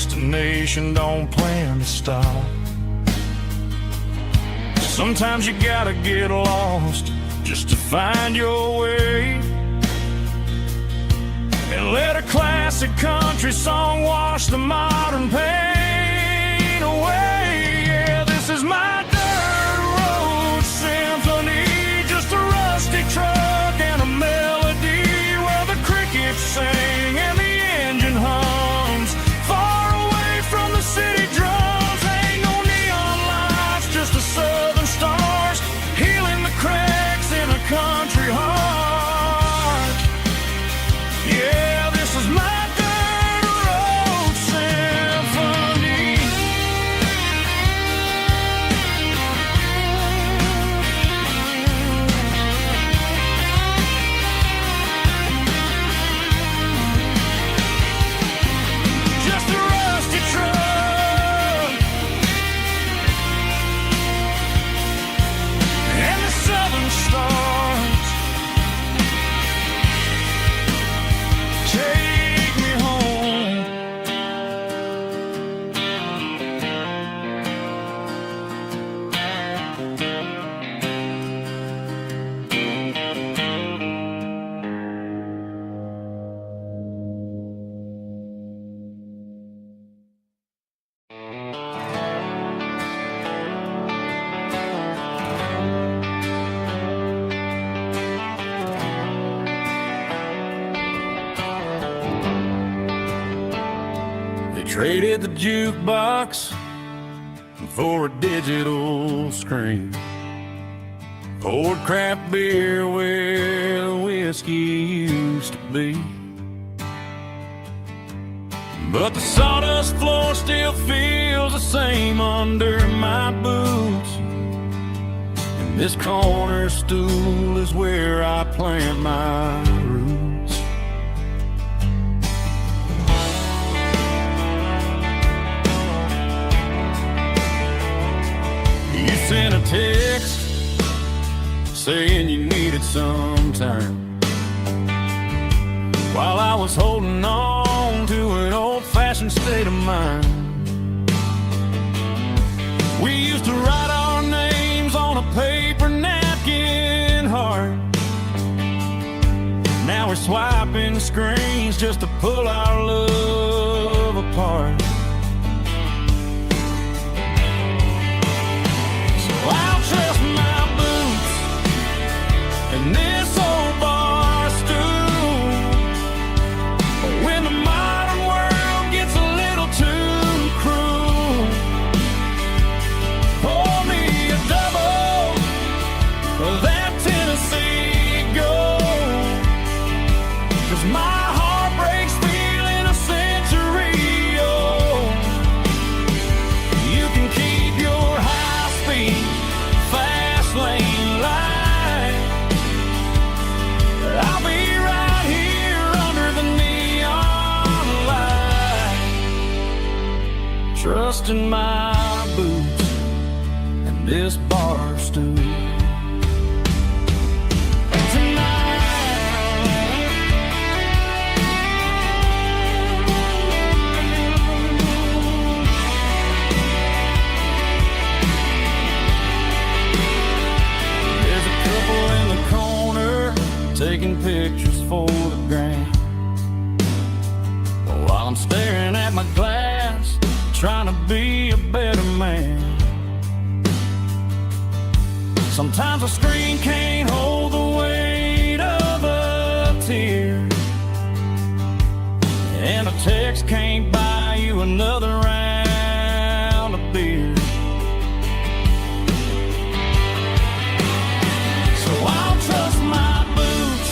destination, don't plan to stop. Sometimes you gotta get lost just to find your way, and let a classic country song wash the modern pain away. Yeah, this is my dirt road symphony, just a rusty truck and a melody where the crickets sing and the engine hums far away from the city drums. Ain't no neon lights, just the southern stars healing the cracks in a country heart. Yeah, this is my dirt road symphony. Just a rusty truck and the southern stars take me home. They traded the jukebox for a digital screen, poured craft beer where the whiskey used to be. But the sawdust floor still feels the same under my boots, and this corner stool is where I plant my roots. You sent a text saying you needed some time, while I was holding on to an old-fashioned state of mind. We used to write our names on a paper napkin heart. Now we're swiping screens just to pull our love apart. So I'll trust my boots and this old bar stool when the modern world gets a little too cruel. Pour me a double of that Tennessee Gold, 'cause my heart breaks feeling a century old. You can keep your high-speed, fast lane light. I'll be right here under the neon light, trusting my boots and this bar stool. There's a couple in the corner taking pictures for the gram, while I'm staring at my glass, trying to be a better man. Sometimes a screen can't hold the weight of a tear, and a text can't buy you another round of beer. So I'll trust my boots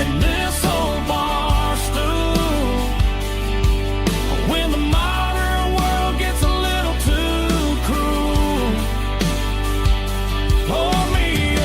and this old bar stool when the modern world gets a little too cruel. Pour me a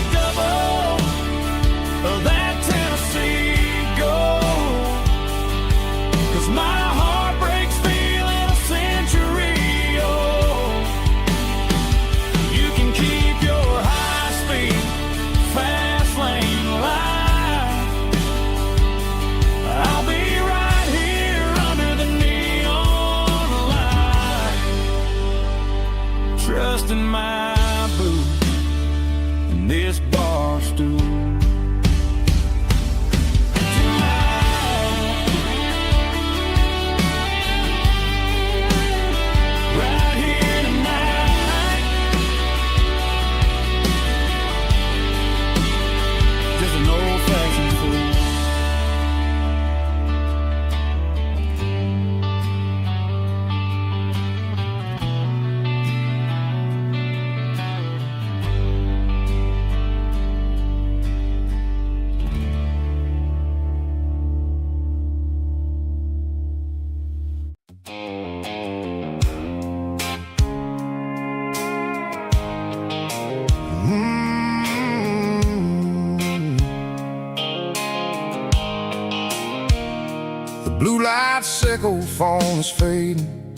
Seco phone is fading,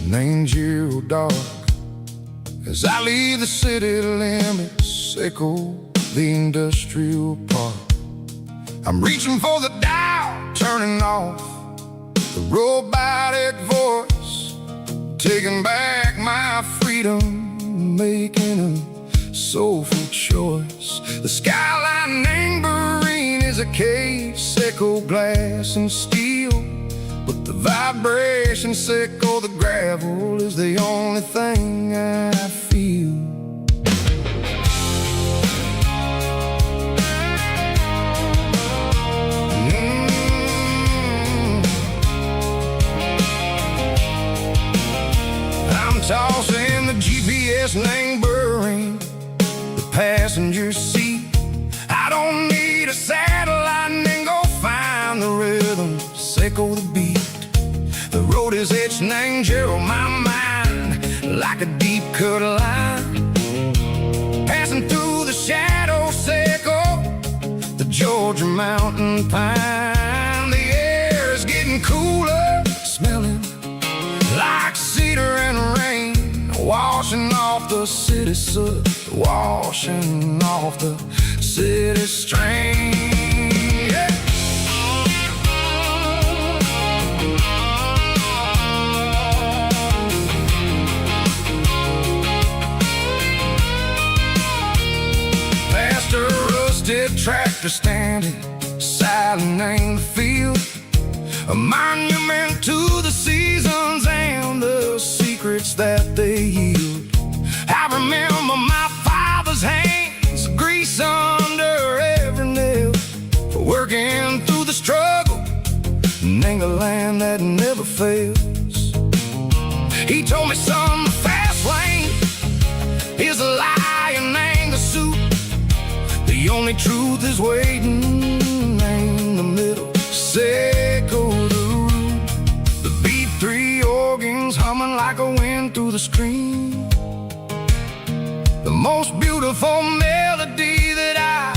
named Giro dark. As I leave the city limits, echo the industrial park. I'm reaching for the dial, turning off the robotic voice, taking back my freedom, making a soulful choice. The skyline neighboring is a case, echo glass and steel, but the vibration echo the gravel is the only thing I feel. I'm tossing the GPS neighboring the passenger seat. I don't need a satellite and go find the rhythm, echo the beat. The road is etched and Gerald my mind like a deep cut line, passing through the shadows, echo the Georgia mountain pine. The air is getting cooler, smelling like cedar and rain, washing off the city soot, washing off the city strain. Yeah. Past a rusted tractor standing silent in the field, a monument to the seasons and the secrets that they yield. I remember my father's hands, grease under every nail, for working through the struggle in the land that never fails. He told me, son, the fast lane is a lion and the suit. The only truth is waiting in the middle. Echo the root, the B3 organs humming like a wind through the screen. The most beautiful melody that I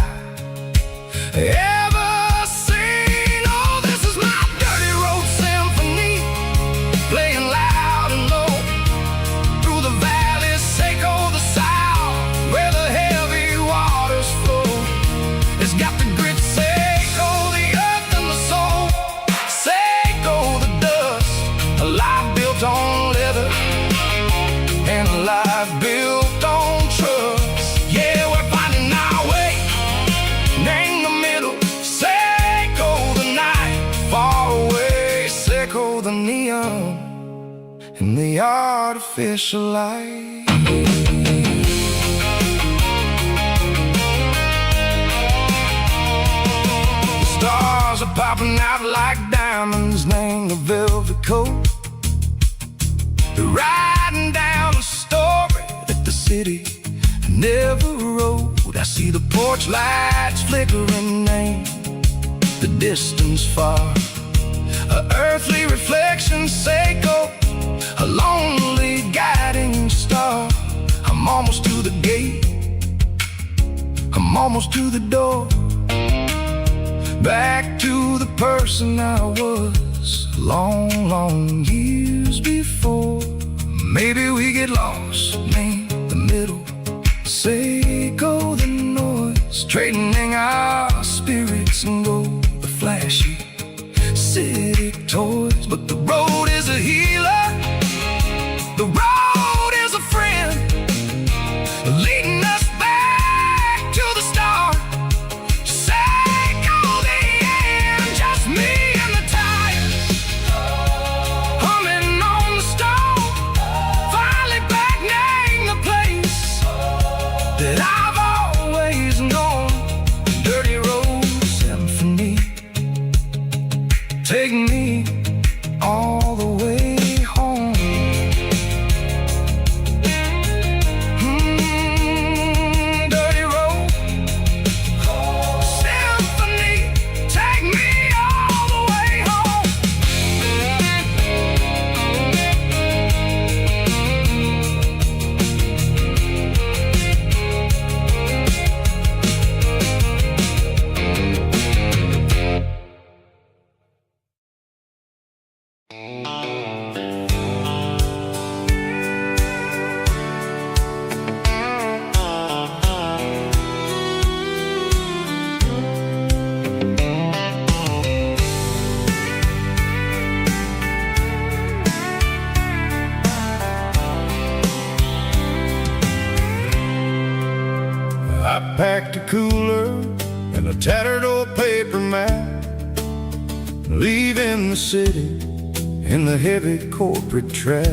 ever seen. Oh, this is my dirty road symphony, playing loud and low through the valleys, echo the south where the heavy waters flow. It's got the grit, echo the earth and the soul, echo the dust, a life built on leather and a life built on trust. Yeah, we're finding our way in the middle, echo the night far away, echo the neon and the artificial light. The stars are popping out like diamonds, named the velvet coat. They're riding down the story that the city never wrote. I see the porch lights flickering, named the distance far, a earthly reflection, echo a lonely guiding star. I'm almost to the gate, I'm almost to the door, back to the person I was long, long years before. Maybe we get lost in the middle, echo the noise, trading our spirits and go the flashy city toys. But the road is a healer, the road is a friend, leading us back to the start. Echo the end, just me and the tires, humming on the stove, finally back name the place that I've always known. Dirty road symphony, take me cooler and a tattered old paper map, leaving the city in the heavy corporate trap.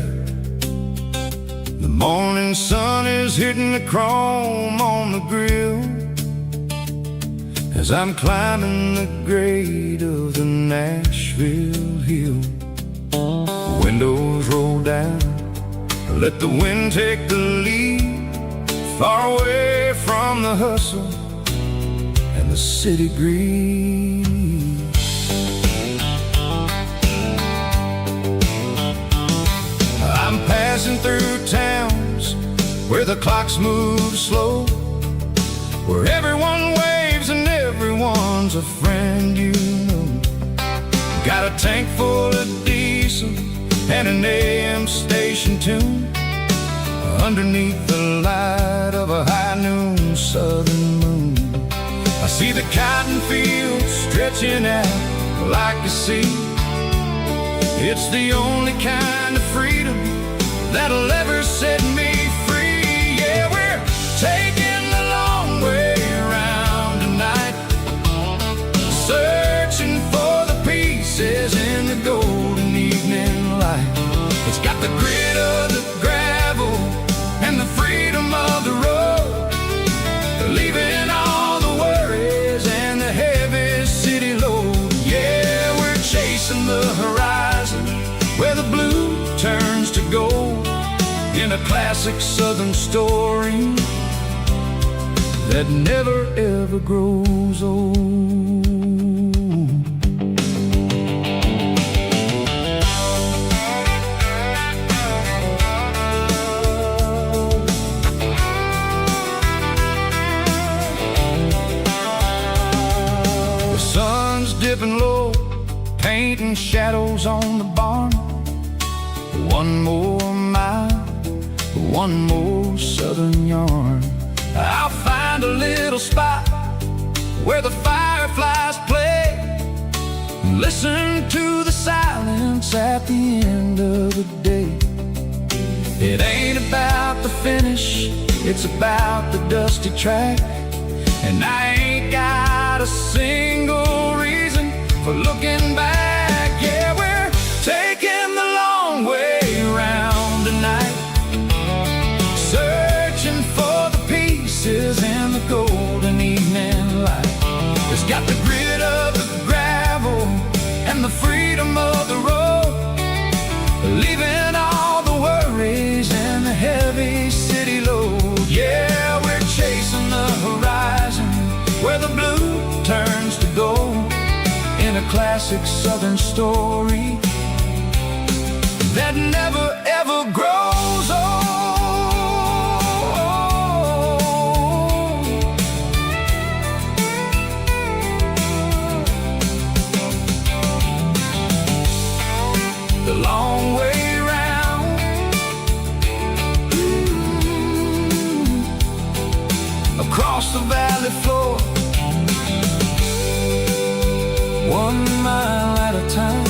The morning sun is hitting the chrome on the grill as I'm climbing the grade of the Nashville hill. Windows roll down, let the wind take the lead, far away from the hustle and the city greed. I'm passing through towns where the clocks move slow, where everyone waves and everyone's a friend you know. Got a tank full of diesel and an AM station tune underneath the light of a high noon southern moon. I see the cotton fields stretching out like a sea. It's the only kind of freedom that'll ever set me free. Yeah, we're taking the long way around tonight, searching for the pieces in the golden evening light. It's got the grit of the gravel and the freedom of the road, leaving all the worries and the heavy city load. Yeah, we're chasing the horizon where the blue turns to gold, in a classic southern story that never ever grows old. The sun's dipping low, painting shadows on the barn. One more mile, one more southern yarn. I'll find a little spot where the fireflies play, and listen to the silence at the end of the day. It ain't about the finish, it's about the dusty track, and I ain't got a single reason for looking back. Yeah, we're taking the long way around tonight, searching for the pieces in the golden evening light. It's got the grit of the gravel and the freedom of the road, leaving all the worries and the heavy city load. Yeah, we're chasing the horizon where the blue turns to gold, in a classic southern story that never ever grows old. The long way round, across the valley floor, 1 mile at a time.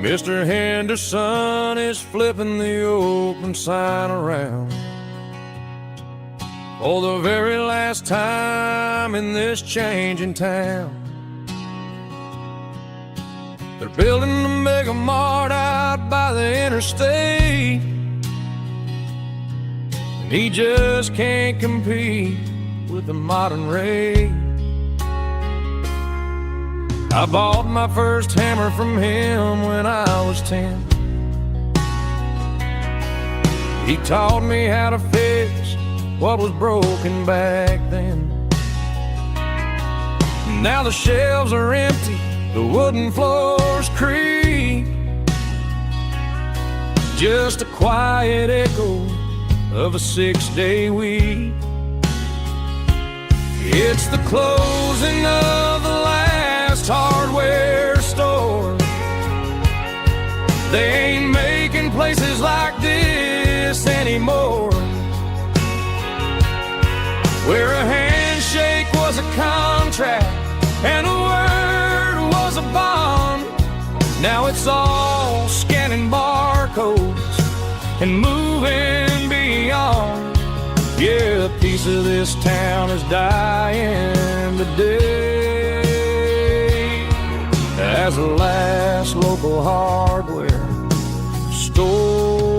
Mr. Henderson is flipping the open sign around for the very last time in this changing town. They're building a mega mart out by the interstate, and he just can't compete with the modern rate. I bought my first hammer from him when I was 10. He taught me how to fix what was broken back then. Now the shelves are empty, the wooden floors creak, just a quiet echo of a 6-day week. It's the closing of the last hardware store. They ain't making places like this anymore, where a handshake was a contract and a word was a bond. Now it's all scanning barcodes and moving beyond. Yeah, a piece of this town is dying today as the last local hardware store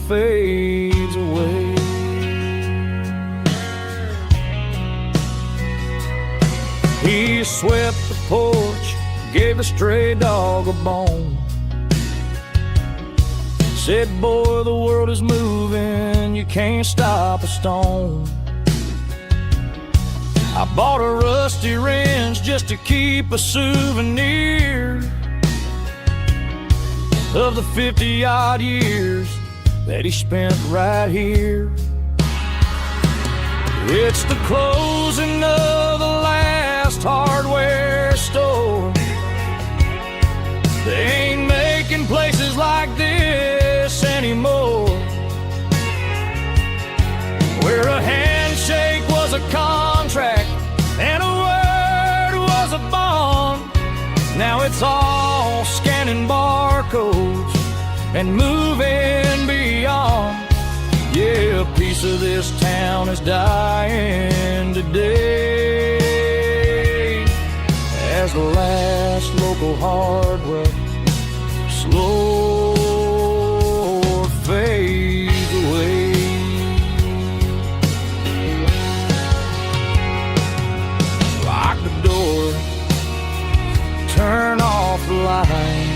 fades away. He swept the porch, gave a stray dog a bone, said, boy, the world is moving, you can't stop a stone. I bought a rusty wrench just to keep a souvenir of the 50-odd years that he spent right here. It's the closing of the last hardware store. They ain't making places like this anymore, where a handshake was a contract and a word was a bond. Now it's all scanning barcodes and moving beyond. Yeah, a piece of this town is dying today as the last local hardware slow fades away. Lock the door, turn off the light.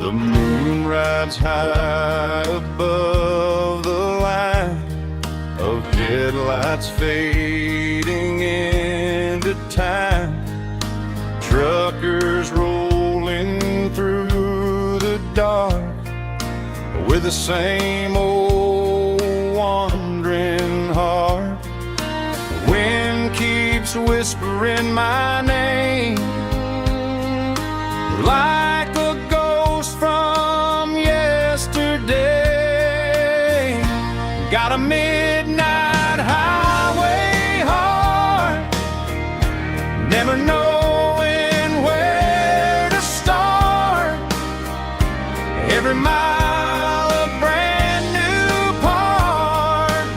The moon rides high above the line of headlights fading into time. Truckers rolling through the dark with the same old wandering heart. The wind keeps whispering my name like a ghost from yesterday. Got a midnight highway heart, never knowing where to start. Every mile a brand new part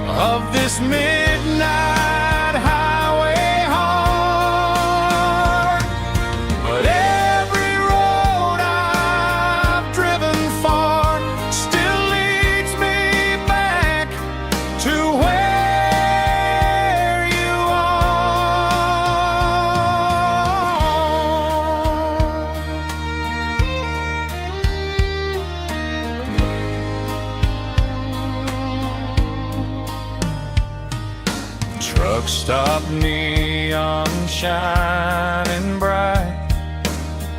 of this midnight highway heart. But every road I've driven far still leads me back to where you are. Truck stop, neon shining bright,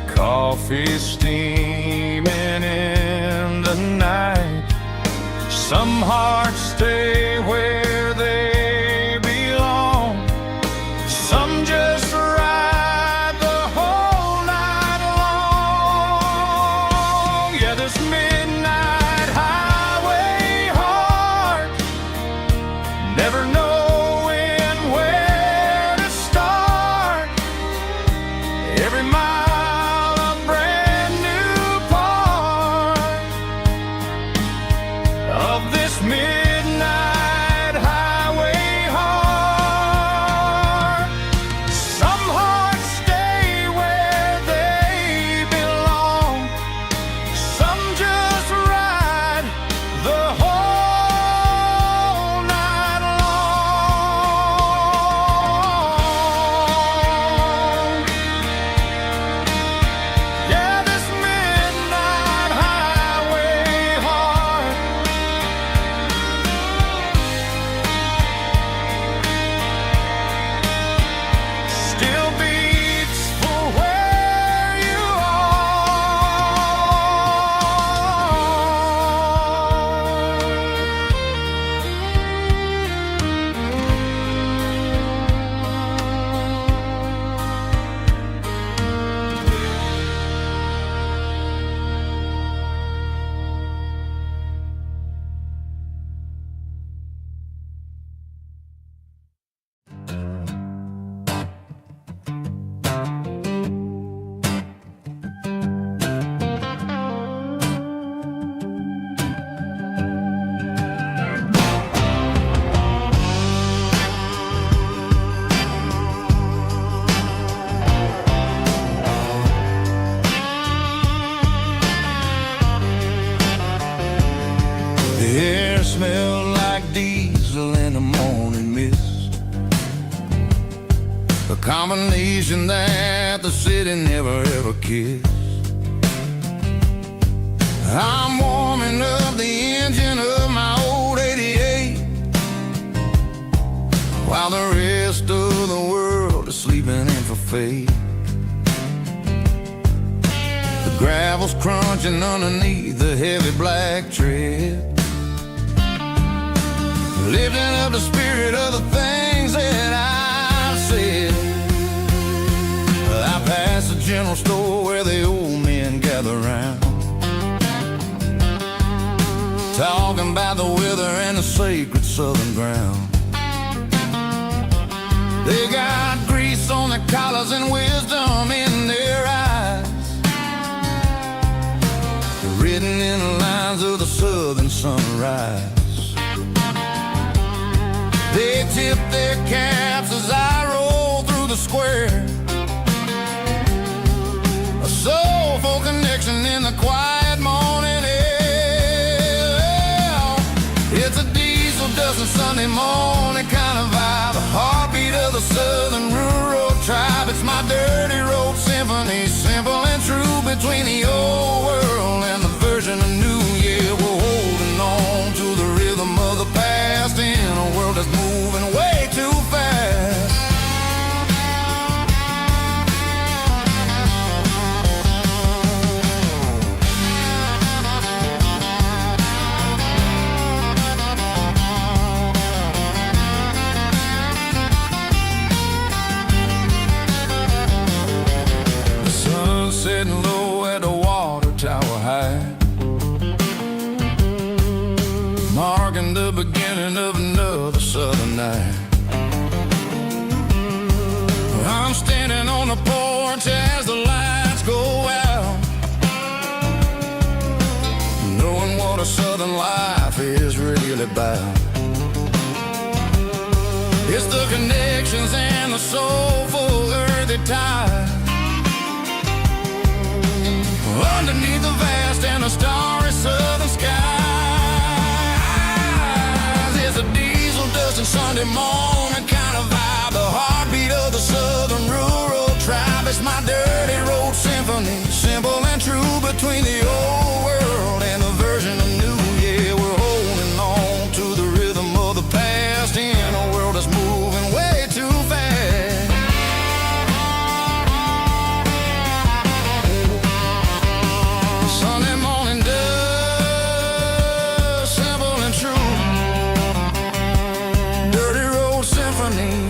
coffee steaming in the night. Some hearts stay where they belong, combination that the city never ever kissed. I'm warming up the engine of my old 88, while the rest of the world is sleeping in for fate. The gravel's crunching underneath the heavy black tread, lifting up the spirit of the things that I've said. I pass the general store where the old men gather round, talking about the weather and the sacred southern ground. They got grease on their collars and wisdom in their eyes, written in the lines of the southern sunrise. They tip their caps as I roll through the square, a soulful connection in the quiet morning air. It's a diesel dusting Sunday morning kind of vibe, a heartbeat of the southern rural tribe. It's my dirty road symphony, simple and true, between the old world and the version of new. Yeah, we're holding on to the rhythm of the past in a world that's moving way too fast. The sun's setting low at the water tower high, marking the beginning of another southern night. I'm standing on the porch as the lights go out, knowing what a southern life is really about. It's the connections and the soulful earthy tide, underneath the vast and the starry southern skies. It's a diesel dusting Sunday morning kind of vibe, the heartbeat of the southern rural tribe. It's my dirty road symphony, simple and true, between the old world and the version of new. Yeah, we're holding on to the rhythm of the past in a world that's moving way too fast. Sunday morning dust, simple and true, dirty road symphony.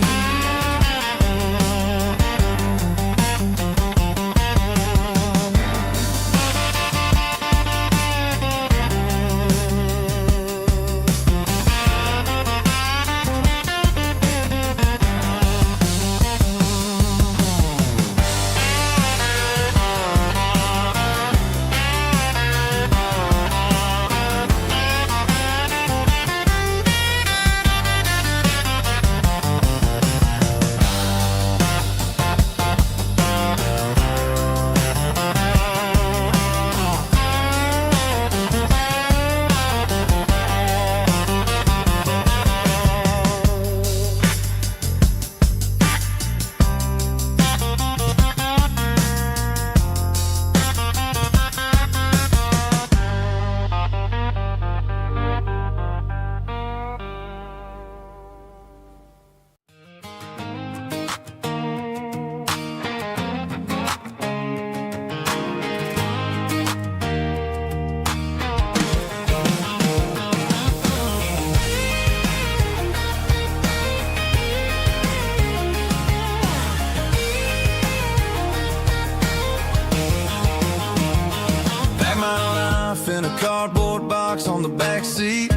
In a cardboard box on the back seat,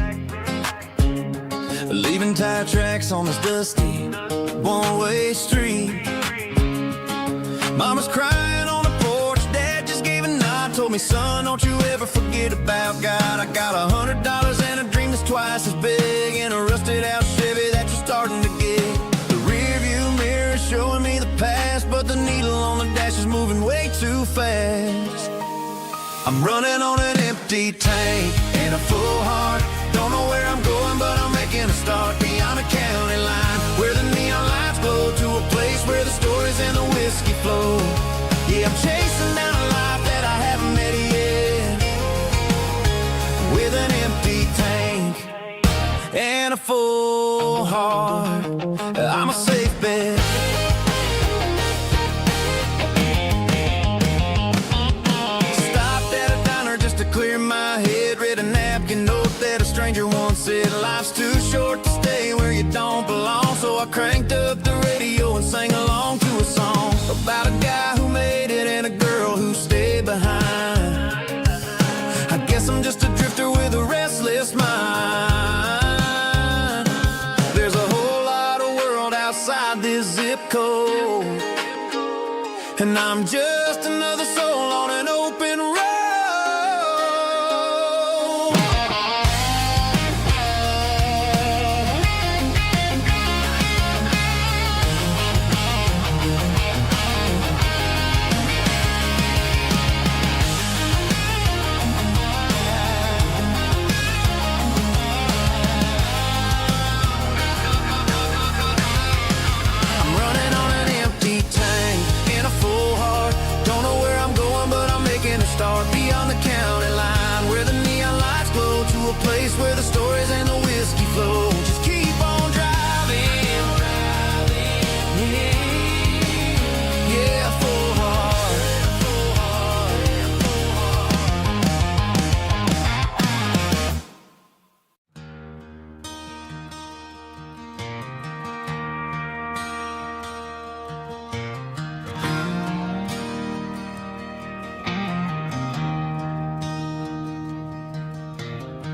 leaving tire tracks on this dusty one-way street. Mama's crying on the porch, Dad just gave a nod, told me, son, don't you ever forget about God. I got $100 and a dream that's twice as big, in a rusted out Chevy that you're starting to get. The rear view mirror is showing me the past, but the needle on the dash is moving way too fast. I'm running on an empty tank and a full heart. Don't know where I'm going, making a start beyond a county line, where the neon lights glow, to a place where the story flow. Yeah, I'm chasing down a life that I haven't met yet, with an empty tank and a full heart. I'm a safe bet. Stopped at a diner just to clear my head. Read a napkin note that a stranger once said, life's too short to stay where you don't belong. So I cranked up the radio and sang along to a song about a guy who made it and a girl who stayed behind. I guess I'm just a drifter with a restless mind. There's a whole lot of world outside this zip code, and I'm just another soul on an open road. Start beyond the county line, where the neon lights glow, to a place where the stories and the whiskey flow. Just keep on driving, yeah, full heart.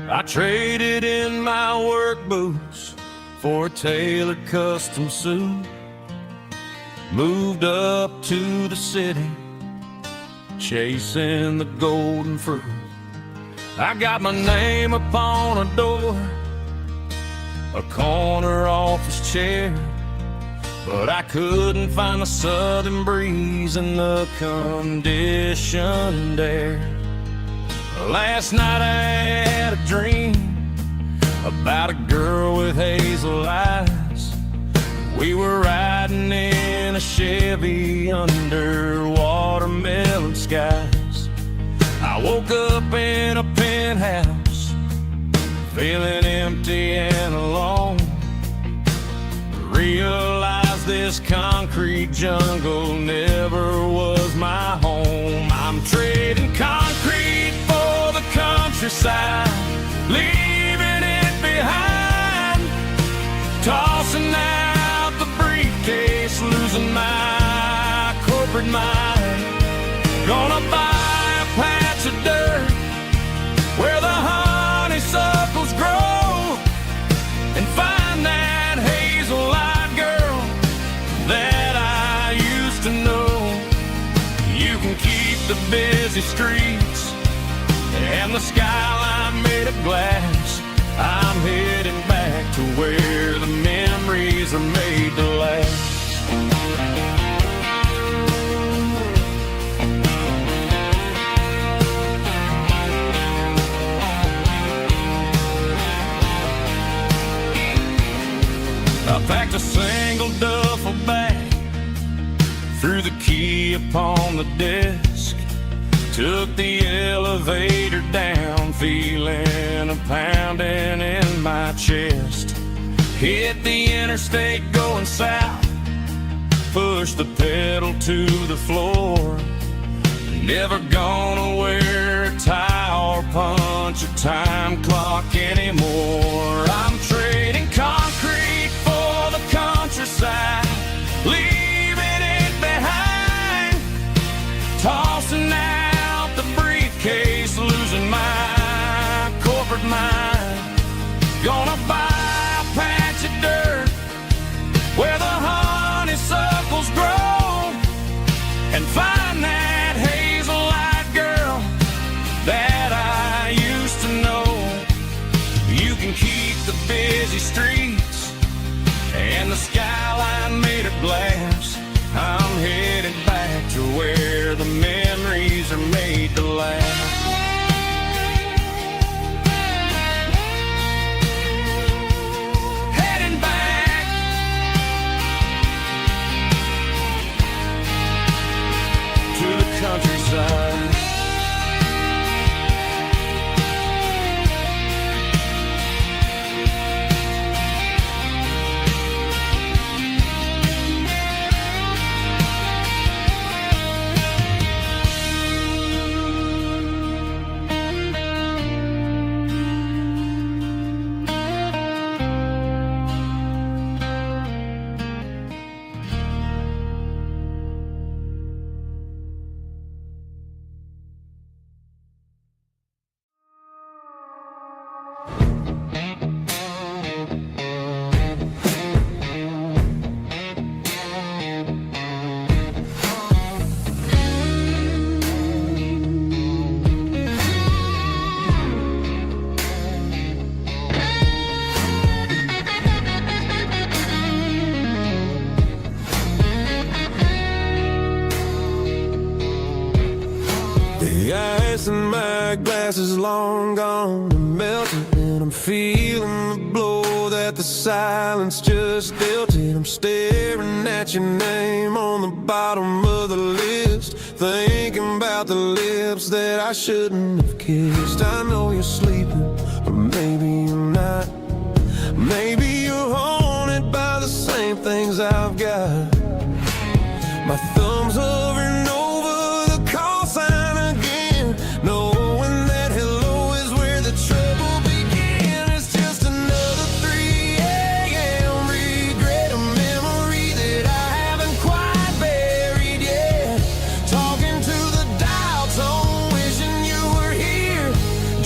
I traded in my work boots for a tailored custom suit. Moved up to the city, chasing the golden fruit. I got my name upon a door, a corner office chair, but I couldn't find the southern breeze in the conditioned air. Last night I had a dream about a girl with hazel eyes. We were riding in a Chevy under watermelon skies. I woke up in a penthouse, feeling empty and alone. Realized this concrete jungle never was my home. I'm trading concrete for the countryside, leaving it behind. Tossing out the briefcase, losing my corporate mind. Gonna buy a patch of dirt where the honeysuckles grow, and find that hazel-eyed girl that I used to know. You can keep the busy streets and the skyline made of glass. I'm heading back to where the memories are made to last. I packed a single duffel bag, threw the key upon the desk, took the elevator down, feeling a pounding in my chest. Hit the interstate going south, pushed the pedal to the floor. Never gonna wear a tie or punch a time clock anymore. I'm trading concrete for the countryside, leaving it behind. Tossing out the briefcase, losing my corporate mind. Gonna buy a patch of dirt where the honeysuckles grow, and find that hazel-eyed girl that I used to know. You can keep the busy streets and the skyline made of glass. I'm headed back to where the memories are made to last. Heading back. ice and my glass is long gone and melted, and I'm feeling the blow that the silence just dealt it. I'm staring at your name on the bottom of the list, thinking about the lips that I shouldn't have kissed. I know you're sleeping, but maybe you're not. Maybe you're haunted by the same things I've got. My thumb's hovering over the call sign again, knowing that hello is where the trouble began. It's just another 3 a.m. regret, a memory that I haven't quite buried yet. Talking to the dial tone, wishing you were here,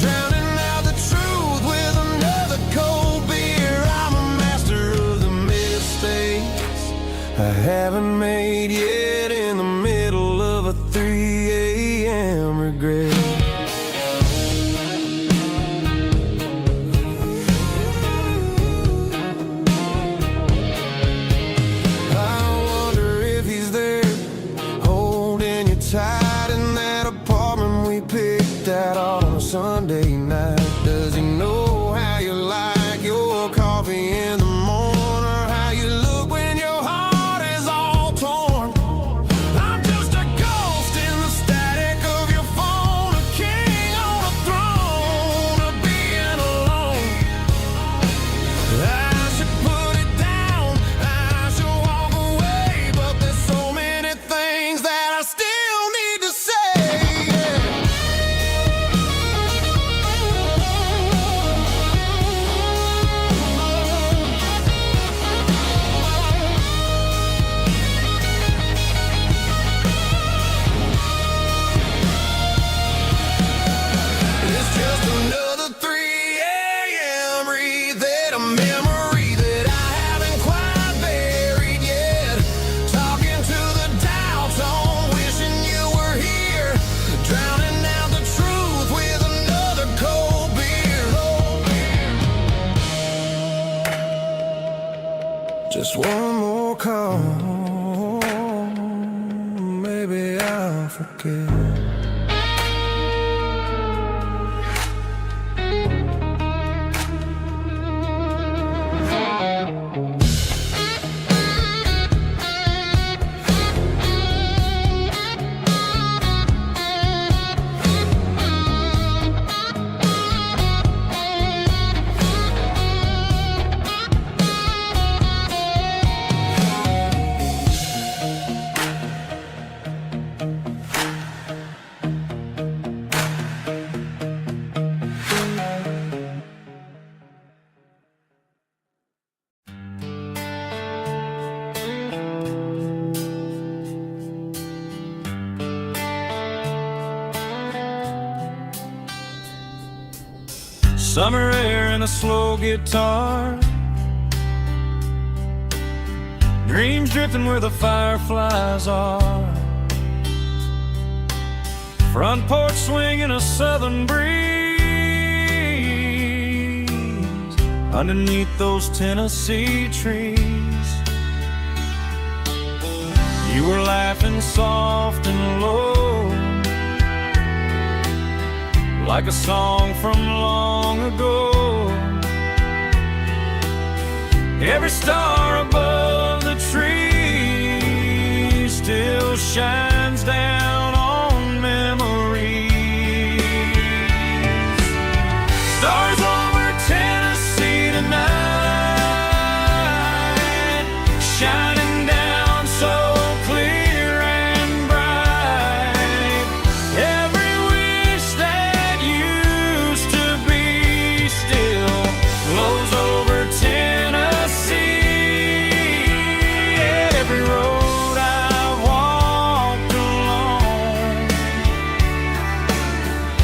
drowning out the truth with another cold beer. I'm a master of the mistakes I haven't made yet, in the middle of a 3 a.m. regret. I wonder if he's there, holding you tight in that apartment we picked out on a Sunday night. Does he know how you like your coffee in the morning, or how you look when your heart is all torn? I'm just a ghost in the static of your phone, a king on a throne of being alone. I should put it down, I should walk away, but there's so many things that I still need to say. It's just another 3 a.m. read, a memory that I haven't quite buried yet. Talking to the dial tone, wishing you were here, drowning out the truth with another cold beer. Just one more call, maybe I'll forget. Summer air and a slow guitar, dreams drifting where the fireflies are. Front porch swinging a southern breeze underneath those Tennessee trees. You were laughing soft and low, like a song from long ago. Every star above the tree still shines down on memories. Stars over Tennessee tonight, shining down so clear and bright. Every wish that used to be still glows over Tennessee. Every road I've walked along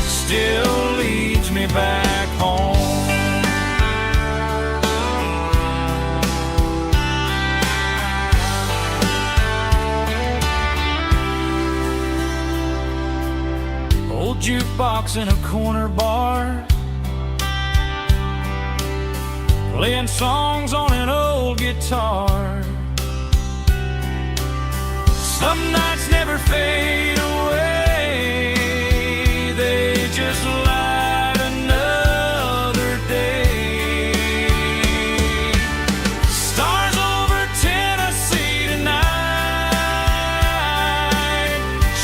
still leads me back home. Old jukebox in a corner bar, playing songs on an old guitar. Some nights never fade away, they just light another day. Stars over Tennessee tonight,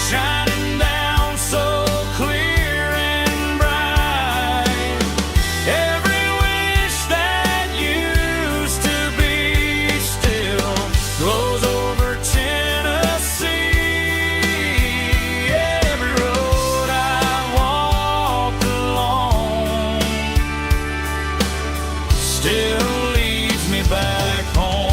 shining down so clear and bright. Every wish that used to be still glows over Tennessee. Every road I walked along still leads me back home.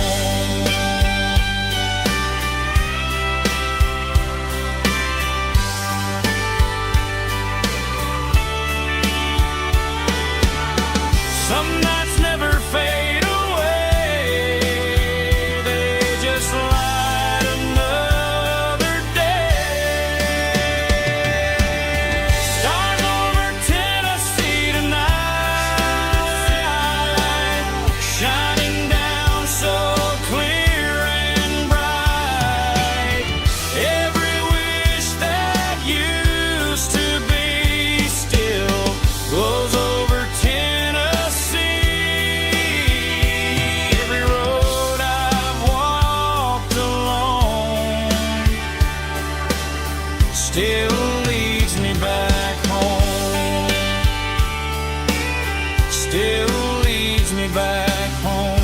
Some nights never fade away, they just light another day. Stars over Tennessee tonight, shining down so clear and bright. Every wish that used to be still glows over Tennessee. Every road I've walked along still leads me back home. Still leads me back home.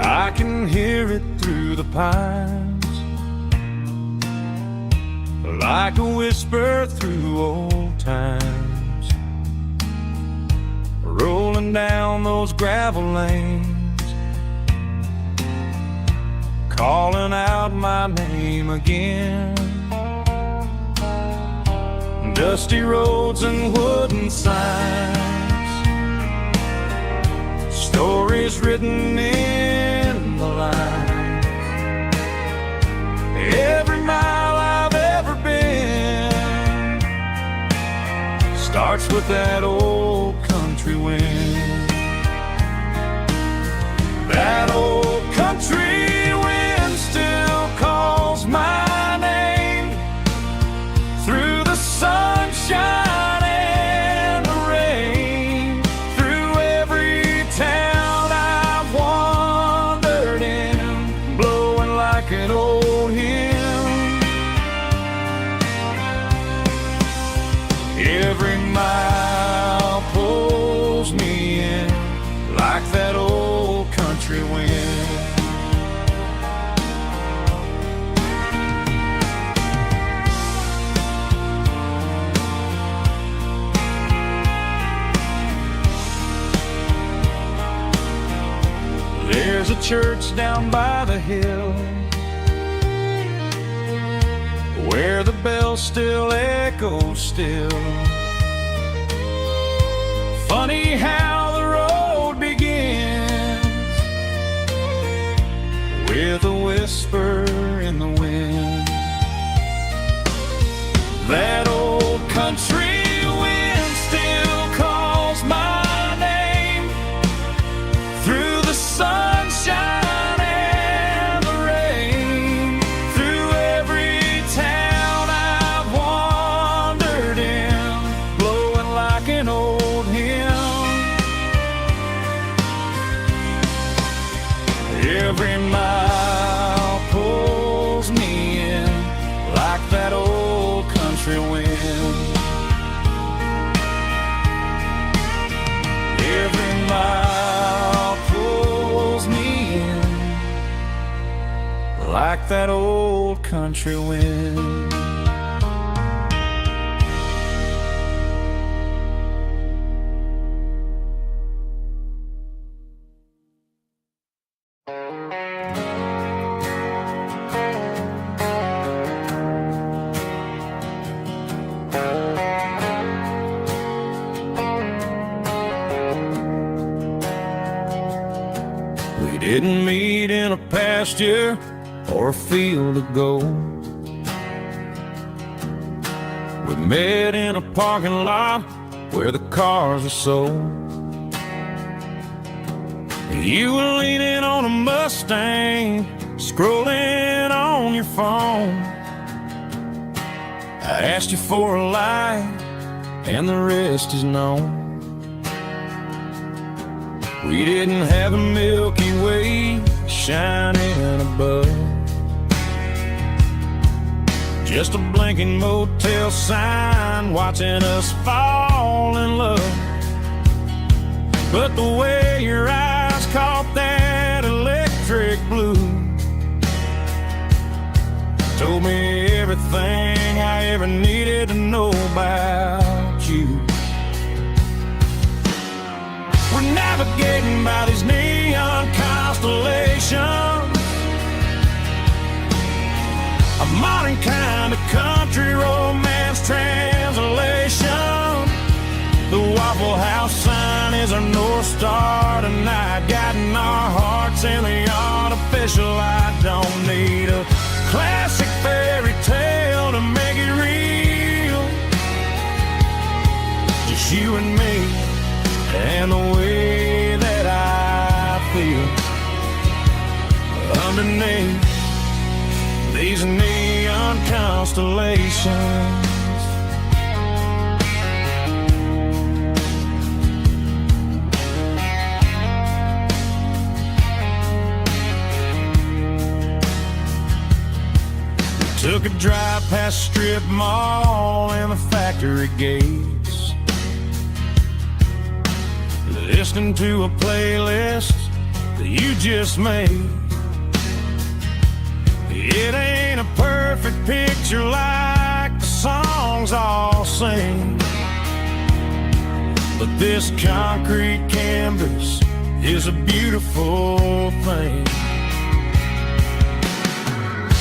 I can hear it through the pines, like a whisper through old times, rolling down those gravel lanes, calling out my name again. Dusty roads and wooden signs, stories written in the lines. Every mile I've ever been starts with that old country wind. That old country wind still calls my name through the sunshine and the rain, through every town I've wandered in, blowing like an old hymn. Every mile pulls me in like that old country wind. There's a church down by the hill where the bells still echo still. Funny how the road begins with a whisper in the wind. That old country wind still calls my name through the sunshine and the rain, through every town I've wandered in, blowing like an old hymn. Every mile pulls me in like that old country wind. Every mile pulls me in like that old country wind. We didn't meet in a pasture or a field of gold. We met in a parking lot where the cars were sold. You were leaning on a Mustang, scrolling on your phone. I asked you for a light, and the rest is known. We didn't have a Milky Way shining above, just a blinking motel sign watching us fall in love. But the way your eyes caught that electric blue told me everything I ever needed to know about you. We're navigating by these neon constellations, a modern kind of country romance translation. The Waffle House sign is our North Star tonight, guiding our hearts in the artificial. I don't need a classic fairy tale to make it real, just you and me and the way that I feel underneath these neon constellations. Took a drive past Strip Mall and the factory gates, listening to a playlist that you just made. It ain't a perfect picture like the songs all sing, but this concrete canvas is a beautiful thing.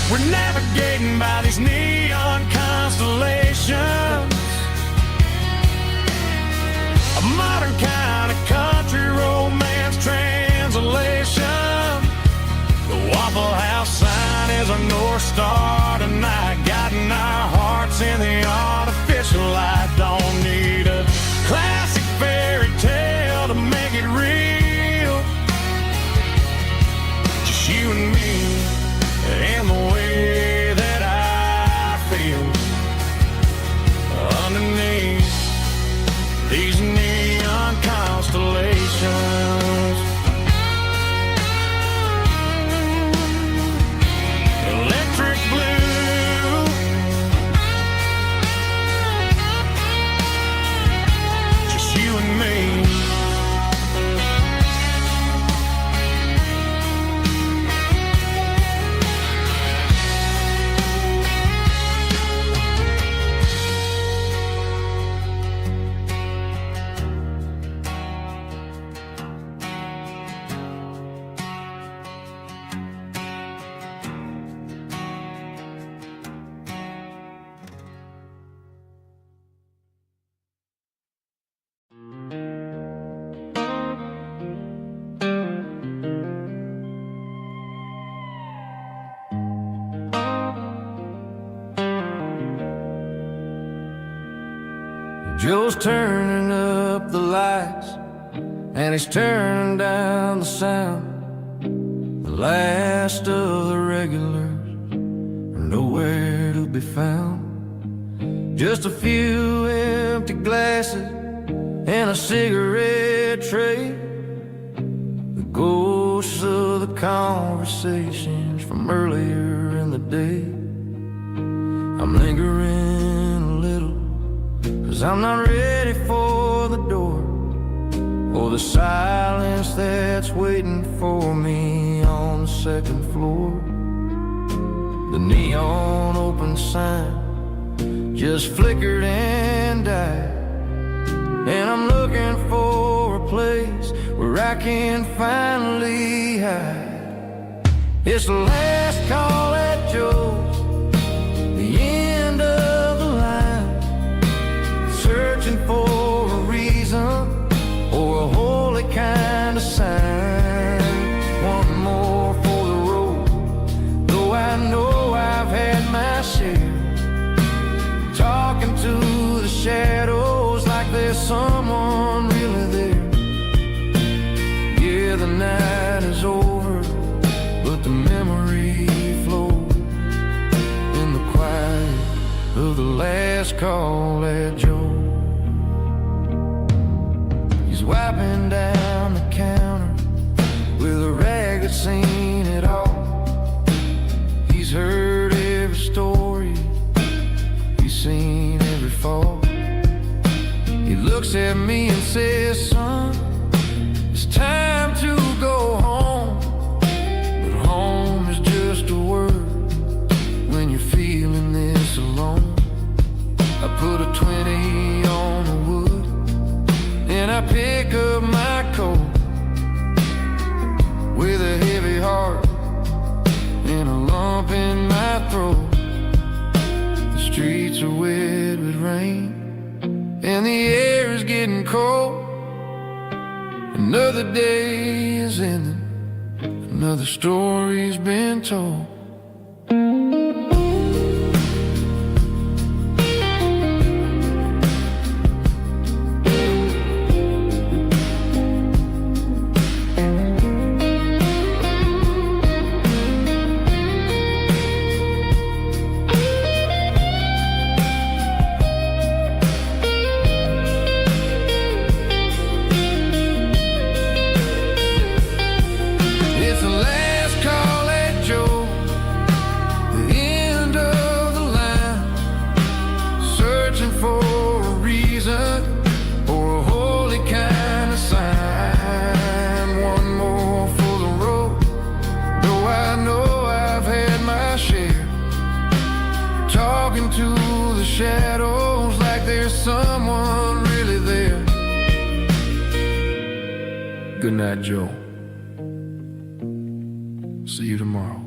We're navigating by these neon constellations, a modern kind of country romance translation. The Waffle House sign is our North Star tonight, guiding our hearts in the artificial light. Don't need a classic fairy tale to make it real, just you and me and the way that I feel underneath these neon constellations. Electric blue, just you and me. Joe's turning up the lights and he's turning down the sound. The last of the regulars are nowhere to be found. Just a few empty glasses and a cigarette tray, the ghosts of the conversations from earlier in the day. I'm lingering a little, 'cause I'm not ready for the door, or the silence that's waiting for me on the second floor. The neon open sign just flickered and died, and I'm looking for a place where I can finally hide. It's the last call at Joe's, the end of the line, searching for a reason or a holy kind of sign. call at Joe. He's wiping down the counter with a rag that's seen it all. He's heard every story, he's seen every fall. He looks at me and says, son, it's time to go home. But home is just a word when you're feeling this alone. I put a 20 on the wood, and I pick up my coat with a heavy heart and a lump in my throat. The streets are wet with rain and the air is getting cold. Another day is ending, another story's been told. To the shadows like there's someone really there. Good night, Joe. See you tomorrow.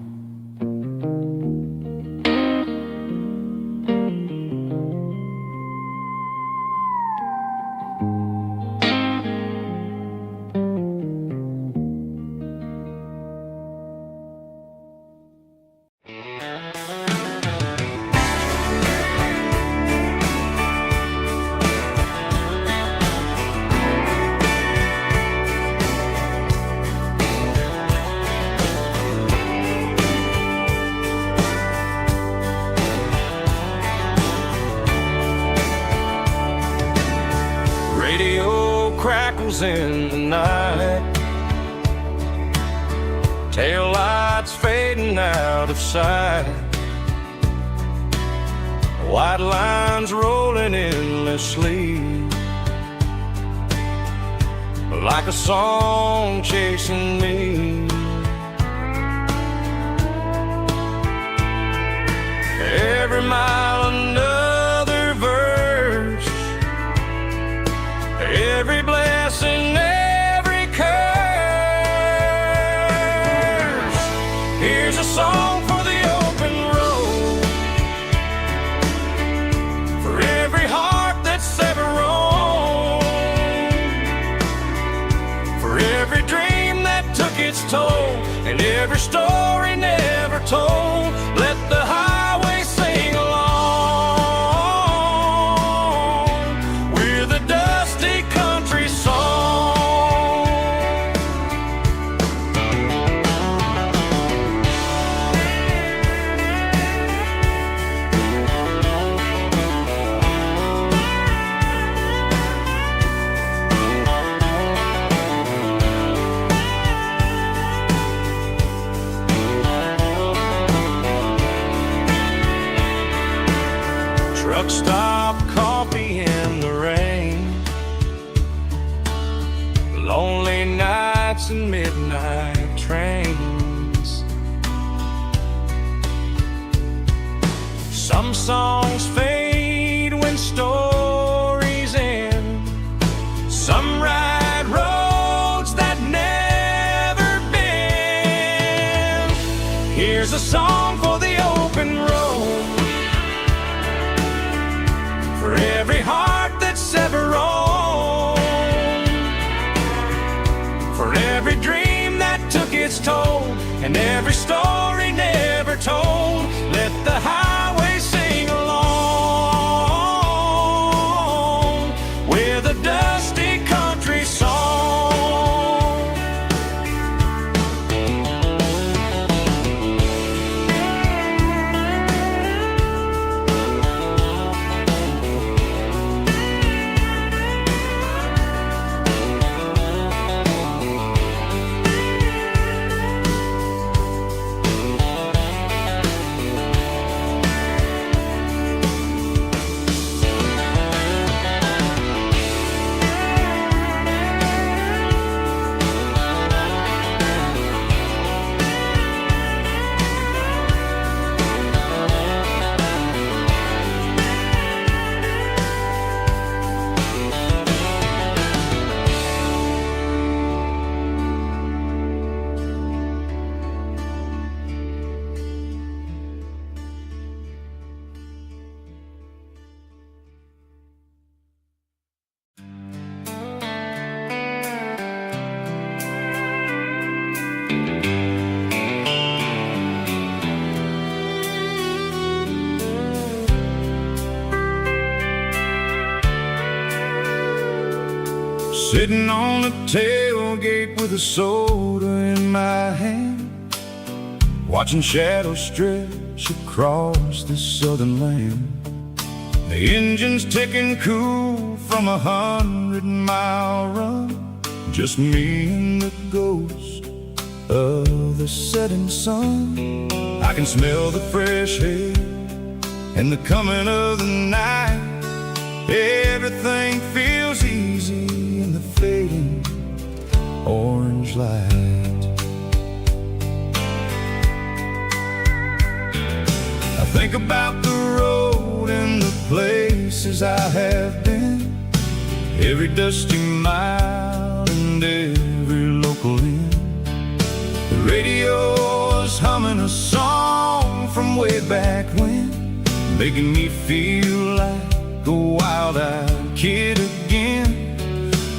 Crackles in the night, tail lights fading out of sight, white lines rolling endlessly, like a song chasing me. Every mile another verse, every blessing, every curse. Here's a song for the open road, for every heart that's ever roamed, for every dream that took its toll, and every story never told. Let the highway sing along with a dusty country song. Truck stop, coffee in the rain, lonely nights and midnight trains. Some songs fade when stories end, some ride roads that never bend. Here's a song for the open road, for every heart that's ever roamed, for every dream that took its toll, and every story never told. Let the highway sing along with a dusty country song. Sitting on the tailgate with a soda in my hand, watching shadows stretch across this southern land. The engine's ticking cool from 100-mile run, just me and the ghost of the setting sun. I can smell the fresh air and the coming of the night. Everything feels easy in the fading orange light. I think about the road and the places I have been, every dusty mile and every local inn. The radio is humming a song from way back when, making me feel like a wild-eyed kid again.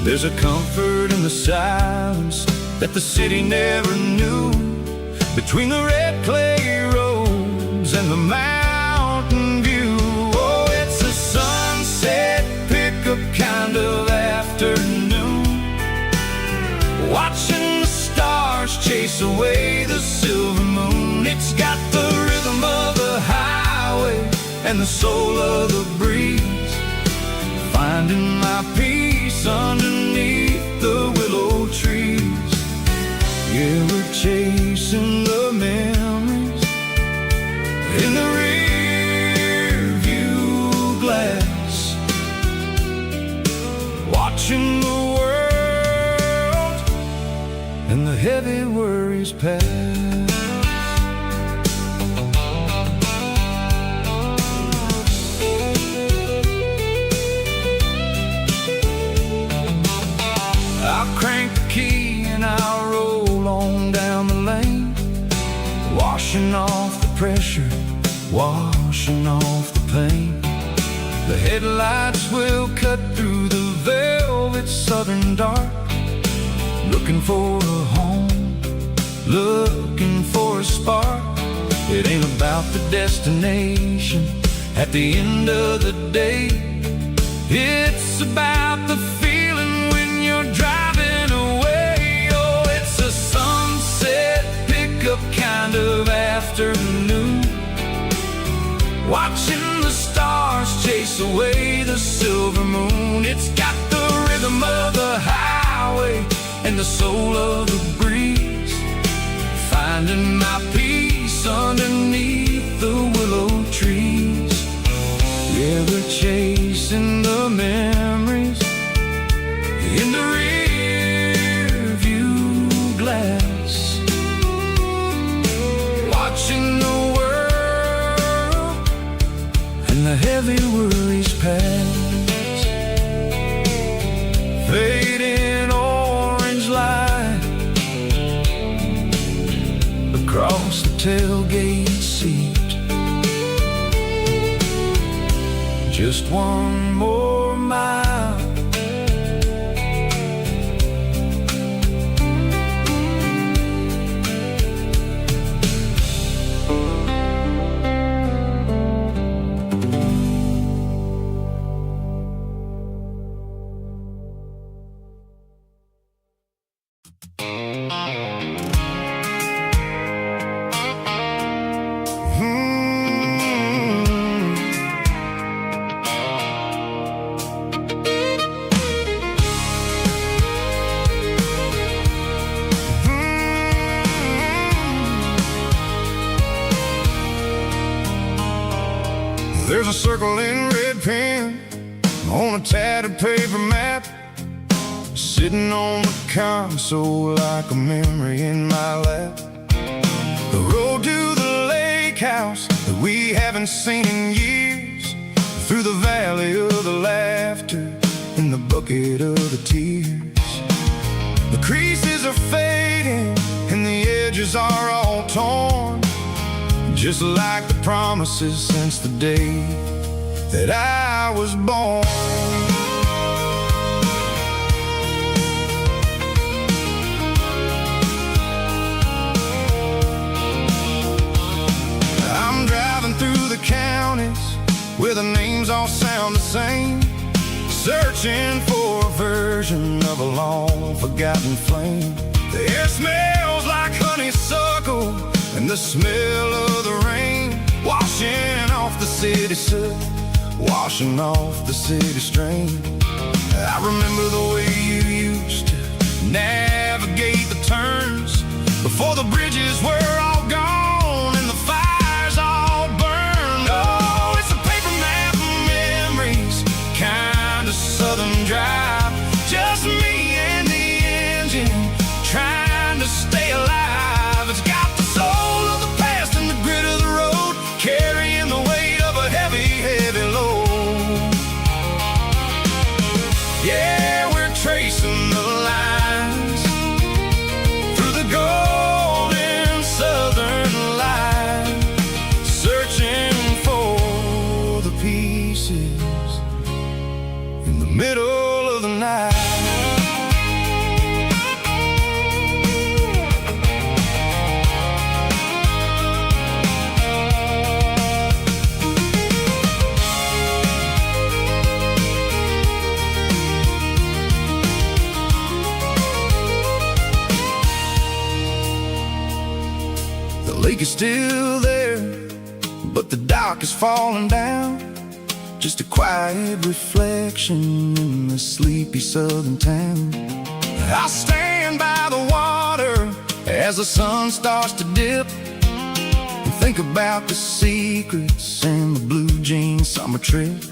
There's a comfort in the silence that the city never knew, between the red clay roads and the mountain view. Oh, it's a sunset pickup kind of afternoon, watching the stars chase away the silver moon. It's got the rhythm of the highway and the soul of the breeze, finding my peace underneath the willow trees. Yeah, we're chasing the memories in the rear view glass, watching the world and the heavy worries pass. I'll crank the key and I'll roll on down the lane, washing off the pressure, washing off the pain. The headlights will cut through the velvet southern dark, looking for a home, looking for a spark. It ain't about the destination at the end of the day, it's about the feeling when you're driving away. Oh, it's a sunset pickup kind of afternoon, watching the stars chase away the silver moon. It's got the rhythm of the highway and the soul of the breeze, finding my peace underneath the willow trees. Yeah, we're chasing the memories in the rear view glass, watching the world and the heavy worries pass. Fading orange light across the tailgate seat, just one more mile. There's a circle in red pen on a tattered paper map, sitting on the console like a memory in my lap. The road to the lake house that we haven't seen in years, through the valley of the laughter and the bucket of the tears. The creases are fading and the edges are all torn, just like the promises since the day that I was born. driving through the counties where the names all sound the same. searching for a version of a long-forgotten flame. The air smells like honeysuckle, and the smell of the rain washing off the city soot, washing off the city strain. I remember the way you used to navigate the turns before the bridges were all gone and the fires all burned. Oh, it's a paper map of memories, kind of southern drive. Just me and the engine, trying to stay alive. It's got the soul of the past and the grit of the road, carrying the weight of a heavy, heavy load. Yeah, we're tracing the lines through the golden southern light, searching for the pieces in the middle of the night. The lake is still there, but the dock is falling down. Just a quiet reflection in the sleepy southern town. I'll stand by the water as the sun starts to dip and think about the secrets and the blue jean summer trip.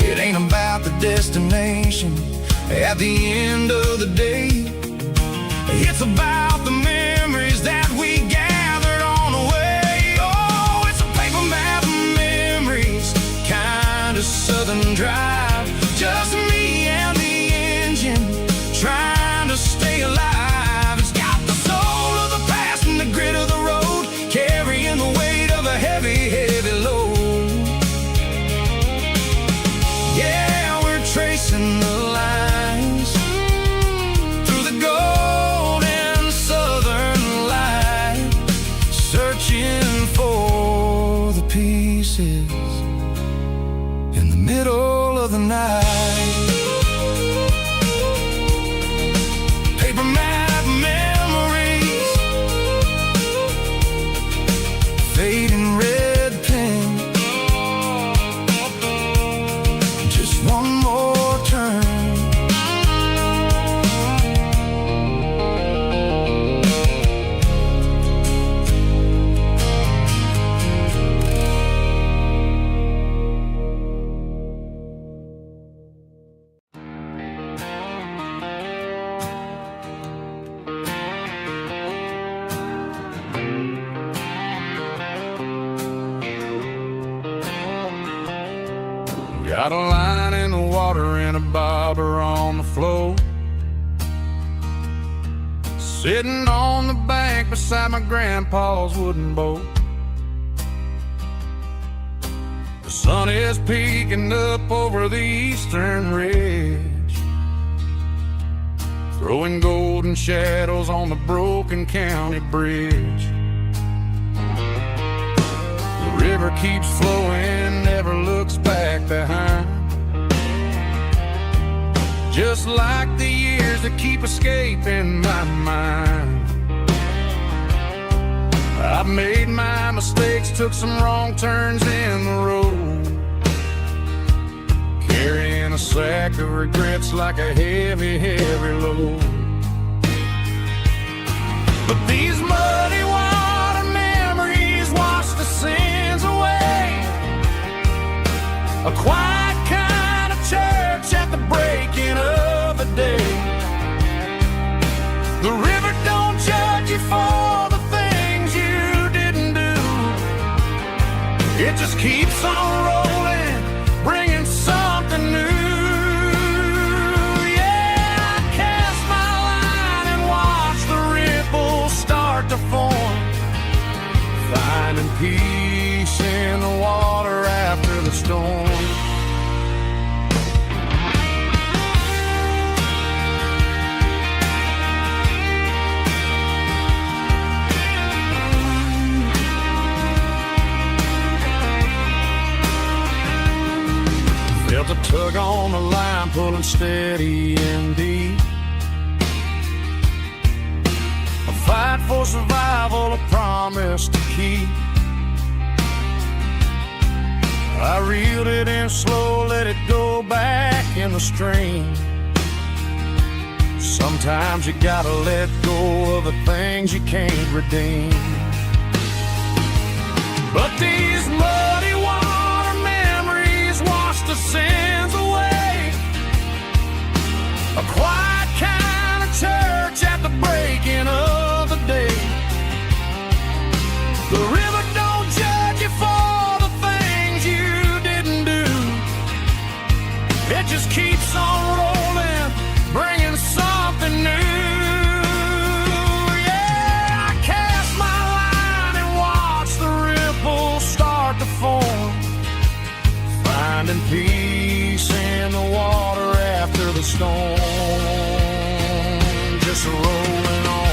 It ain't about the destination at the end of the day. It's about the memories that we gathered on the way. Oh, it's a paper map of memories, kind of southern drive. Just me and the engine, trying to stay alive. It's got the soul of the past and the grit of the road, carrying the weight of a heavy, heavy load. Yeah, we're tracing the lines through the golden southern light, searching for the pieces in the middle of the night. Paper map memories, fading red pen, just one more turn. Got a line in the water and a bobber on the floor, sitting on the bank beside my grandpa's wooden boat. The sun is peeking up over the eastern ridge, throwing golden shadows on the broken county bridge. The river keeps flowing, never looks back behind, just like the years that keep escaping my mind. I've made my mistakes, took some wrong turns in the road, carrying a sack of regrets like a heavy, heavy load. But these muddy water memories wash the sins away. A quiet kind of church at the breaking of the day. The river don't judge you for the things you didn't do. It just keeps on rolling, bringing something new. Yeah, I cast my line and watch the ripples start to form, finding peace in the water after the storm. Felt a tug on the line I'm pulling steady and deep. A fight for survival, a promise to keep. I reeled it in slow, let it go back in the stream. Sometimes you gotta let go of the things you can't redeem. But these muddy water memories wash the sins away. A quiet kind of church at the breaking of the day. The river don't judge you for the things you didn't do. It just keeps on rolling, bringing something new. Yeah, I cast my line and watch the ripples start to form, finding peace in the water after the storm. Just rolling on.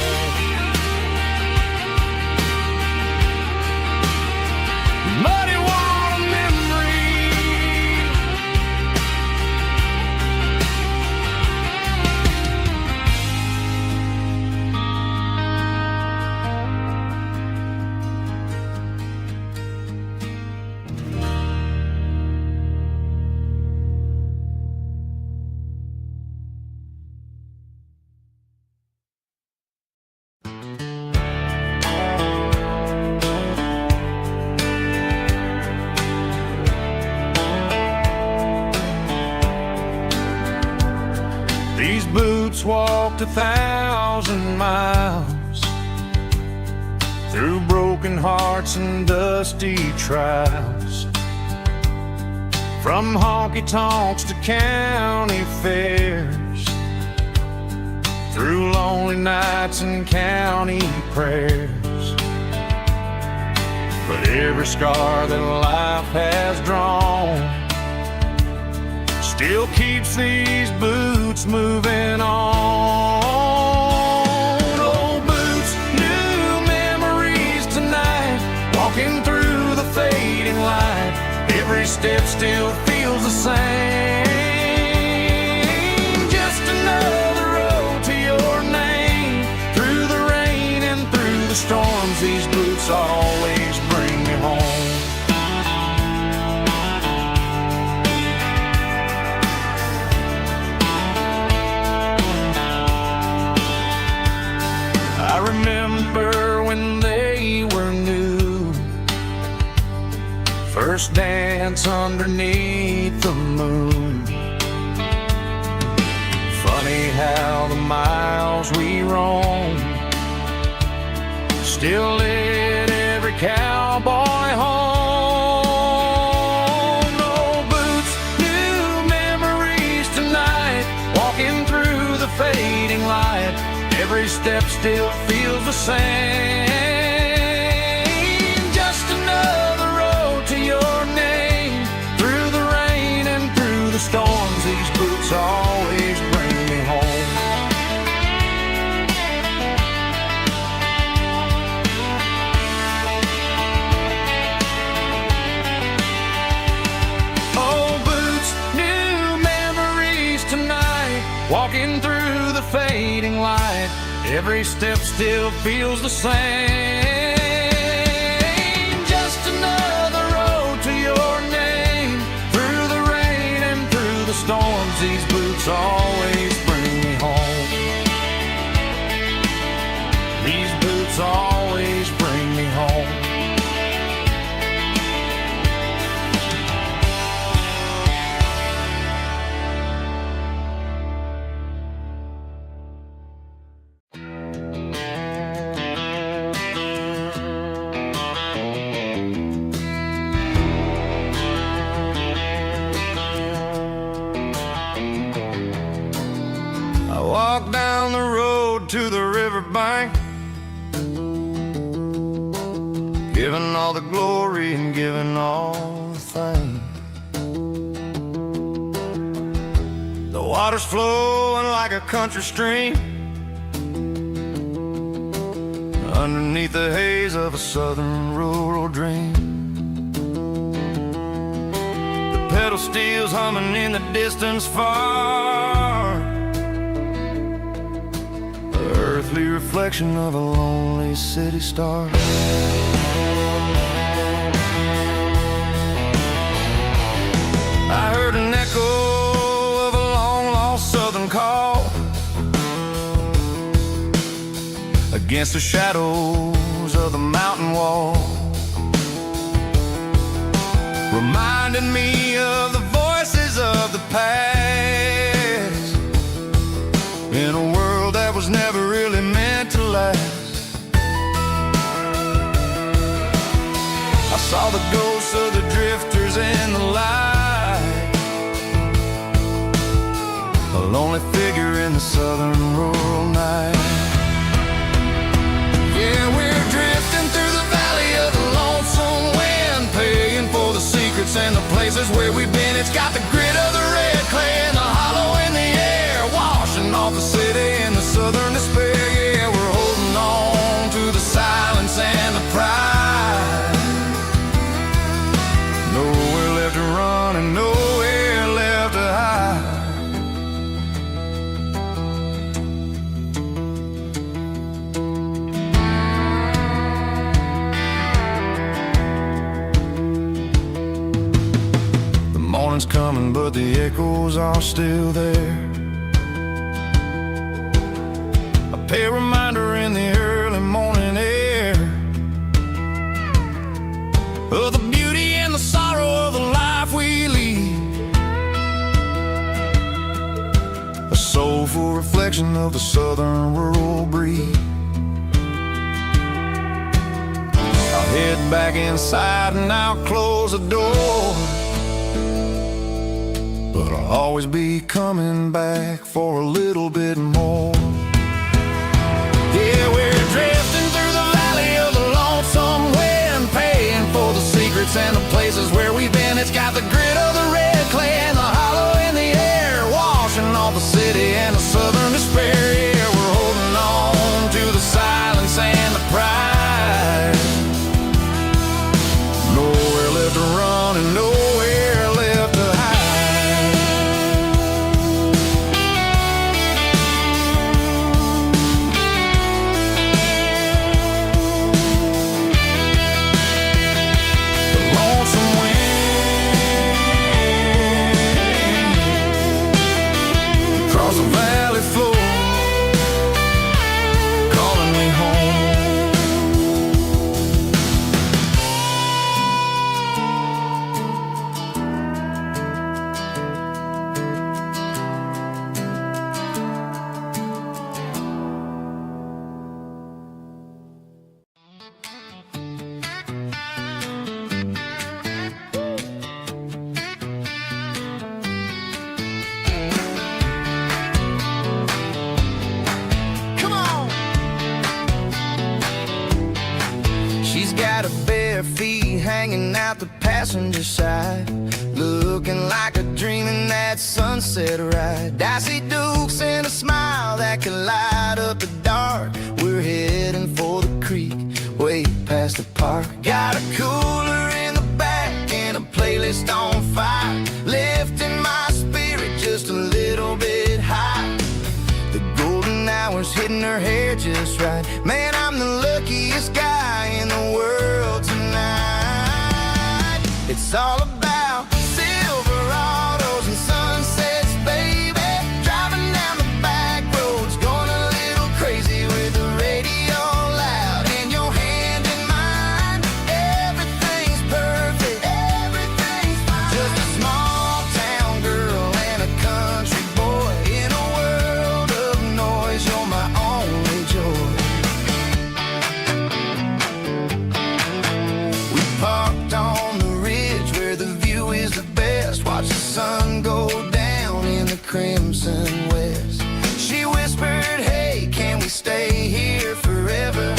Muddy water memory. These boots walked 1,000 miles through broken hearts and dusty trials, from honky-tonks to county fairs, through lonely nights and county prayers. But every scar that life has drawn still keeps these boots moving on. Old boots, new memories tonight, walking through the fading light. Every step still feels the same. Just another road to your name. Through the rain and through the storms, these boots always bring me home. I remember when they were new, first dance underneath the moon. Funny how the miles we roam still lit every cowboy home. No boots, new memories tonight, walking through the fading light. Every step still feels the same. Just another road to your name. Through the rain and through the storms, these boots always bring me home. Oh, boots, new memories tonight, walking through the fading light. Every step still feels the same. Just another road to your name. Through the rain and through the storms, these boots always bring me home. These boots always bring me home. Walk down the road to the riverbank, giving all the glory and giving all the thanks. The water's flowing like a country stream underneath the haze of a southern rural dream. The pedal steel's humming in the distance far. The earthly reflection of a lonely city star. I heard an echo of a long-lost southern call against the shadows of the mountain wall, reminding me of the voices of the past, in a world that was never really meant to last. I saw the ghosts of the drifters in the light, a lonely figure in the southern rural night. Yeah, we're drifting through the valley of the lonesome wind, paying for the secrets and the places where we've been. It's got the grit of the red clay and the hollow in the air, washing off the city and the southern despair. Yeah, we're holding on to the silence and the pride. Nowhere left to run and nowhere left to hide. The morning's coming, but the echoes are still there. A pale reminder in the early morning air of the beauty and the sorrow of the life we lead, a soulful reflection of the southern rural breed. I'll head back inside and I'll close the door, but I'll always be coming back for a little bit more. Yeah, we're drifting through the valley of the lonesome wind, paying for the secrets and the places where we've been. It's got the grit of the red clay and the hollow in the air, washing off the city and the southern despair. Yeah, we're holding on to the silence and the pride. Nowhere left to run and nowhere left to hide. Across the valley floor, calling me home. Come on. She's got her bare feet hanging out the passenger side, looking like a dream in that sunset ride. Dicey dukes and a smile that can light up the dark. We're heading for the creek, way past the park. Got a cooler in the back and a playlist on fire, lifting my spirit just a little bit high. The golden hours hitting her hair just right. Man, I'm the luckiest guy in the world tonight. It's all about Silverados and sunsets, baby. Driving down the back roads, going a little crazy with the radio loud and your hand in mine. Everything's perfect, everything's fine. Just a small town girl and a country boy in a world of noise. You're my only joy. We parked on the ridge where the view is the best. Watch the sun go down in the crimson west. She whispered, hey, can we stay here forever?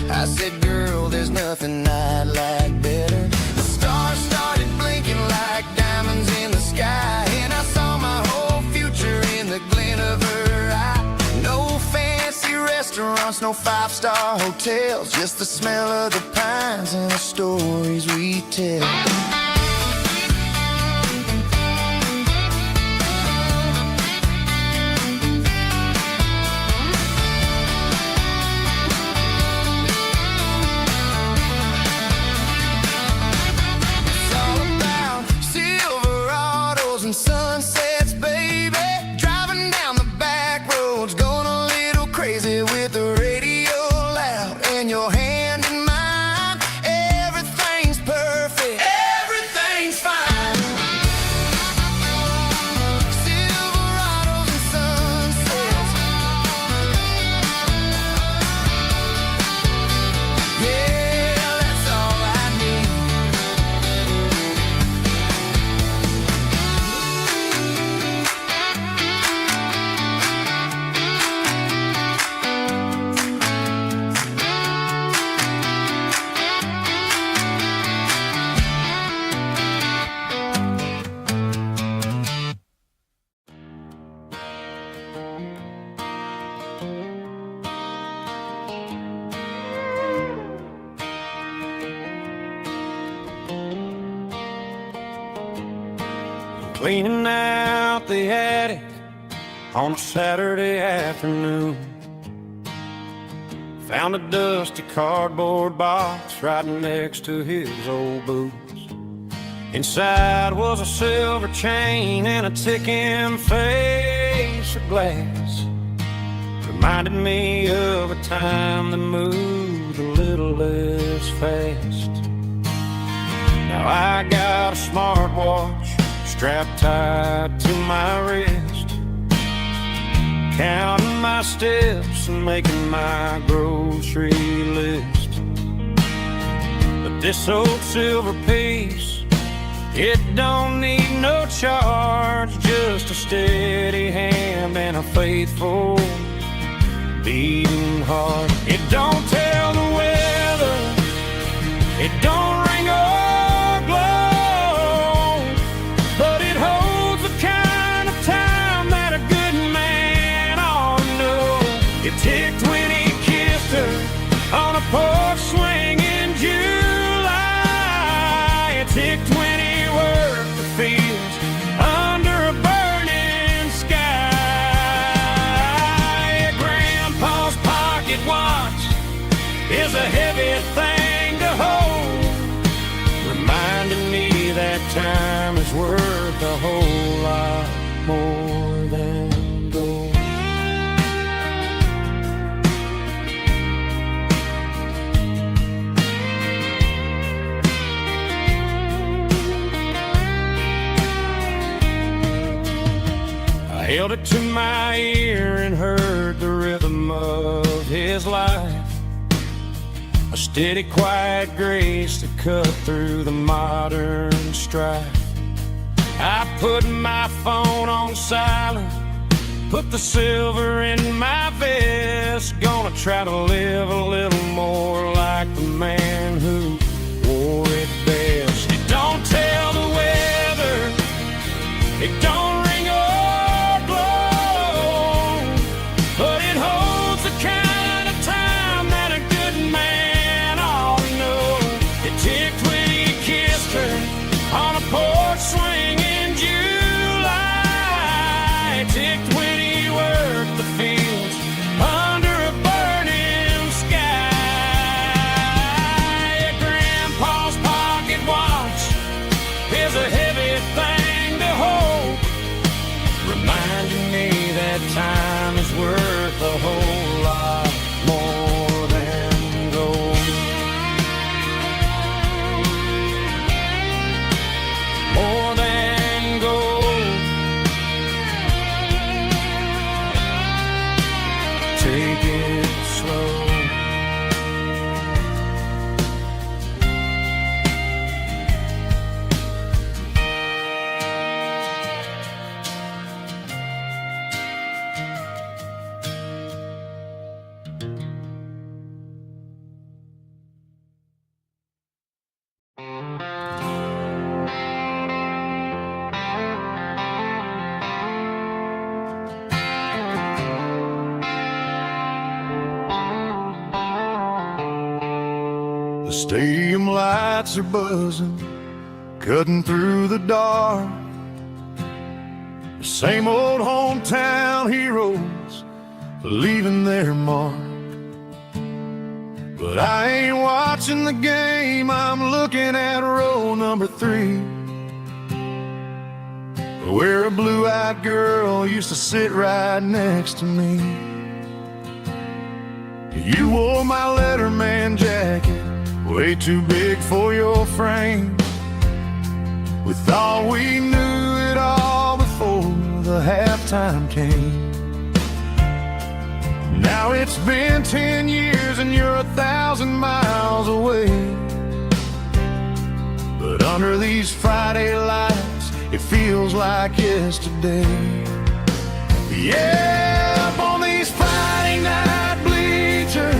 I said, girl, there's nothing I'd like better. The stars started blinking like diamonds in the sky, and I saw my whole future in the glint of her eye. No fancy restaurants, no five-star hotels, just the smell of the pines and the stories we tell. cleaning out the attic on a Saturday afternoon. Found a dusty cardboard box right next to his old boots. Inside was a silver chain and a ticking face of glass. Reminded me of a time that moved a little less fast. Now I got a smartwatch strapped tight to my wrist, counting my steps and making my grocery list. But this old silver piece, it don't need no charge, just a steady hand and a faithful beating heart. It don't tell the weather, it don't ring or glow, but it holds the kind of time that a good man ought to know. It ticked when he kissed her on a porch swing in July. It ticked when he worked the fields under a burning sky. Grandpa's pocket watch is a heavy thing to hold, reminding me that time is worth a whole lot more than gold. I held it to my ear and heard the rhythm of his life, a steady, quiet grace that cut through the modern strife. I put my phone on silent, put the silver in my vest. Gonna try to live a little more like the man who wore it best. It don't tell the weather, it don't ring or glow, but it holds the kind of time that a good man ought to know. It ticked when he kissed her on a porch swing in July. It ticked when he worked the fields under a burning sky. Grandpa's pocket watch is a heavy thing to hold, reminding me that time is worth a whole lot more than gold. More than gold. Take it slow. The stadium lights are buzzing, cutting through the dark. The same old hometown heroes leaving their mark. But I ain't watching the game, I'm looking at row number 3, where a blue-eyed girl used to sit right next to me. You wore my Letterman jacket, way too big for your frame. We thought we knew it all before the halftime came. Now it's been 10 years and you're 1,000 miles away. But under these Friday lights, it feels like yesterday. Yeah, up on these Friday night bleachers,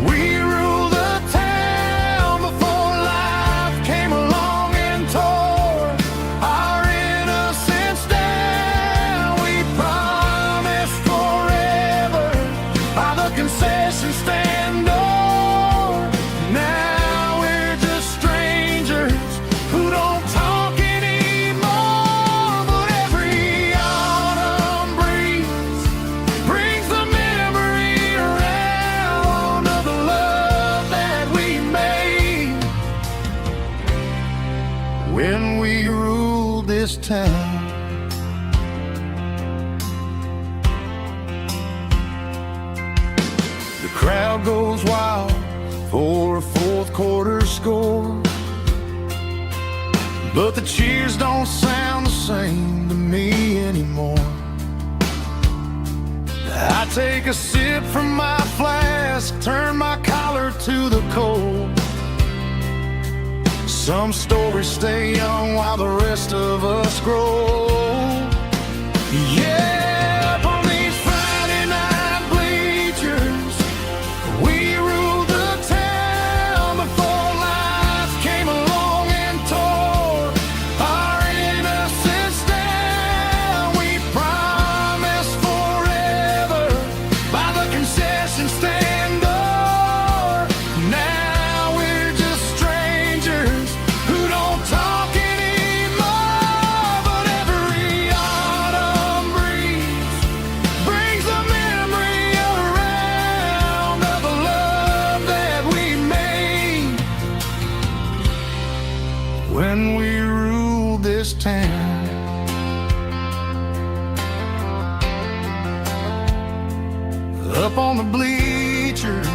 we rule the town before life came along and tore our innocence down. We promised forever by the concession stand door. Now we're just strangers who don't talk anymore. this town. The crowd goes wild for a fourth quarter score, but the cheers don't sound the same to me anymore. I take a sip from my flask, turn my collar to the cold. Some stories stay young while the rest of us grow. Yeah, up on these Friday night bleachers, we ruled the town before life came along and tore our innocence down. We promised forever by the concession stand door. Now we're just strangers who don't talk anymore. But every autumn breeze brings the memory around of the love that we made when we ruled this town. Up on the bleachers,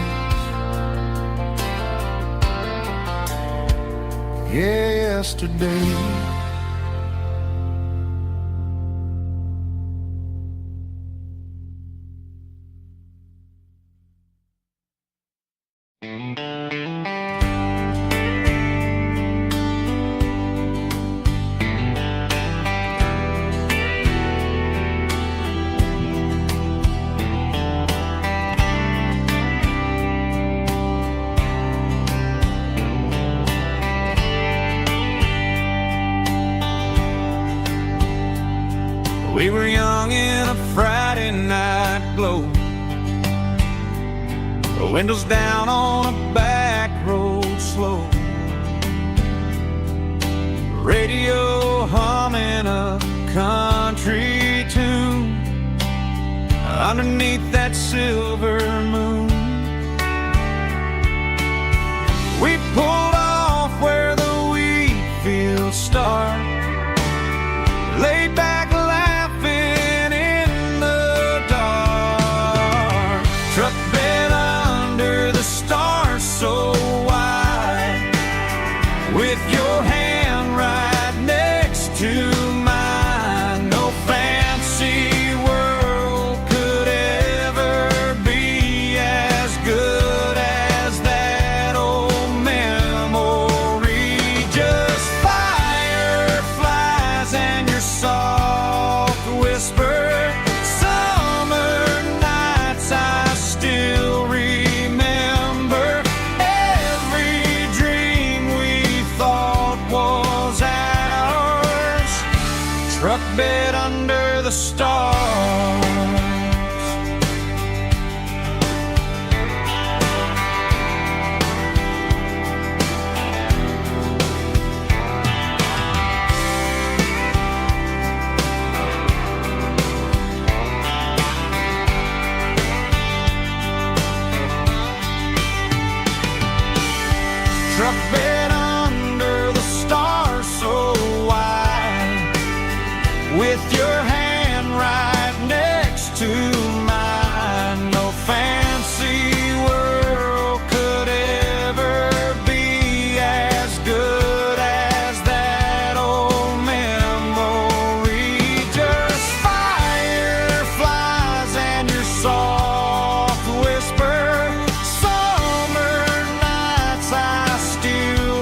yesterday. We were young in a Friday night glow, windows down on a back road slow, radio humming a country tune underneath that silver moon. We pulled off where the wheat fields start, laid back laughing in the dark, truck bed under the stars so wide, with your hand right next to mine. No fancy world could ever be as good as that old memory. Just fireflies and your soft whisper. Summer nights I still remember. Every dream we thought was ours, truck bed under the stars. Truck bed under the stars so wide, with your hand right next to mine. No fancy world could ever be as good as that old memory. Just fireflies and your soft whisper. Summer nights I still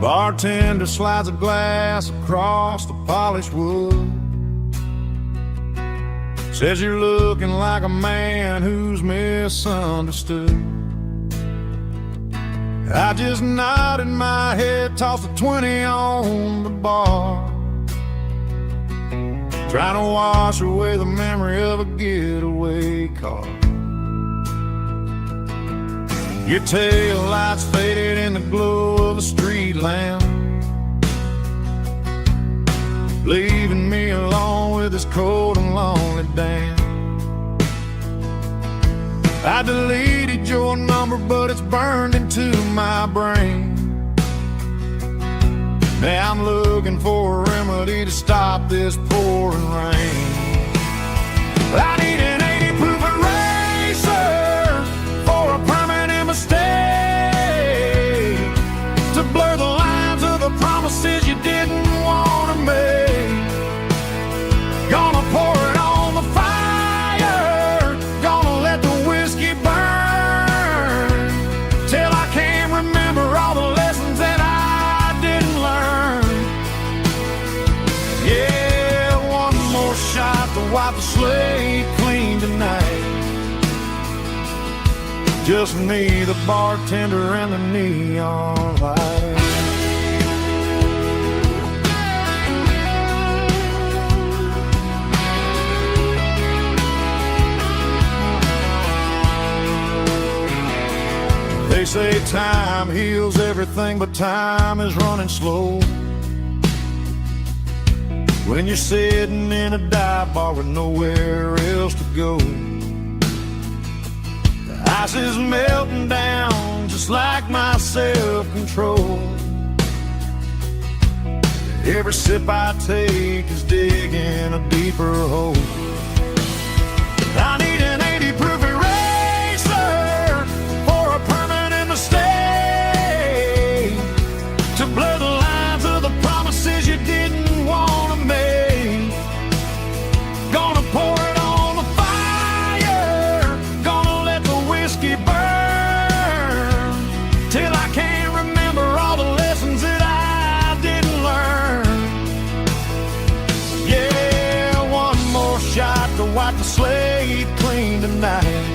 Bartender slides a glass across the polished wood. Says you're looking like a man who's misunderstood. I just nodded my head, tossed a 20 on the bar, trying to wash away the memory of a getaway car. Your tail lights faded in the glow of a street lamp, leaving me alone with this cold and lonely dance. I deleted your number, but it's burned into my brain. Now I'm looking for a remedy to stop this pouring rain. I need an 80 proof eraser for a permanent mistake, to blur the lines of the promises you didn't want to make. Gonna pour it on the fire, gonna let the whiskey burn, till I can't remember all the lessons that I didn't learn. Yeah, one more shot to wipe the slate clean tonight. Just me, the bartender, and the neon light. They say time heals everything, but time is running slow when you're sitting in a dive bar with nowhere else to go. The ice is melting down just like my self-control. Every sip I take is digging a deeper hole. I need an 80 proof eraser for a permanent mistake, to blur the lines of the promises you didn't want to make. Gonna pour it on the fire, gonna let the whiskey burn, till I can't remember all the lessons that I didn't learn. Yeah, one more shot to wipe the slate clean tonight.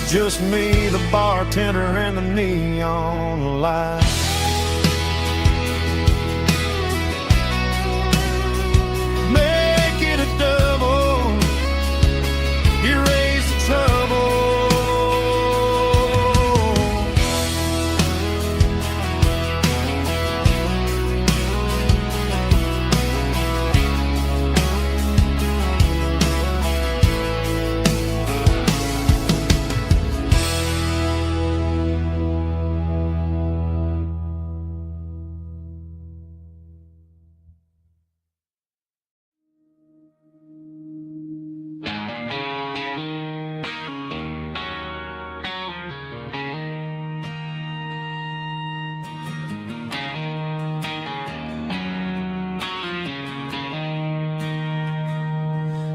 Just me, the bartender, and the neon light. Make it a double, erase the trouble.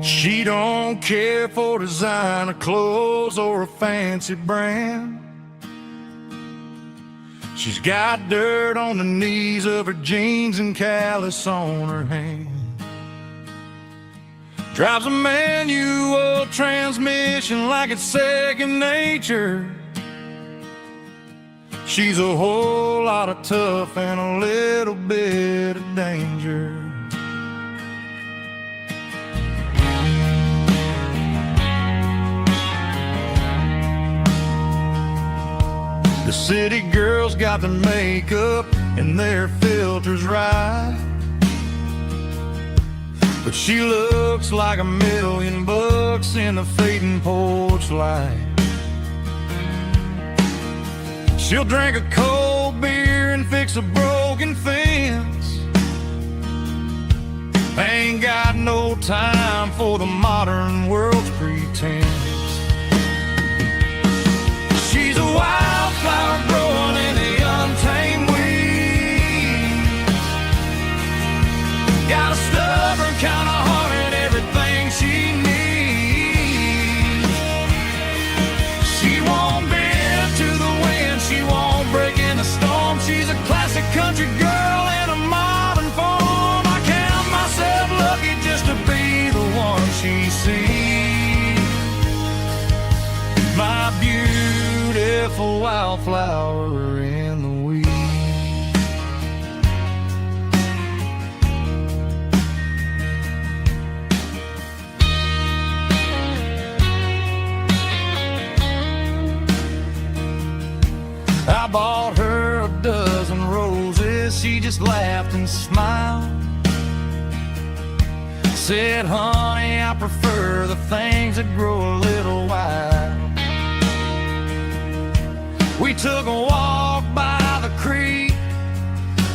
She don't care for designer clothes or a fancy brand. She's got dirt on the knees of her jeans and callus on her hand. Drives a manual transmission like it's second nature. She's a whole lot of tough and a little bit of danger. The city girls got their makeup and their filters right, but she looks like $1,000,000 in the fading porch light. She'll drink a cold beer and fix a broken fence. Ain't got no time for the modern world's pretense. She's a wildflower growing in the untamed weeds. Got a stubborn kind of heart and everything she needs. She won't bend to the wind, she won't break in the storm. sees. My beautiful wildflower in the weeds. I bought her a dozen roses. She just laughed and smiled. Said, honey, I prefer the things that grow a little wild. We took a walk by the creek,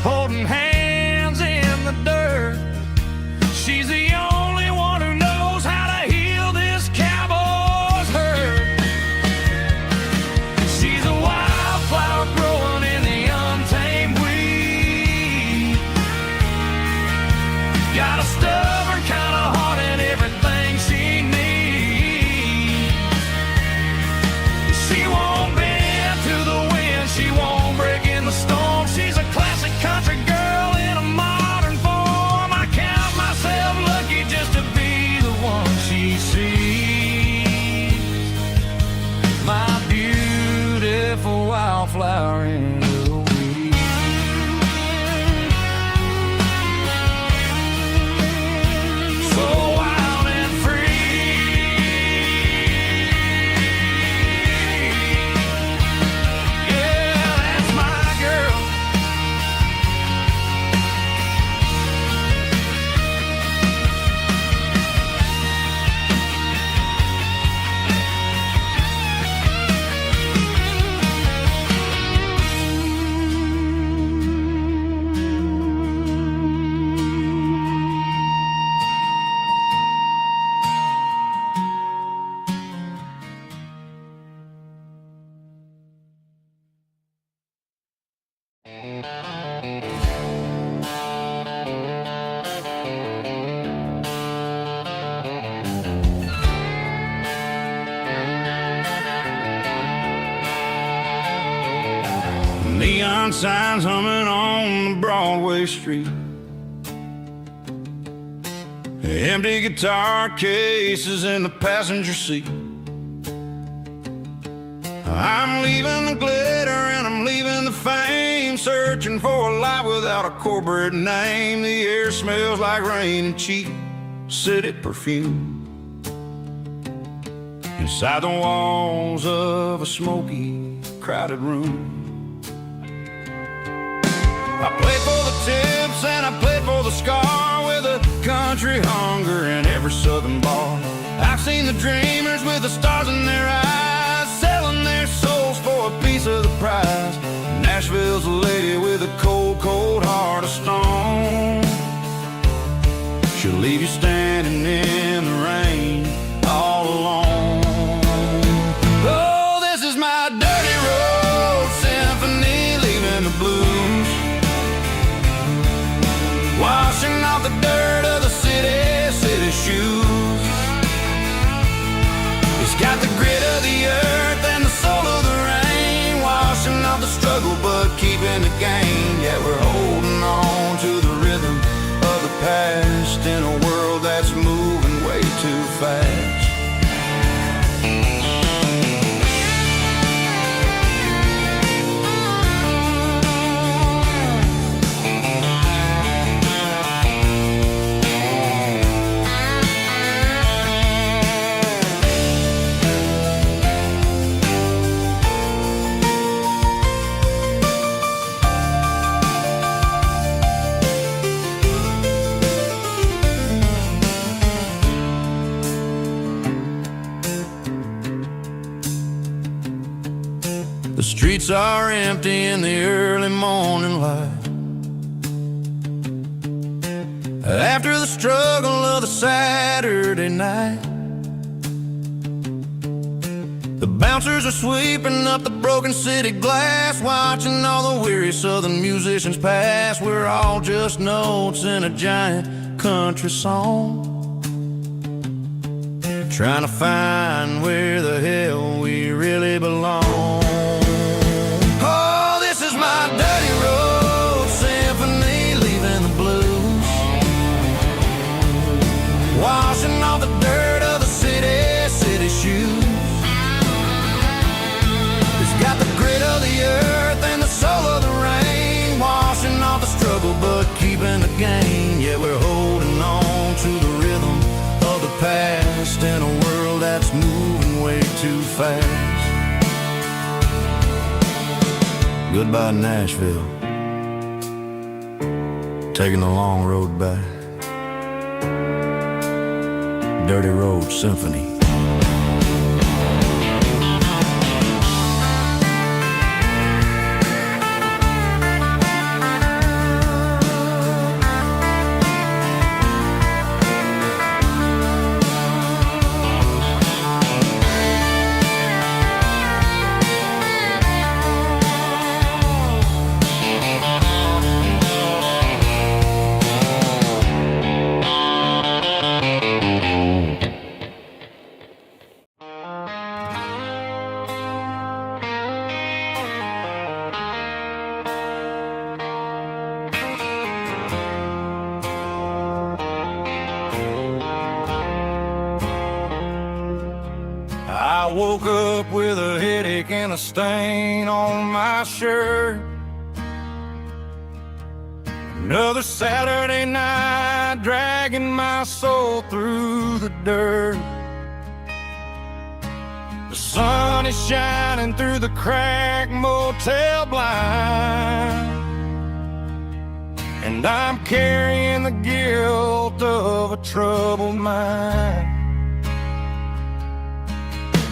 holding hands in the dirt. She's the only one who knows how to heal this cowboy's hurt. She's a wildflower growing in the untamed weed. Got a stubborn kind of heart and everything she needs. She won't bend to the wind, she won't break in the storm. She's a classic country girl in a modern form. I count myself lucky just to be the one she sees. My beautiful wildflower in the weeds. So wild and free. Yeah, that's my girl. Neon signs humming on the Broadway street. Empty guitar cases in the passenger seat. I'm leaving the glitter and I'm leaving the fame, searching for a life without a corporate name. The air smells like rain and cheap city perfume. Inside the walls of a smoky, crowded room. I played for the tips and I played for the scar, with a country hunger in every southern bar. I've seen the dreamers with the stars in their eyes, selling their souls for a piece of the prize. Nashville's a lady with a cold, cold heart of stone. She'll leave you standing in the rain all alone. Oh, this is my dirty road symphony, leaving the blues, washing off the dirt of the city shoes. It's got the grit of the earth and the soul of the rain, washing off the struggle but keeping the gain. Yeah, we're holding on to the rhythm of the past in a world that's moving way too fast. The streets are empty in the early morning light, after the struggle of the Saturday night. The bouncers are sweeping up the broken city glass, watching all the weary southern musicians pass. We're all just notes in a giant country song, trying to find where the hell we really belong. Oh, this is my dirty road symphony, leaving the blues, washing off the dirt too fast. Goodbye, Nashville. Taking the long road back. Dirty Road Symphony. I woke up with a headache and a stain on my shirt. Another Saturday night dragging my soul through the dirt. The sun is shining through the cracked motel blind, and I'm carrying the guilt of a troubled mind.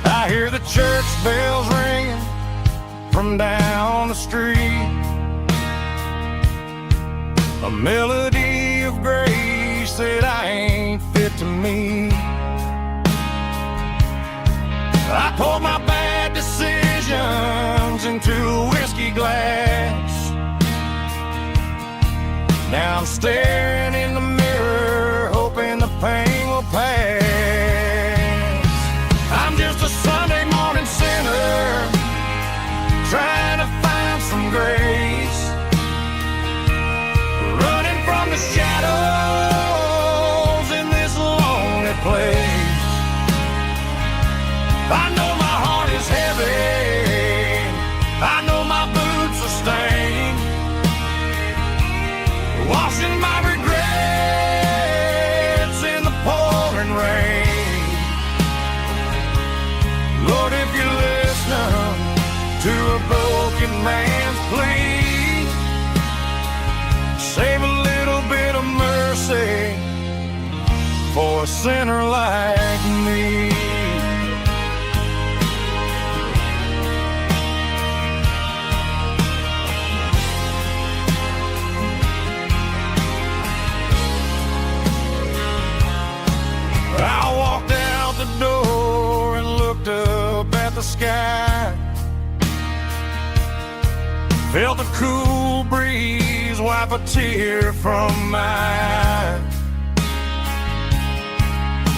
I hear the church bells ringing from down the street, a melody of grace that I ain't fit to meet. I poured my bad decisions into a whiskey glass. Now I'm staring in the mirror, hoping the pain will pass. I'm just a Sunday morning sinner, trying to find some grace, running from the shadows in this lonely place. I know my heart is heavy, I know my boots are stained, washing my regrets in the pouring rain. Lord, if you're listening to a broken man's plea, save a little bit of mercy for a sinner like me. I walked out the door and looked up at the sky, felt the cool breeze wipe a tear from my eye.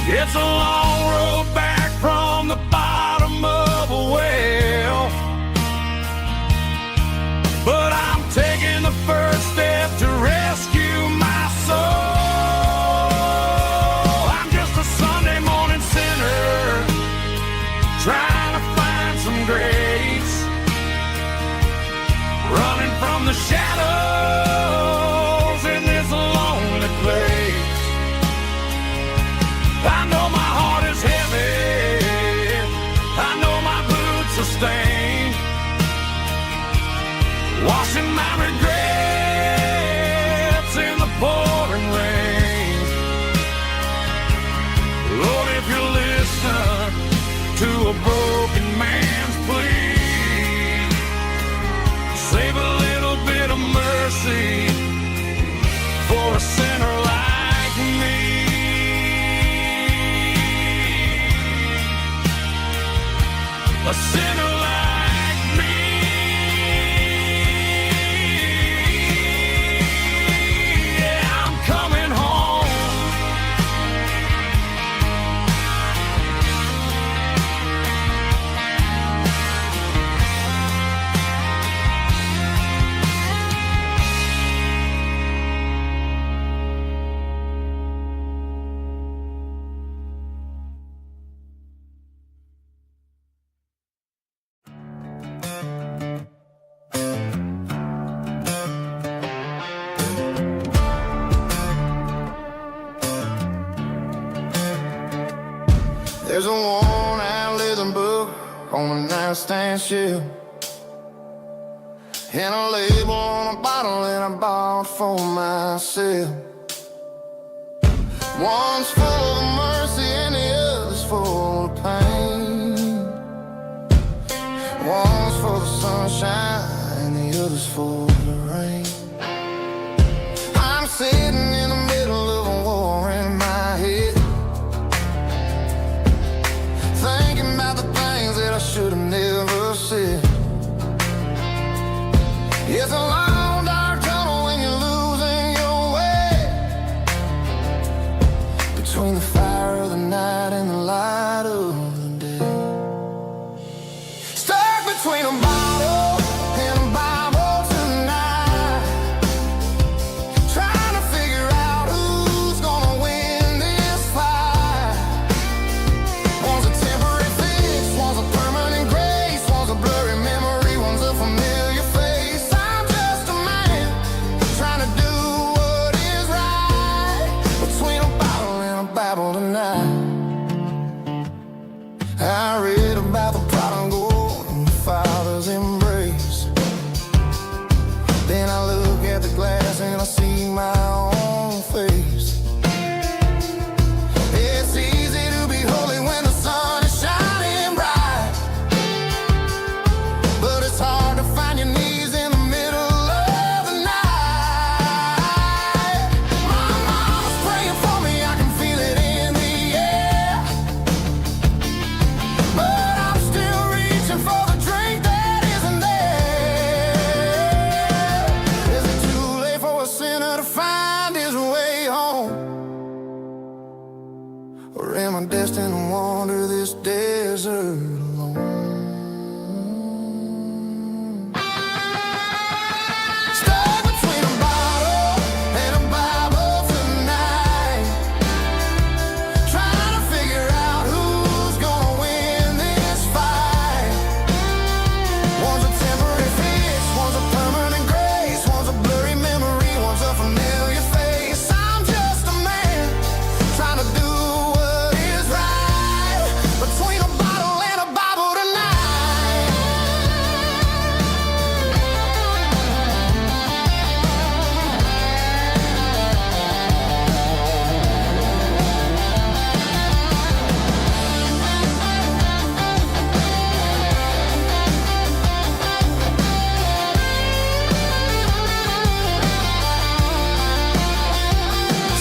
It's a long road back from the bottom of a well, but I'm taking the first step to rescue my soul. Trying to find some grace, running from the shadows in this lonely place. I know my heart is heavy, I know my boots are stained, washing my regrets in the pouring rain. Lord, if you're listening to a broken man's plea, save a little bit of mercy for a sinner like me. A sinner like me. Yeah, I'm coming home. There's a worn-out living book on a nightstand shelf, and a label on a bottle that I bought for myself. One's full of mercy and the other's full of pain. One's for the sunshine and the other's for the rain. I'm sitting in the middle of a war in my head, thinking about the things that I should have never said. It's a long dark tunnel when you're losing your way, between the fire of the night and the light of the day. Stuck between a bottle and a Bible tonight, trying to figure out who's gonna win this fight. One's a temporary fix, one's a permanent grace, one's a blurry memory, one's a familiar face. I'm just a man trying to do what is right, between a bottle and a Bible tonight. I read about the prodigal and the father's embrace. Then I look at the glass and I see my own face. It's easy to be holy when the sun is shining bright, but it's hard to find your knees in the middle of the night. My mom's praying for me, I can feel it in the air, but I'm still reaching for the drink that isn't there. Is it too late for a sinner to find his way home? Or am I destined to wander this desert alone? Stuck between a bottle and a Bible tonight, trying to figure out who's gonna win this fight. One's a temporary fix, one's a permanent grace, one's a blurry memory, one's a familiar face. I'm just a man trying to do what is right, between a bottle and a Bible tonight.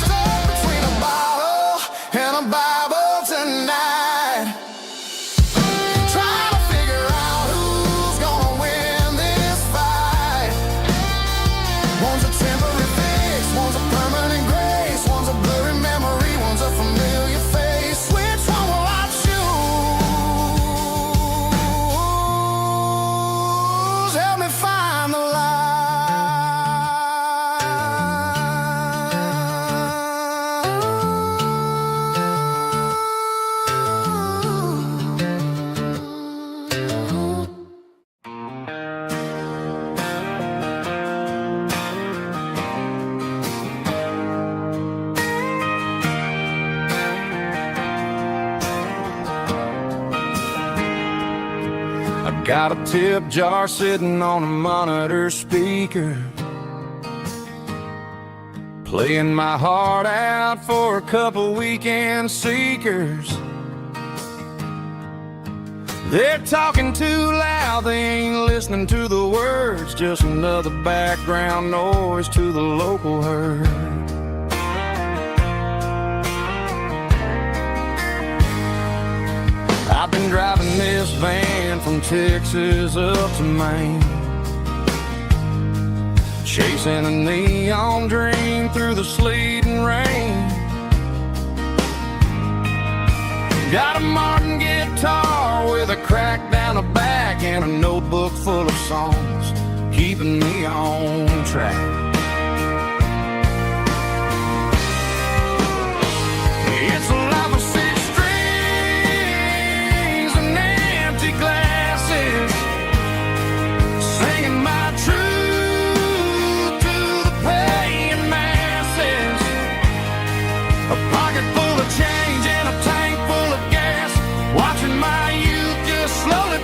Stuck between a bottle and a Bible tonight, trying to figure out who's gonna win this fight. One's a temporary fix, one's a permanent grace, one's a blurry memory, one's a familiar face. Which one will I choose? Help me find the light. I got a tip jar sitting on a monitor speaker, playing my heart out for a couple weekend seekers. They're talking too loud, they ain't listening to the words, just another background noise to the local herd. I've been driving this van from Texas up to Maine, chasing a neon dream through the sleet and rain. Got a Martin guitar with a crack down the back and a notebook full of songs, keeping me on track. It's a life of six strings and empty glasses, singing my truth to the paying masses. A pocket full of change and a tank full of gas, watching my youth just slowly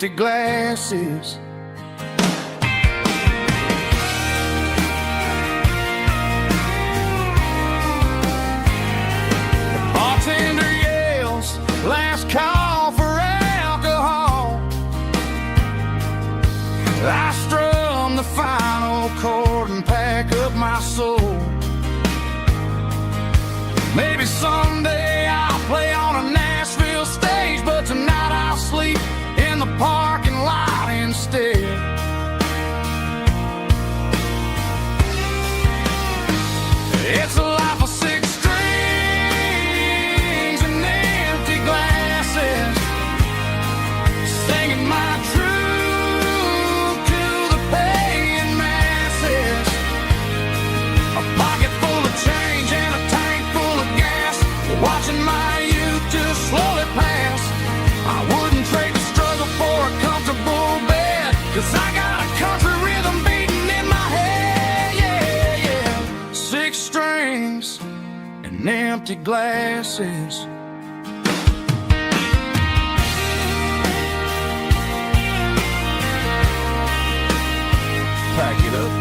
empty glasses. Bartender yells, last call for alcohol. I strum the final chord and pack up my soul. Maybe someday I'll play on a Nashville stage, but tonight I'll sleep in the parking lot instead. It's a life of six strings and empty glasses, singing my truth to the paying masses. A pocket full of change and a tank full of gas, watching my youth just slowly pass. I wouldn't trade the struggle for a comfortable bed, 'cause I got a country rhythm beating in my head, yeah, yeah. Six strings and empty glasses. Pack it up.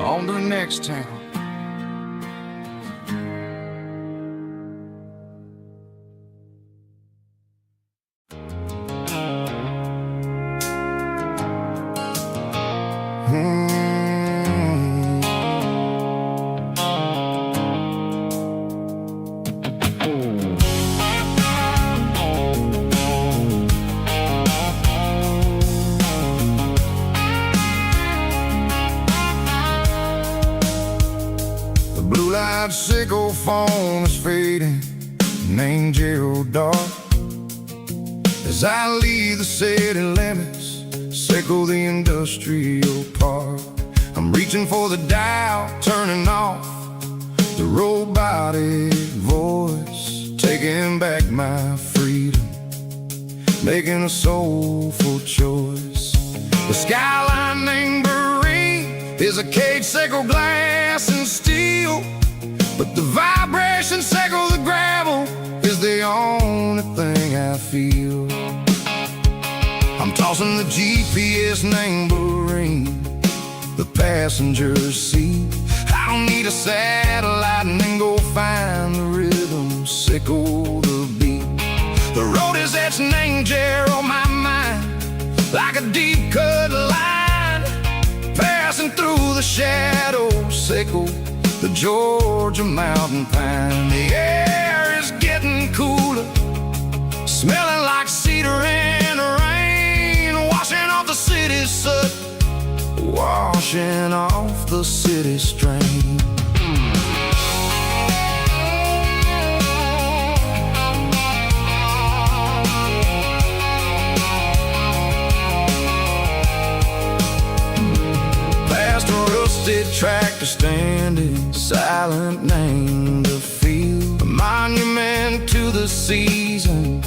On to the next town. Blue-light sickle phone is fading, named Gerald dark. As I leave the city limits, sickle the industrial park. I'm reaching for the dial, turning off the robotic voice, taking back my freedom, making a soulful choice. The skyline named is a cage, sickle glass and steel, but the vibration sickle the gravel is the only thing I feel. I'm tossing the GPS named Marine, the passenger seat. I don't need a satellite and then go find the rhythm, sickle the beat. The road is etched named Jer on my mind, like a deep cut line, passing through the shadows, sickle the Georgia mountain pine. The air is getting cooler, smelling like cedar in the rain, washing off the city's soot, washing off the city strain. Tractor standing silent, named the field, a monument to the seasons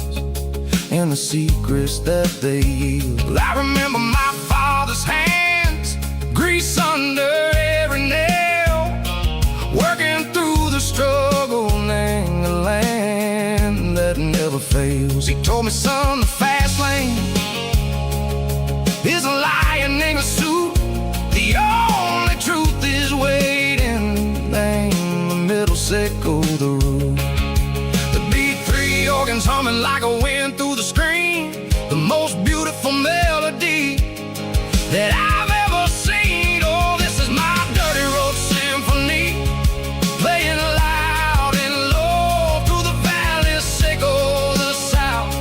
and the secrets that they yield. I remember my father's hands, grease under every nail, working through the struggle, named the land that never fails. He told me, son, the fast lane is a lion in a suit. The only truth is waiting, name the middle, sickle the root. The B3 organs humming like a wind through the screen, the most beautiful melody that I've ever seen. Oh, this is my dirty road symphony, playing loud and low through the valleys, sickle the south,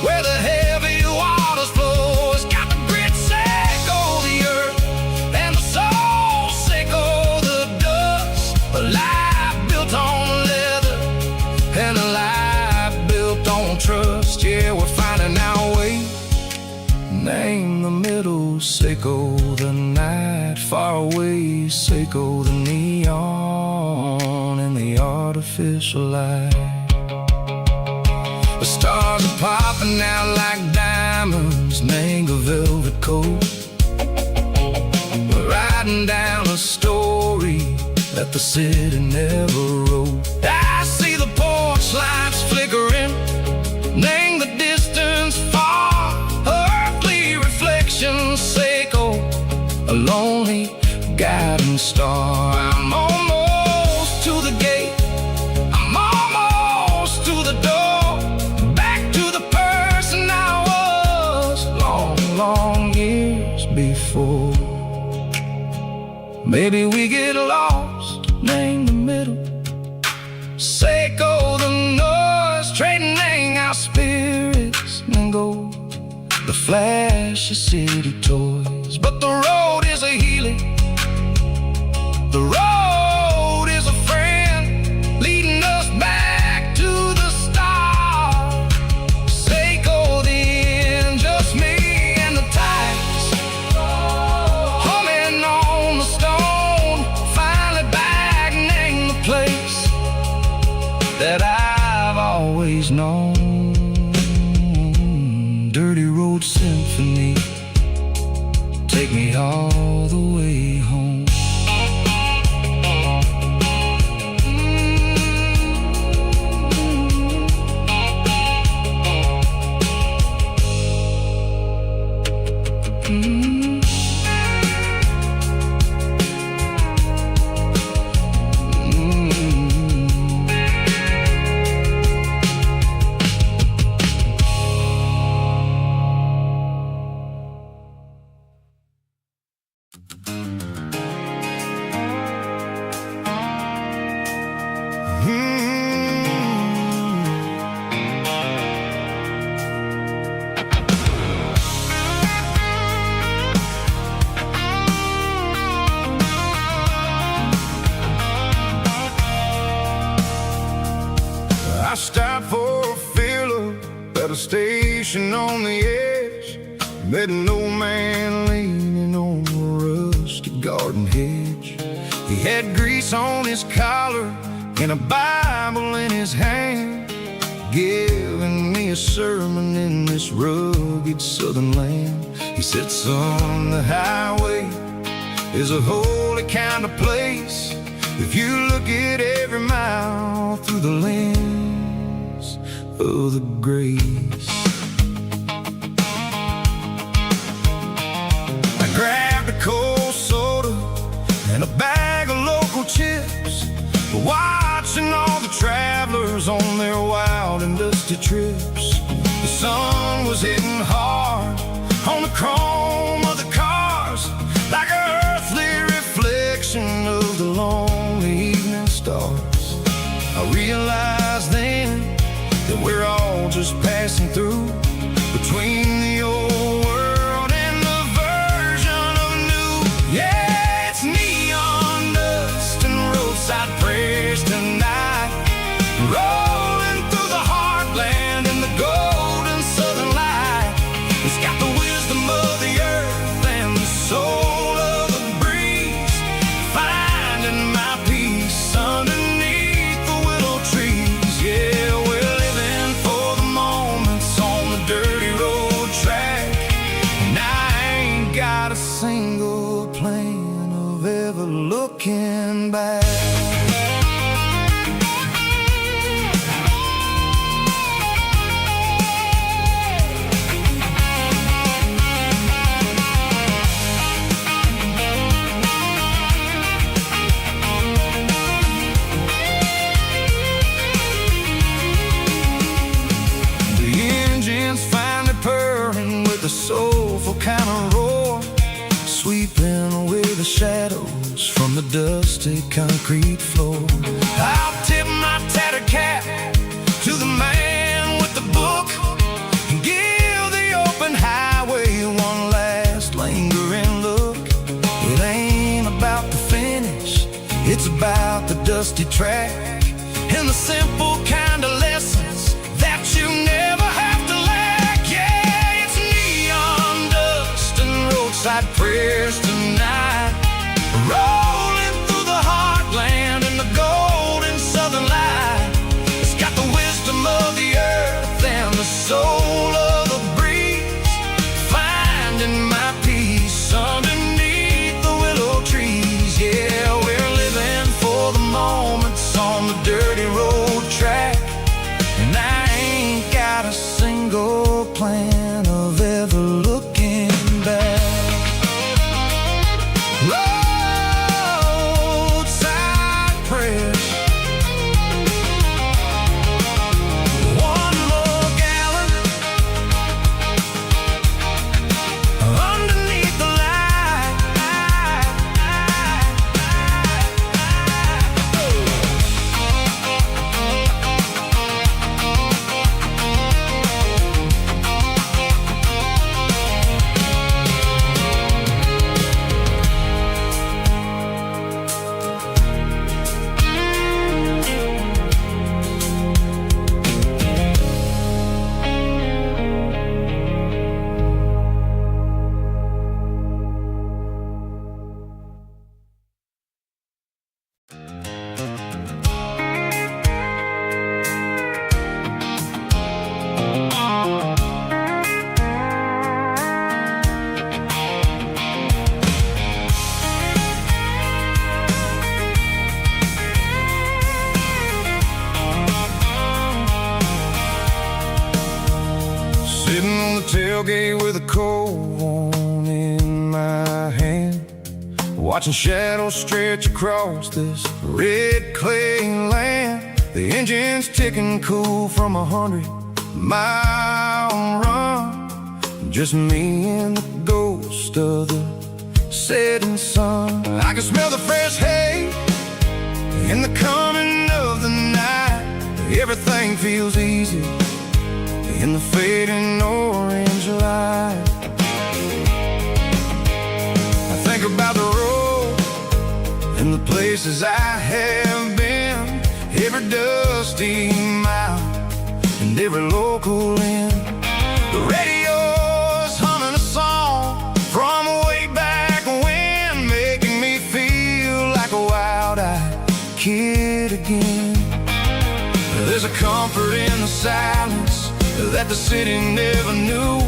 where the heavy waters flow. It's got the grit, sickle the earth, and the soul, sickle the dust. A life built on leather and a life built on trust. Yeah, we're finding our way, name the middle, sickle the night, far away, sickle the neon and the artificial light. The stars are popping out like diamonds, mango velvet coat. We're riding down a story that the city never wrote. I see the porch lights flickering, name the distance far, earthly reflections echo, a lonely guiding star. I'm almost to the gate, I'm almost to the door, back to the person I was long years before. Maybe we get lost, name the middle, Seiko the noise, trading our spirits and go the flash of city toys. But the road is a healing, the road is a friend, leading us back to the start. Seiko the end, just me and the tides, humming on the stone, finally back, name the place that I've always known. Dirty Road Symphony, take me all the way home. I stopped for a fill-up at a station on the edge, met an old man leaning on a rusty garden hedge. He had grease on his collar and a Bible in his hand, giving me a sermon in this rugged southern land. He said, son, the highway is a holy kind of place if you look at every mile through the lens of the grace. I grabbed a cold soda and a bag of local chips, watching all the travelers on their wild and dusty trips. The sun was hitting hard on the chrome of the cars, like an earthly reflection of the lonely evening stars. I realized then that we're all just passing through between the old world and the version of new. Yeah, it's neon dust and roadside prayers tonight, rolling through the heartland in the golden southern light. It's got the wisdom of the earth and the soul of the breeze, finding my peace underneath the willow trees. Yeah, we're living for the moments on the dirty road track, and I ain't got a single plan of ever looking back. A soulful kind of roar, sweeping away the shadows from the dusty concrete floor. I'll tip my tattered cap to the man with the book and give the open highway one last lingering look. It ain't about the finish, it's about the dusty track and the simple kind of lessons that you never have to lack. Yeah, it's neon dust and roadside prayers tonight, rolling through the heartland in the golden southern light. It's got the wisdom of the earth and the soul of the breeze, finding my peace underneath the willow trees. Yeah, we're living for railroad track, and I ain't got a single plan of ever looking back. Roadside prayers, one more gallon underneath the light. Sitting on the tailgate with a cold one in my hand, watching shadows stretch across this red clay land. The engine's ticking cool from 100-mile run. Just me and the ghost of the setting sun. I can smell the fresh hay in the coming of the night. Everything feels easy in the fading orange light. I think about the road and the places I have been, every dusty mile and every local inn. The radio's humming a song from way back when, making me feel like a wild-eyed kid again. There's a comfort in the silence that the city never knew,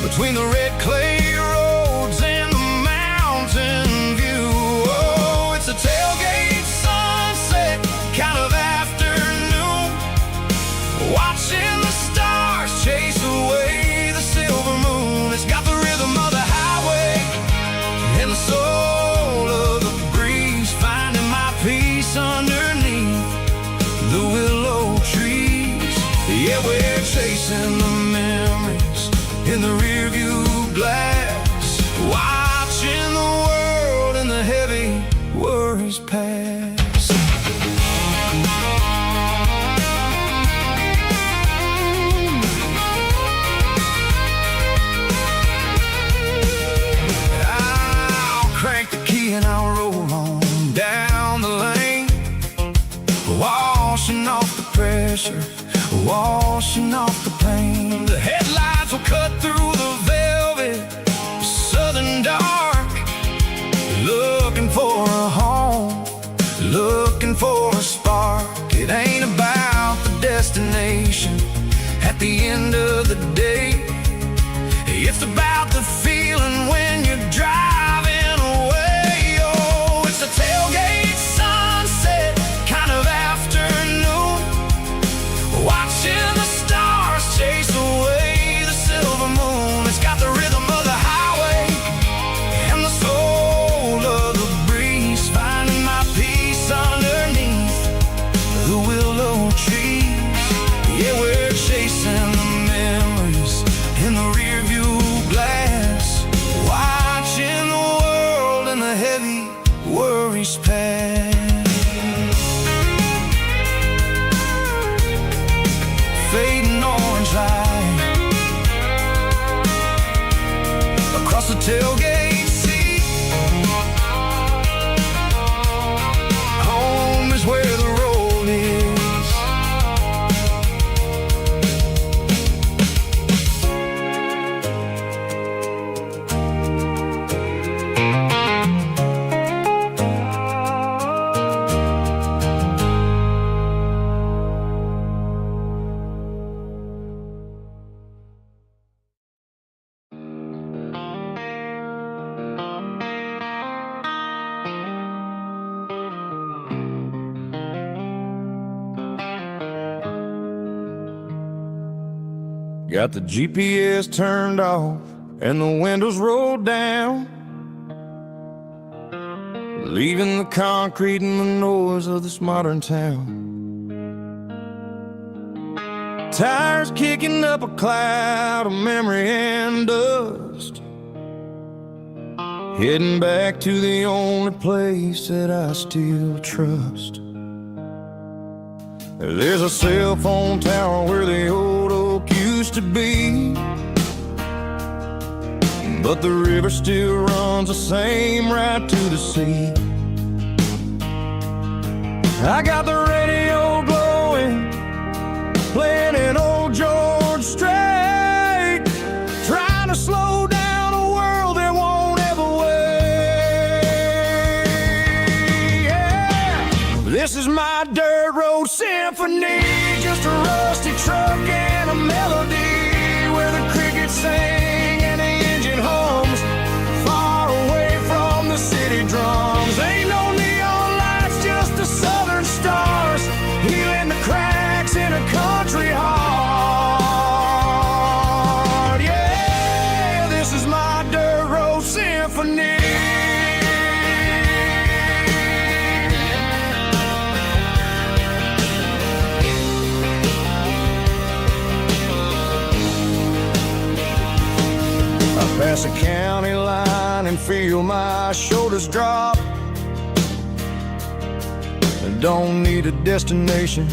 between the red clay roads and the mountain view. Oh, it's a tailgate sunset kind of afternoon, watching the stars chase away the silver moon. It's got the rhythm of the highway and the soul of the breeze, finding my peace underneath the willow trees. Yeah, we're chasing the memories in the rearview glass, watching the world and the heavy worries pass. I'll crank the key and I'll roll on down the lane, washing off the pressure, washing off the pain. The headlights will cut through the velvet southern dark, looking for a home, looking for a spark. It ain't about the destination at the end of the day, it's about the feeling when you're driving away. Oh, it's a tailgate sunset kind of afternoon, watching the stars chase away the silver moon. It's got the rhythm of the highway and the soul of the breeze, finding my peace underneath the willow trees. Yeah, we're chasing the memories in the rearview glass, watching the world and the heavy worries pass. Fading orange light across the tailgate seat. Home is where the road is. Got the GPS turned off and the windows rolled down, leaving the concrete and the noise of this modern town. Tires kicking up a cloud of memory and dust, heading back to the only place that I still trust. There's a cell phone tower where the old oak used to be, but the river still runs the same right to the sea. I got the radio glowing, playing an old George Strait, trying to slow down a world that won't ever wait. Yeah. This is my dirt road symphony, just a rusty truck and a melody where the crickets sing and the engine hums, far away from the city drums. Ain't no neon lights, just the southern stars, healing the cracks in a country heart. Yeah, this is my dirt road symphony. Pass a county line and feel my shoulders drop. Don't need a destination,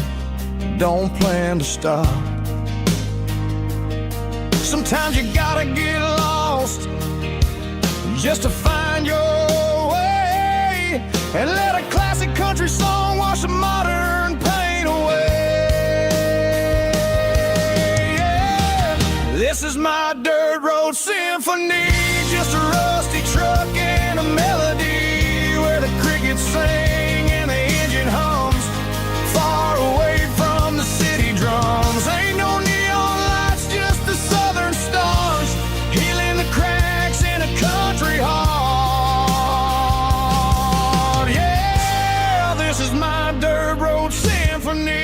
don't plan to stop. Sometimes you gotta get lost just to find your way, and let a classic country song wash a modern pain away. Yeah. This is my dirt road symphony, just a rusty truck and a melody where the crickets sing and the engine hums, far away from the city drums. Ain't no neon lights, just the southern stars, healing the cracks in a country heart. Yeah, this is my dirt road symphony.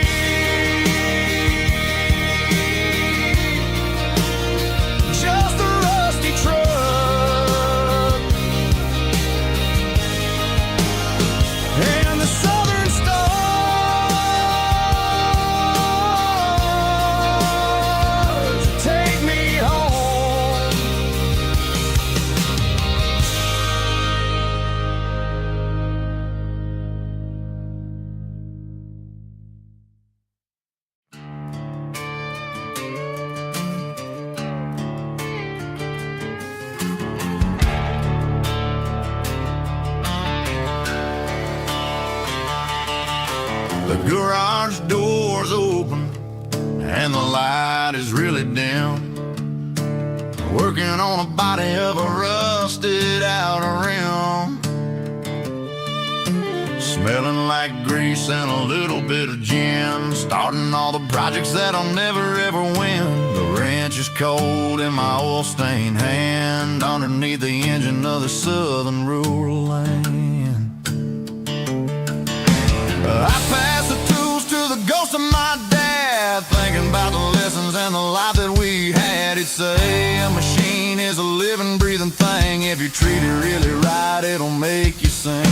The garage door's open and the light is really dim, working on a body of a rusted out rim, smelling like grease and a little bit of gin, starting all the projects that I'll never ever win. The wrench is cold in my oil-stained hand, underneath the engine of the southern rural land. I pass the tools to the ghost of my dad, thinking about the lessons and the life that we had. He'd say a machine is a living, breathing thing. If you treat it really right, it'll make you sing.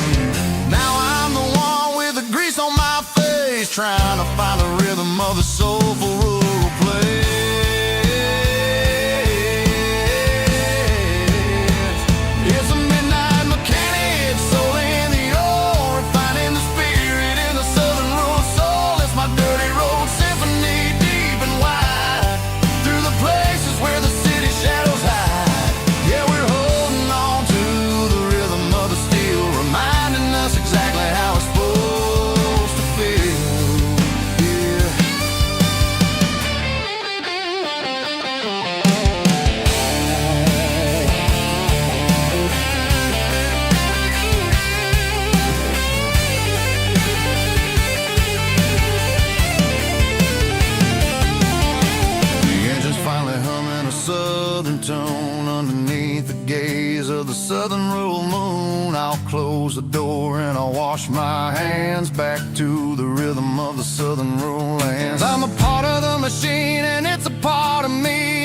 Now I'm the one with the grease on my face, trying to find the rhythm of the soulful rural place. It's a midnight mechanic, soul in the ore, refining the spirit in the southern rural soul. It's my dirty road symphony, deep and wide, through the places where the city shadows hide. Yeah, we're holding on to the rhythm of the steel, reminding us exactly how it's supposed to feel. Yeah. The engine's finally humming a southern tone underneath the gaze of the southern rural moon. I'll close the door and I'll wash my hands back to the rhythm of the southern rural lands. I'm a part of the machine and it's a part of me.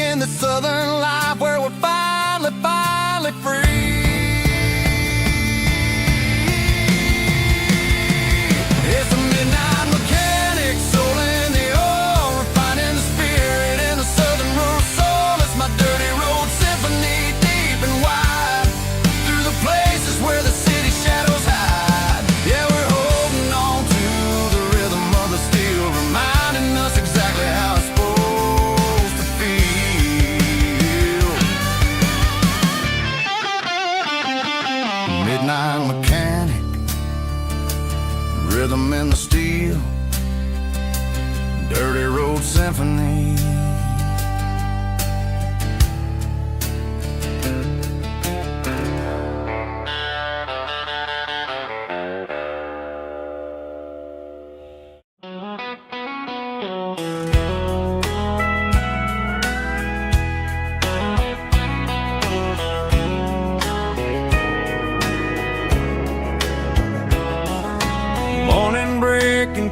symphony.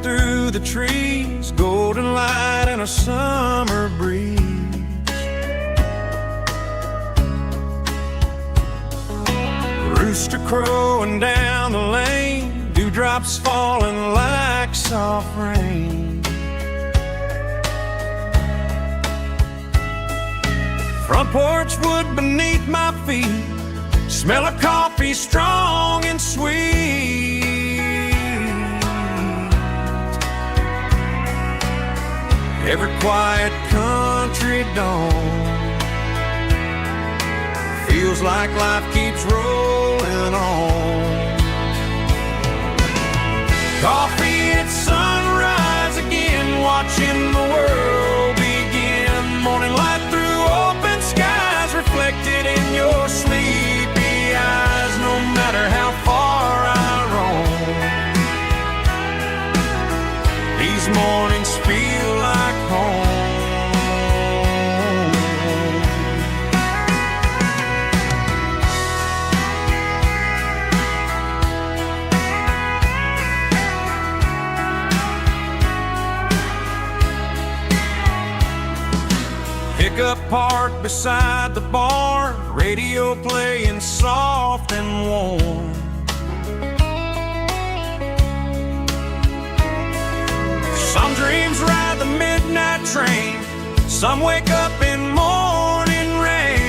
Through the trees, golden light and a summer breeze. Rooster crowing down the lane, dewdrops falling like soft rain. Front porch wood beneath my feet, smell of coffee strong and sweet. Every quiet country dawn feels like life keeps rolling on. Coffee at sunrise again, watching the world begin. Morning light through open skies, reflected in your sleepy eyes. No matter how far I roam, these mornings feel like home. Pickup parked beside the barn, radio playing soft and warm. Some dreams ride the midnight train, some wake up in morning rain.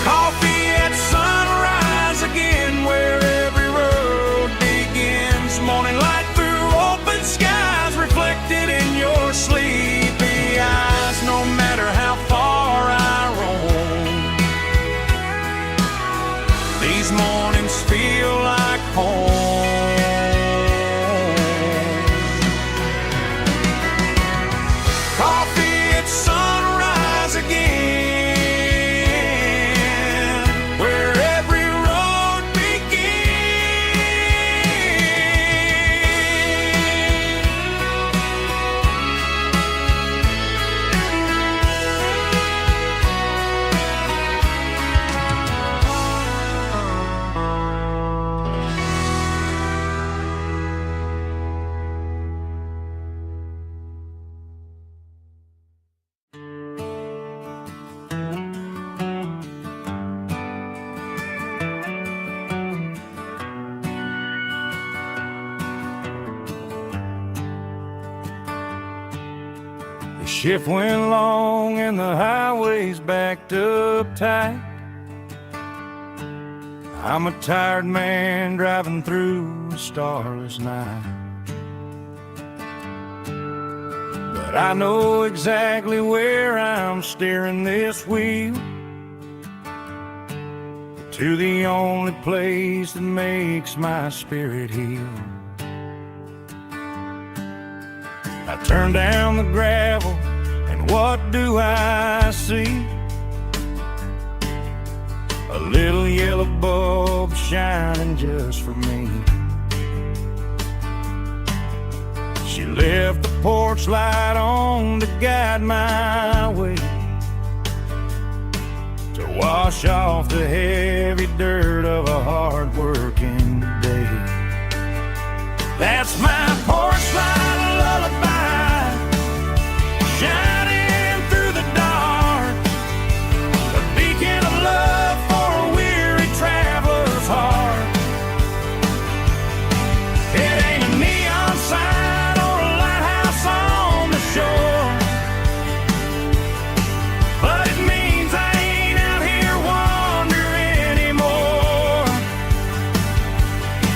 Coffee at sunrise again, where every road begins. Morning light through open skies, reflected in your sleepy eyes. No matter how far I roam, these mornings feel like home. Coffee at sunrise again, where every road The shift went long and the highway's backed up tight. I'm a tired man driving through a starless night, but I know exactly where I'm steering this wheel, to the only place that makes my spirit heal. I turn down the gravel, and what do I see? A little yellow bulb shining just for me. She left the porch light on to guide my way, to wash off the heavy dirt of a hard-working day. That's my porch light lullaby, shining through the dark, a beacon of love for a weary traveler's heart. It ain't a neon sign or a lighthouse on the shore, but it means I ain't out here wandering anymore.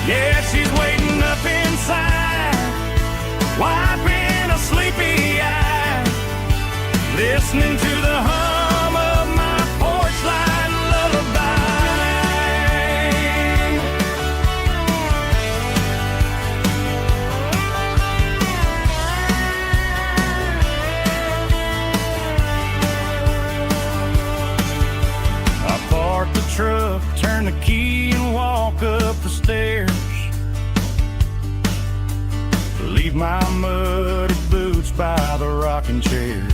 Yeah, she's waiting up inside, wiping a sleepy eye, listening to the hum of my porch light lullaby. leave my muddy boots by the rocking chairs.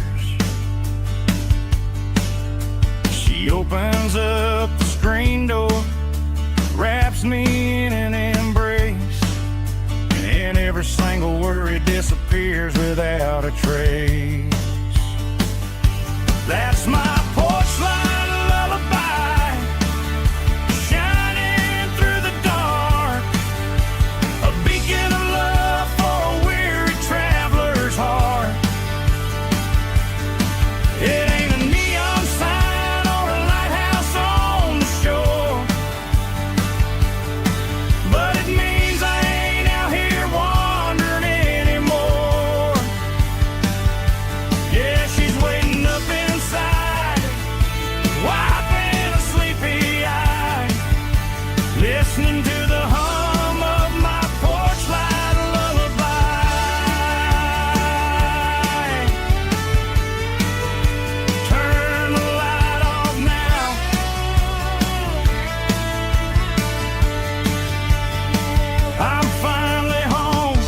She opens up the screen door, wraps me in an embrace, and every single worry disappears without a trace. That's my porch light lullaby, shining through the dark, a beacon of love for a weary traveler's heart. It ain't a neon sign or a lighthouse on the shore, but it means I ain't out here wandering anymore. Yeah, she's waiting up inside, wiping a sleepy eye, listening to the hum of my porch light lullaby. Turn the light off now. I'm finally home.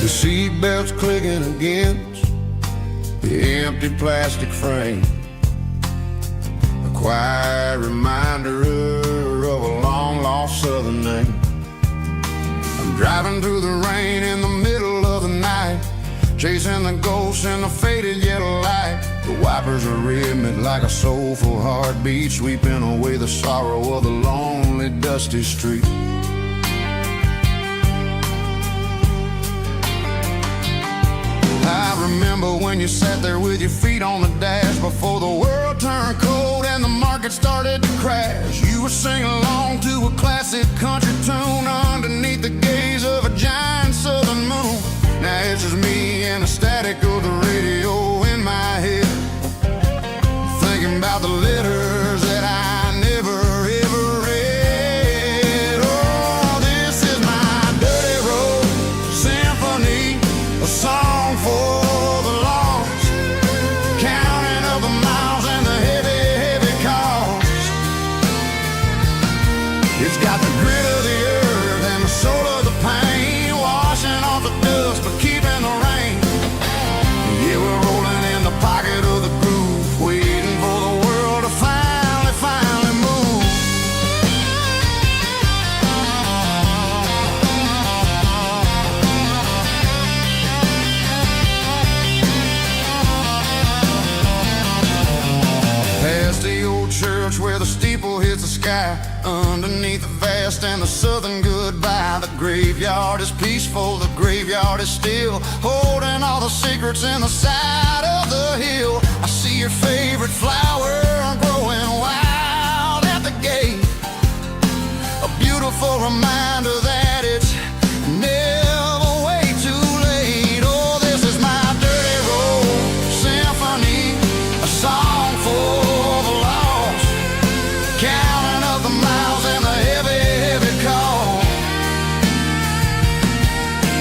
The seatbelt's clicking against the empty plastic frame, a quiet reminder of a long-lost southern name. I'm driving through the rain in the middle of the night, chasing the ghosts in the faded yellow light. The wipers are rhythmic like a soulful heartbeat, sweeping away the sorrow of the lonely, dusty street. I remember when you sat there with your feet on the dash before the world turned cold and the market started to crash. You were singing along to a classic country tune underneath the gaze of a giant southern moon. Now it's just me and the static of the radio in my head, thinking about the letters that I never ever read. Oh, this is my dirty road symphony, a song for the lost, counting up the miles and the heavy, heavy cost. It's got the grit of the earth and the soul of the pain, washing off the dust but keeping the rain. Yeah, we're rolling in the pocket of the groove, waiting for the world to finally move. Past the old church where the steeple hits the sky, underneath the vast and the southern goodbye. The graveyard is peaceful, the graveyard is still, holding all the secrets in the side of the hill. I see your favorite flower growing wild at the gate, a beautiful reminder that it's never way too late. Oh, this is my dirty road symphony, a song for the lost, counting up the miles and the heavy, heavy call.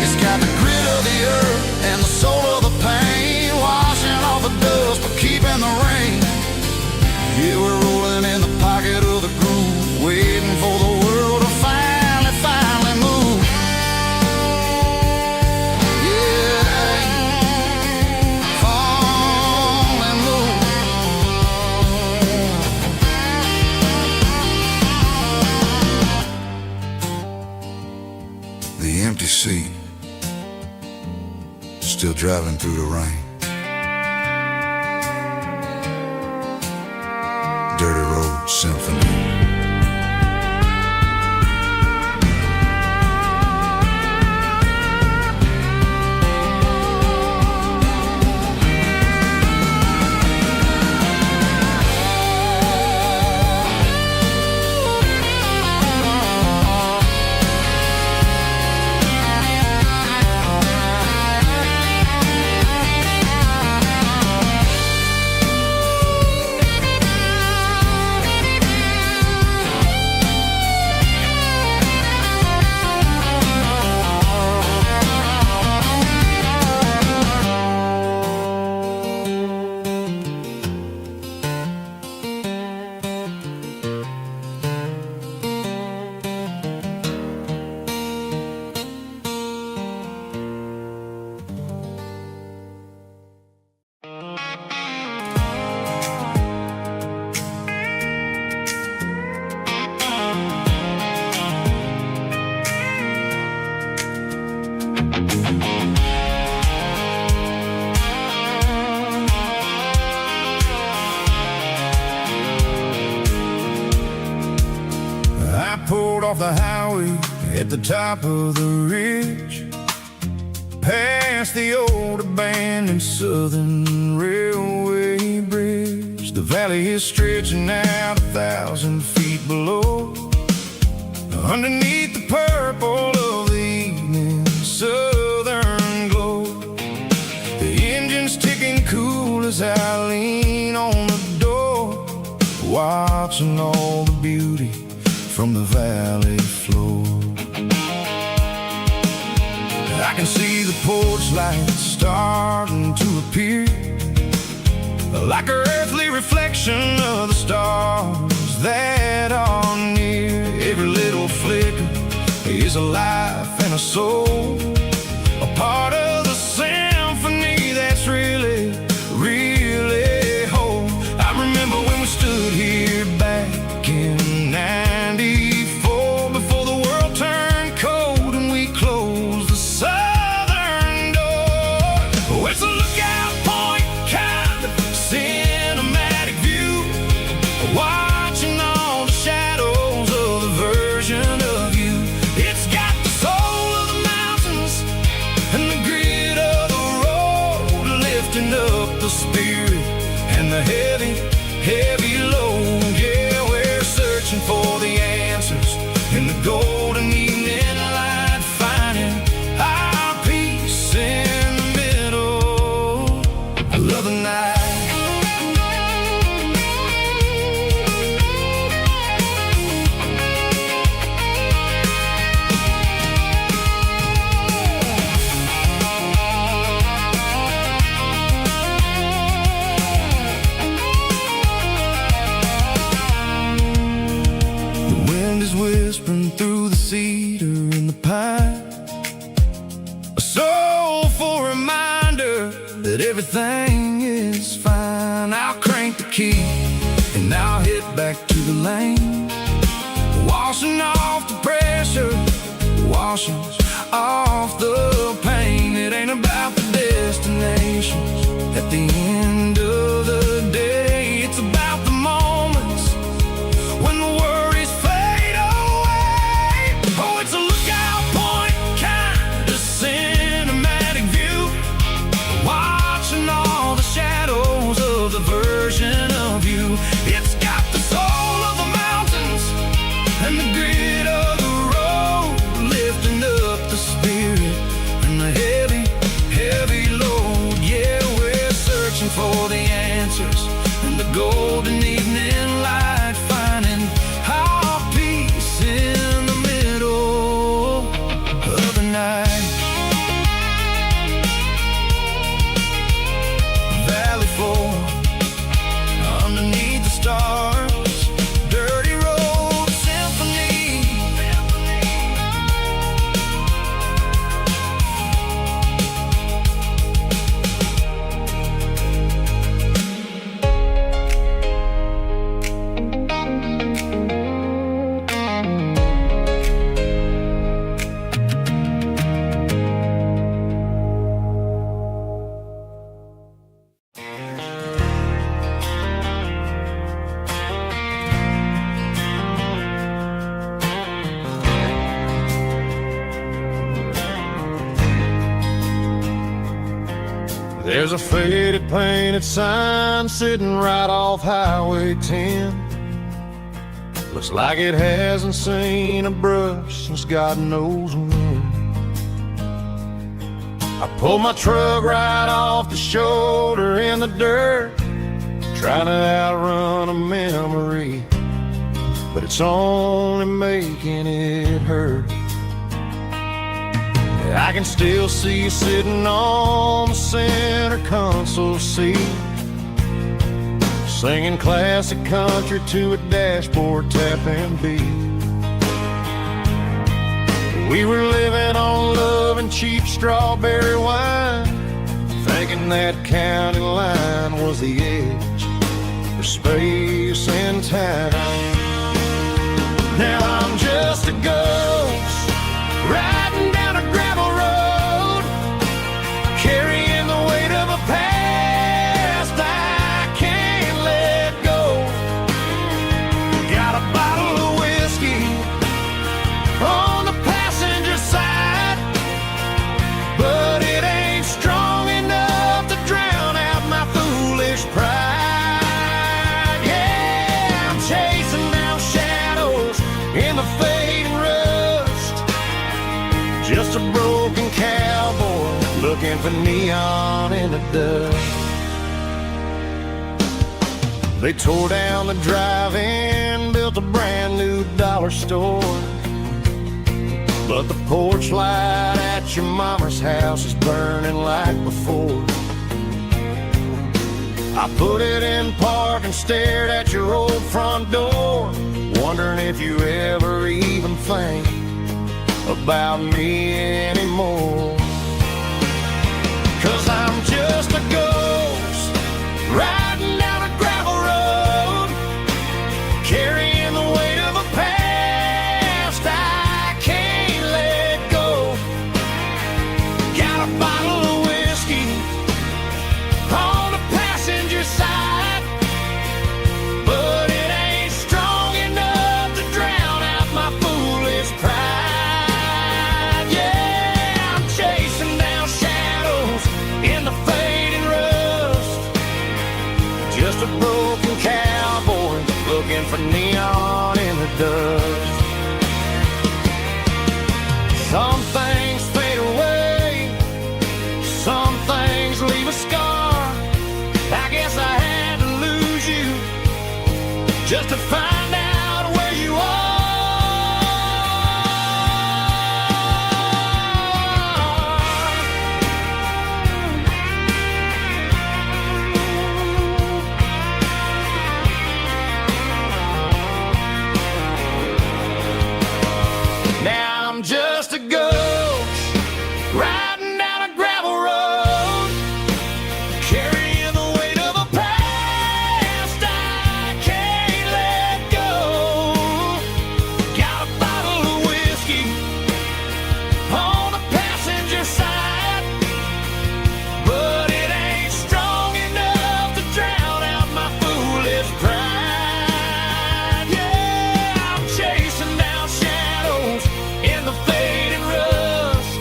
It's got the grit of the earth and the soul of the pain, washing off the dust but keeping the rain. Yeah, we're rolling in the pocket of the groove, waiting for the world to finally move. Yeah, finally move. The empty seat, still driving through the rain. Dirty road symphony. I pulled off the highway at the top of the ridge, past the old abandoned Southern Railway bridge. The valley is stretching out 1,000 feet below, underneath the purple of the evening southern glow. The engine's ticking cool as I lean on the door, watching all the beauty from the valley floor. I can see the porch lights starting to appear, like an earthly reflection of the stars that are near. Every little flicker is a life and a soul, a part of the symphony that's really, really whole. I remember when we stood here back in '94, before the world turned cold and we closed the southern door. Oh, it's a lookout point, kind of cinematic view, watching all the shadows of the version of you. It's got the soul of the mountains and the grit of the road, lifting up the spirit and the heavy, heavy load. Yeah, we're searching for the answers in the golden evening light, finding our peace in the middle of the night. The wind is whispering through the cedar and the pine, a soulful reminder that everything is fine. I'll crank the key and I'll hit back to the lane, washing off the pressure, washing off the pain. It ain't about the destinations at the end of the day, it's about the moments when the worries fade away. Oh, it's a lookout point, kind of cinematic view, watching all the shadows of the version of you. It's got the soul of the mountains and the grit of the road, lifting up the spirit and the heavy, heavy load. Yeah, we're searching for the answers in the golden evening light, finding our peace in the middle of the night. Valley floor, underneath the stars, dirty road symphony. There's a faded painted sign sitting right off Highway 10. Looks like it hasn't seen a brush since God knows when. I pulled my truck right off the shoulder in the dirt, trying to outrun a memory, but it's only making it hurt. I can still see you sitting on the center console seat, singing classic country to a dashboard tapping beat. We were living on love and cheap strawberry wine, thinking that county line was the edge for space and time. Now I'm just a ghost riding down a gravel road, Just a broken cowboy looking for neon in the dust. They tore down the drive-in, built a brand new dollar store, but the porch light at your mama's house is burning like before. I put it in park and stared at your old front door, wondering if you ever even think about me anymore. 'Cause I'm just a ghost riding down a gravel road, carrying the weight of a past I can't let go. Got a bottle of whiskey on the passenger side, but it ain't strong enough to drown out my foolish pride. Yeah, I'm chasing down shadows in the fading rust, just a broken cowboy looking for neon in the dust. Some things fade away, some things leave a scar. I guess I had to lose you just to find out where you are. Now I'm just a ghost riding down a gravel road, carrying the weight of a past I can't let go. Got a bottle of whiskey on the passenger side, but it ain't strong enough to drown out my foolish pride. Yeah, I'm chasing down shadows in the fading rust,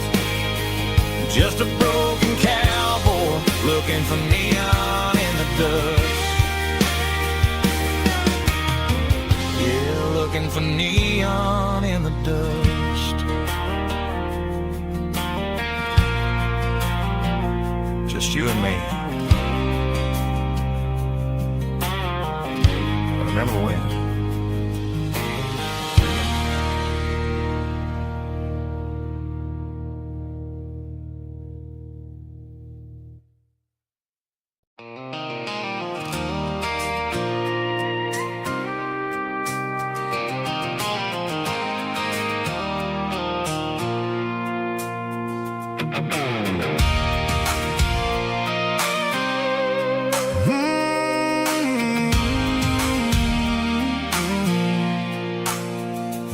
just a broken cowboy looking for neon in the dust. Yeah, looking for neon in the dust. Just you and me. I remember when.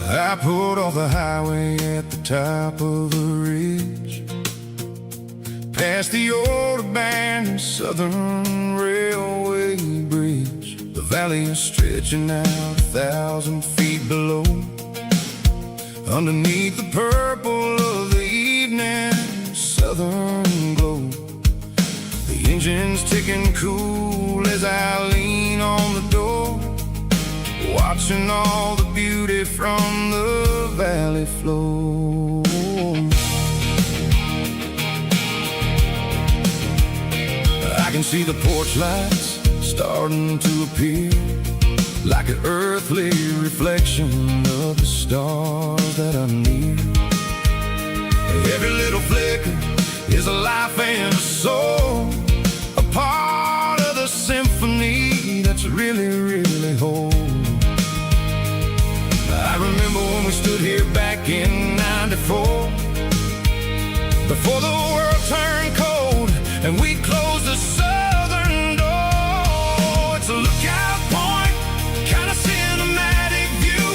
I pulled off the highway at the top of the ridge, past the old abandoned Southern Railway bridge. The valley is stretching out 1,000 feet below, underneath the purple of the evening southern glow. The engine's ticking cool as I lean on the door, watching all the beauty from the valley flow. I can see the porch lights starting to appear, like an earthly reflection of the stars that are near. Every little flicker is a life and a soul, a part of the symphony that's really, really whole. I remember when we stood here back in '94, before the world turned cold and we closed the southern door. It's a lookout point, kind of cinematic view,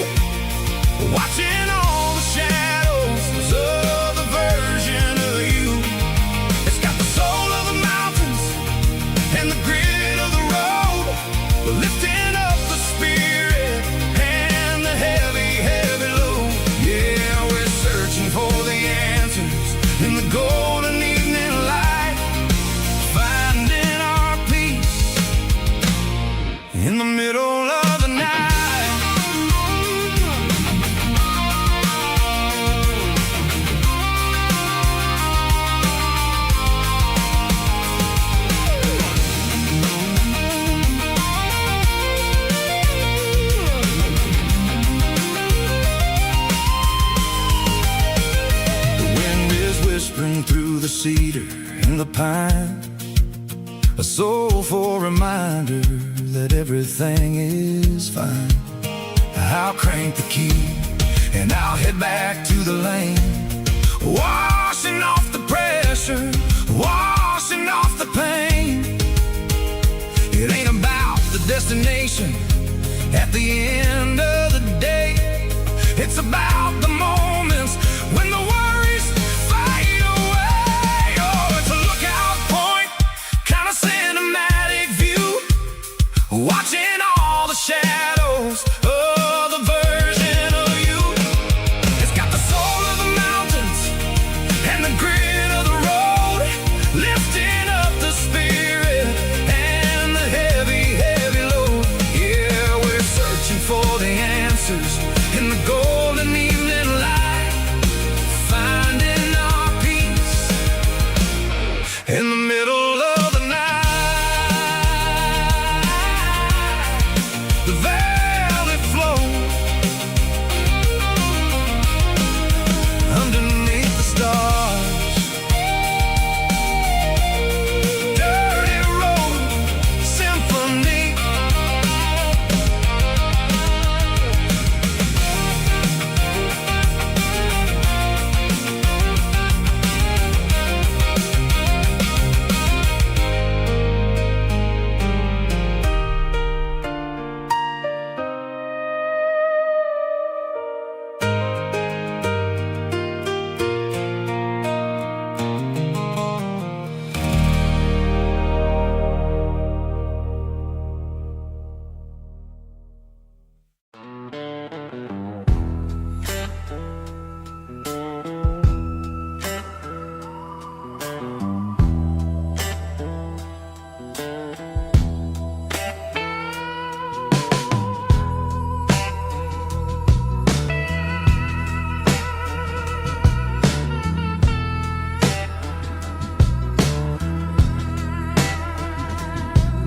watching all the shadows of the version of you. It's got the soul of the mountains and the grit of the road, lifting up the spirit and the heavy, heavy load. Yeah, we're searching for the answers in the gold cedar and the pine, a soulful reminder that everything is fine. I'll crank the key and I'll head back to the lane, washing off the pressure, washing off the pain. It ain't about the destination at the end of the day. It's about the moments when the worries fade away. Oh, it's a lookout point, kind of cinematic view, watching all the shadows of the version of you. It's got the soul of the mountains and the grit of the road, lifting up the spirit and the heavy, heavy load. Yeah, we're searching for the answers in the golden evening light, finding our peace in the middle of the night. The valley flows underneath the stars. Dirty road symphony.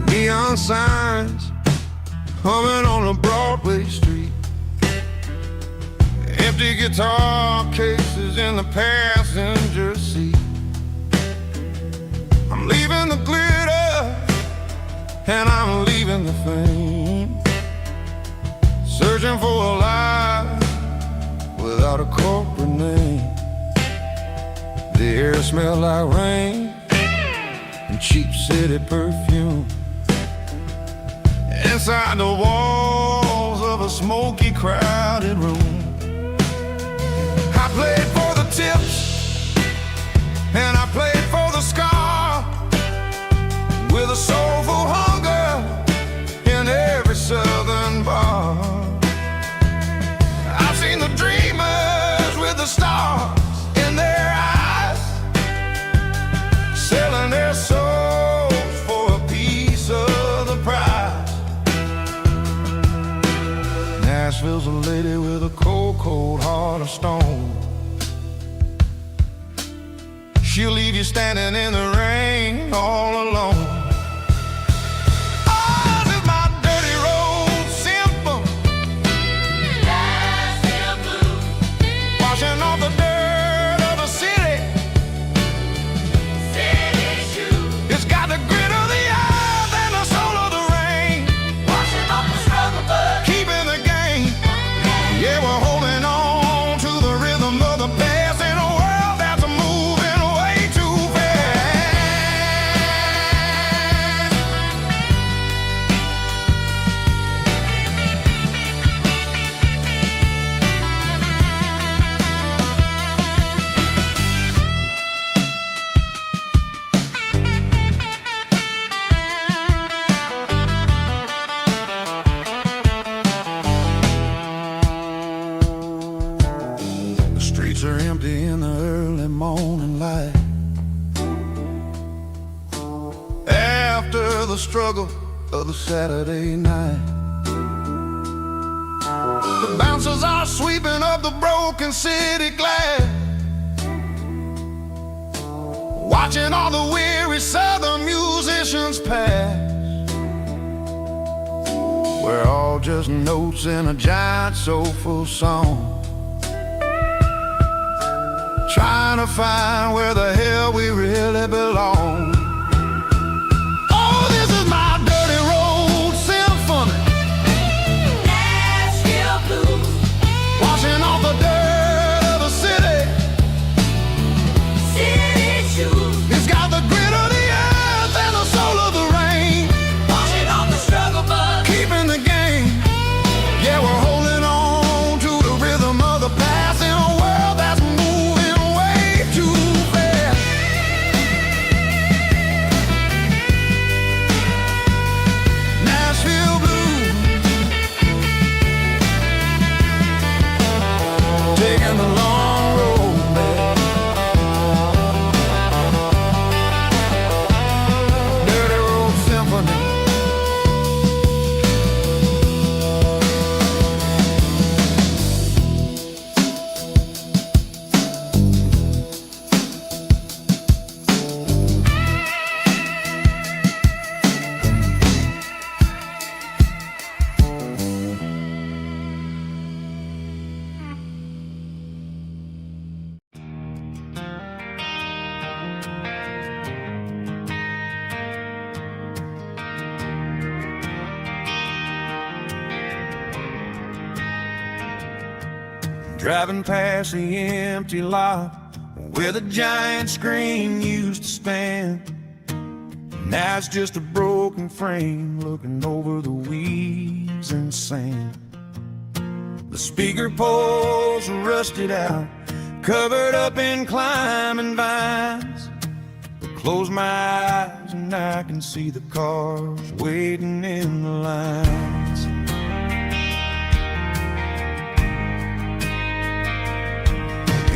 Neon signs humming on a Broadway street, empty guitar cases in the passenger seat. I'm leaving the glitter and I'm leaving the fame, searching for a life without a corporate name. The air smells like rain and cheap city perfume. Inside the walls of a smoky, crowded room, I played for the tips and I played for the scar, with a soulful hunger in every southern bar. I've seen the dreamers with the stars in their eyes, selling their souls for a piece of the prize. Nashville's a lady with a cold, cold heart of stone. She'll leave you standing in the rain all alone. Ours is my dirty road symphony, washing off the dirt of the city. It's got the grit of the earth and the soul of the rain, washing off the struggle, but keeping the game. Yeah, we're holding on to the rhythm of the past in a world that's moving way too fast. The streets are empty in the early morning light, after the struggle of the Saturday night. The bouncers are sweeping up the broken city glass, watching all the weary southern musicians pass. We're all just notes in a giant soulful song, trying to find where the hell we really belong. Oh, this is my dirty road symphony, Nashville blues, washing off the dirt of the city. city shoes, It's got the grit of the earth and the soul of the rain, washing off the struggle bug. keeping the game. Yeah, we're holding on to the rhythm of the past in a world that's moving way too fast. Nashville blues, taking the long road back. Dirty road symphony. Driving past the empty lot where the giant screen used to stand. Now it's just a broken frame looking over the weeds and sand. The speaker poles are rusted out, covered up in climbing vines. But close my eyes and I can see the cars waiting in the lines.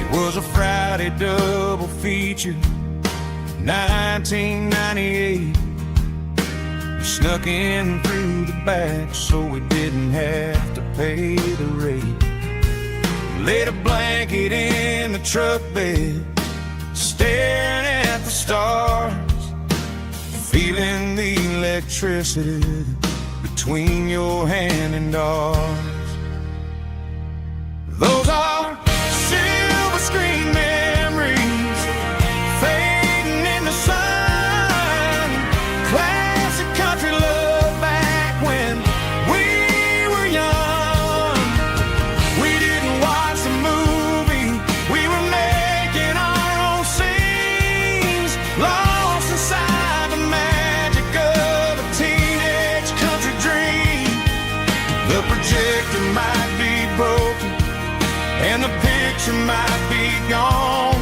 It was a Friday double feature, 1998. We snuck in through the back so we didn't have to pay the rate. Laid a blanket in the truck bed, staring at the stars, feeling the electricity between your hand and ours. Those are silver screen memories fading in the sun. Classic country love back when we were young. We didn't watch the movie, we were making our own scenes, lost inside the magic of a teenage country dream. The projector might be broken and the picture might be gone,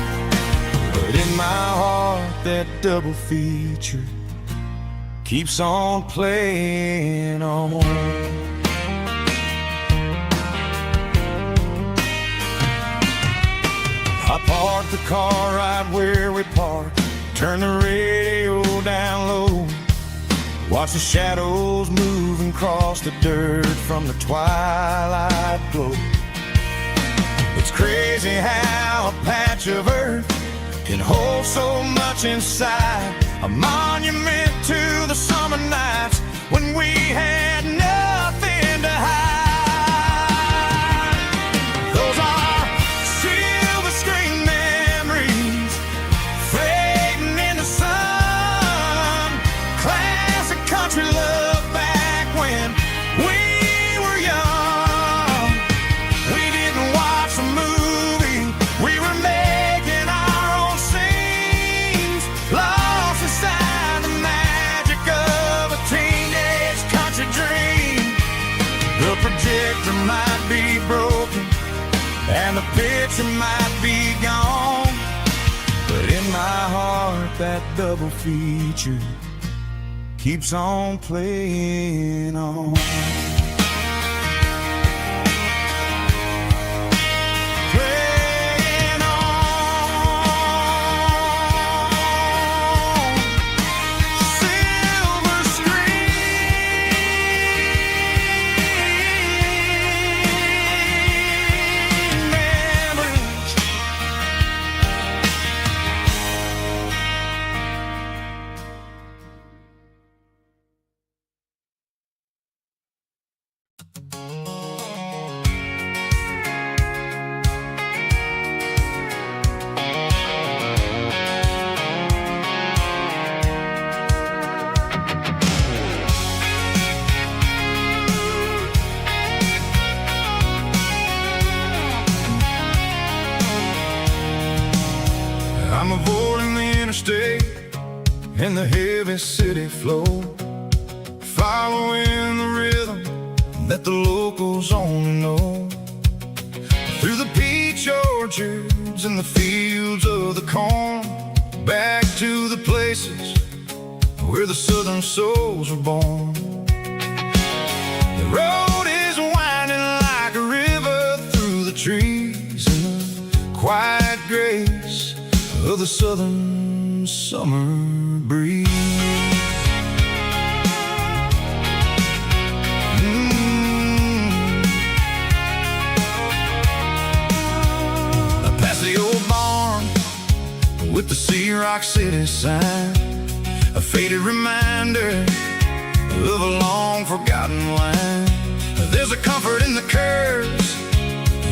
but in my heart that double feature keeps on playing on. I parked the car right where we parked, turn the radio down low, watch the shadows moving across the dirt from the twilight glow. It's crazy how a patch of earth can hold so much inside, a monument to the summer nights when we had nothing to hide. Those are silver screen memories fading in the sun. Classic country love back when we were young. We didn't watch the movie, we were making our own scenes, lost inside the magic of a teenage country dream. The projector might be broken and the picture might be gone, but in my heart that double feature keeps on playing on. I'm avoiding the interstate and the heavy city flow, following the rhythm that the locals only know. Through the peach orchards and the fields of the corn, back to the places where the southern souls were born. The road is winding like a river through the trees in the quiet grace of the southern summer breeze. Past the old barn with the Sea Rock City sign, a faded reminder of a long forgotten line. There's a comfort in the curves,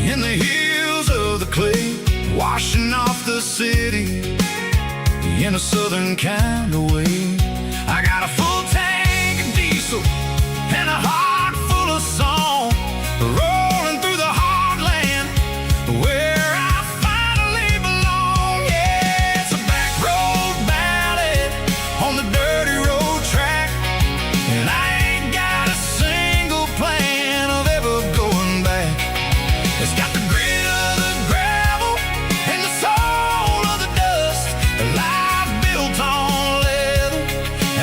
in the hills of the clay, washing off the city in a southern kind of way. I got a full tank of diesel and a heart full of song, rolling through the heartland where I finally belong. Yeah, it's a back road ballad on the dirty road track, and I ain't got a single plan of ever going back. It's got the grit of the gravel and the soul of the dust, a life built on leather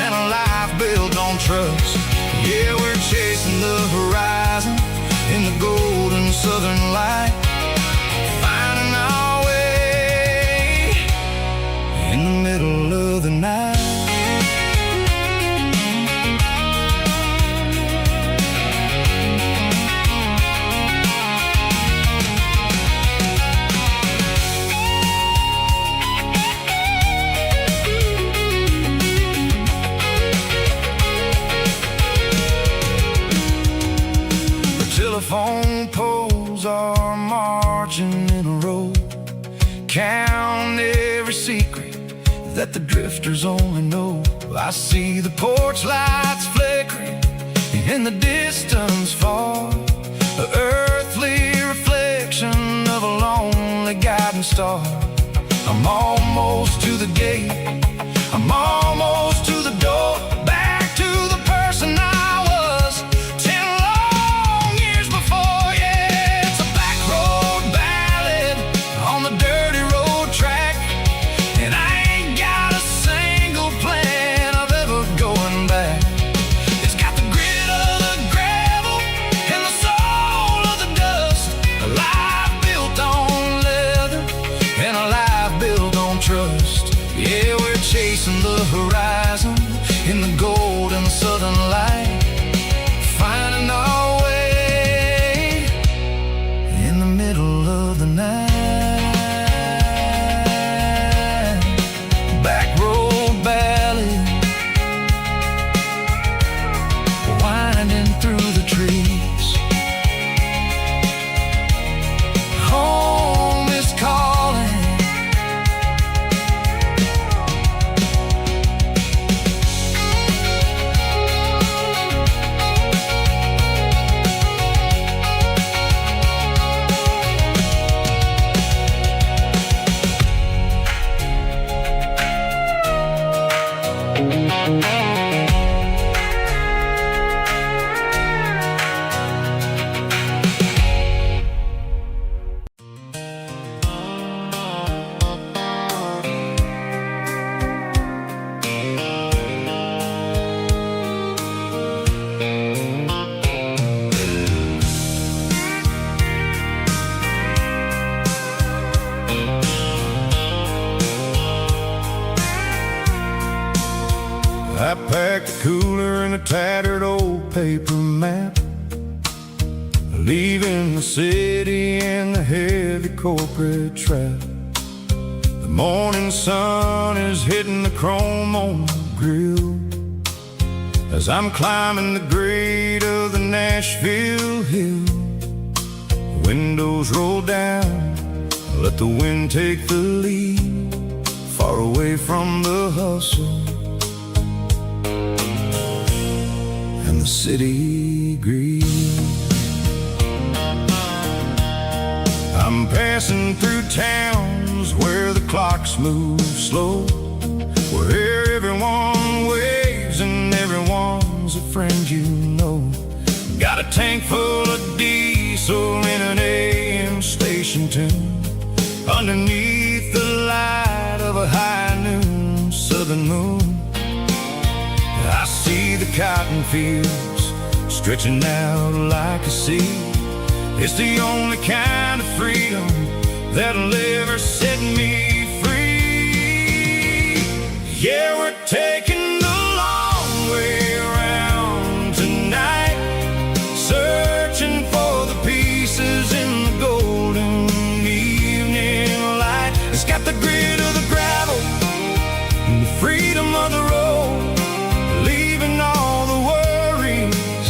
and a life built on trust. Yeah, we're chasing the horizon in the golden southern light, finding our way in the middle of the night. Telephone poles are marching in a row, count every secret that the drifters only know. I see the porch lights flickering in the distance far, the earthly reflection of a lonely guiding star. I'm almost to the gate, I'm almost to the door, back to the person I was 10 long years before. Yeah, it's a back road ballad on the dirty road track, and I ain't got a single plan of ever going back. It's got the grit of the gravel and the soul of the dust, a life built on leather and a life built on trust. Yeah, we're chasing the horizon in the golden southern light, finding our way in the middle of the night. Back road ballad, winding through the trees. Home is calling. I packed a cooler and a tattered old paper map, leaving the city and the heavy corporate trap. The morning sun is hitting the chrome on the grill as I'm climbing the grade of the Nashville hill. Windows roll down, let the wind take the lead, far away from the hustle and the city greed. I'm passing through towns where the clocks move slow, where everyone waves and everyone's a friend you know. Got a tank full of diesel in an AM station tune, underneath the light of a high noon southern moon. I see the cotton fields stretching out like a sea. It's the only kind of freedom that'll ever set me free. Yeah, we're taking the long way around tonight, searching for the pieces in the golden evening light. It's got the grit of the gravel and the freedom of the road, leaving all the worries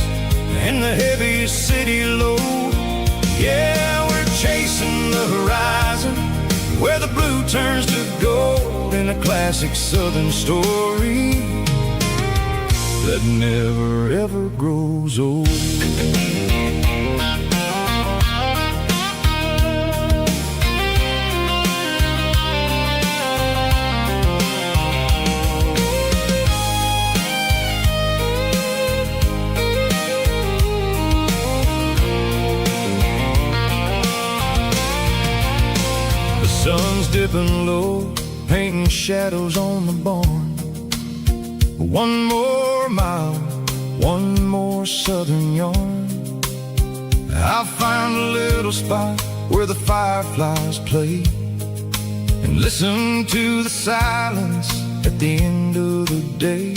and the heavy city load. Yeah, we're chasing the horizon, where the blue turns to gold, in a classic southern story that never ever grows old. Sun's dipping low, painting shadows on the barn. One more mile, one more southern yarn. I'll find a little spot where the fireflies play, and listen to the silence at the end of the day.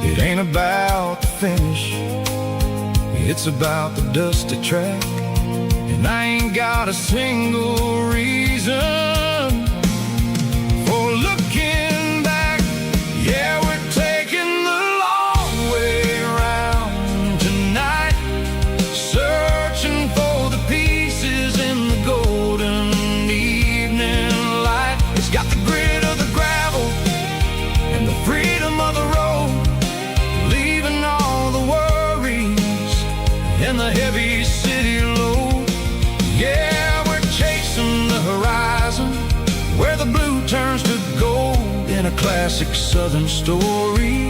It ain't about the finish, it's about the dusty track. And I ain't got a single reason for looking back. Yeah, we're taking the long way around tonight, searching for the pieces in the golden evening light. It's got the grit of the gravel and the freedom of the road, leaving all the worries and the heavy city load. Yeah, we're chasing the horizon, where the blue turns to gold, in a classic southern story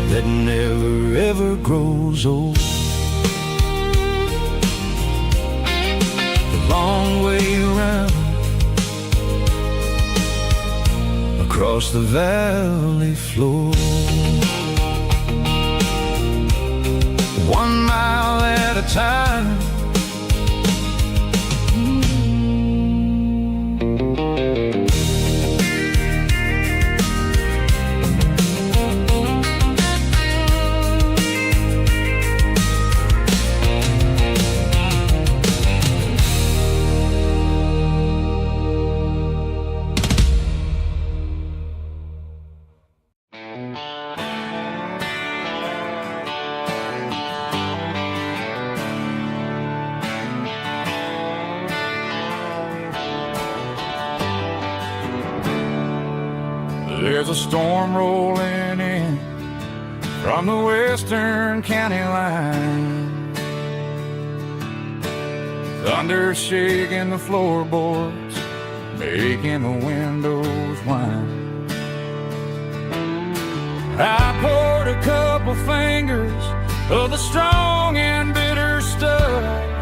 that never ever grows old. The long way around, across the valley floor, 1 mile at a time. There's a storm rolling in from the western county line, thunder shaking the floorboards, making the windows whine. I poured a couple fingers of the strong and bitter stuff,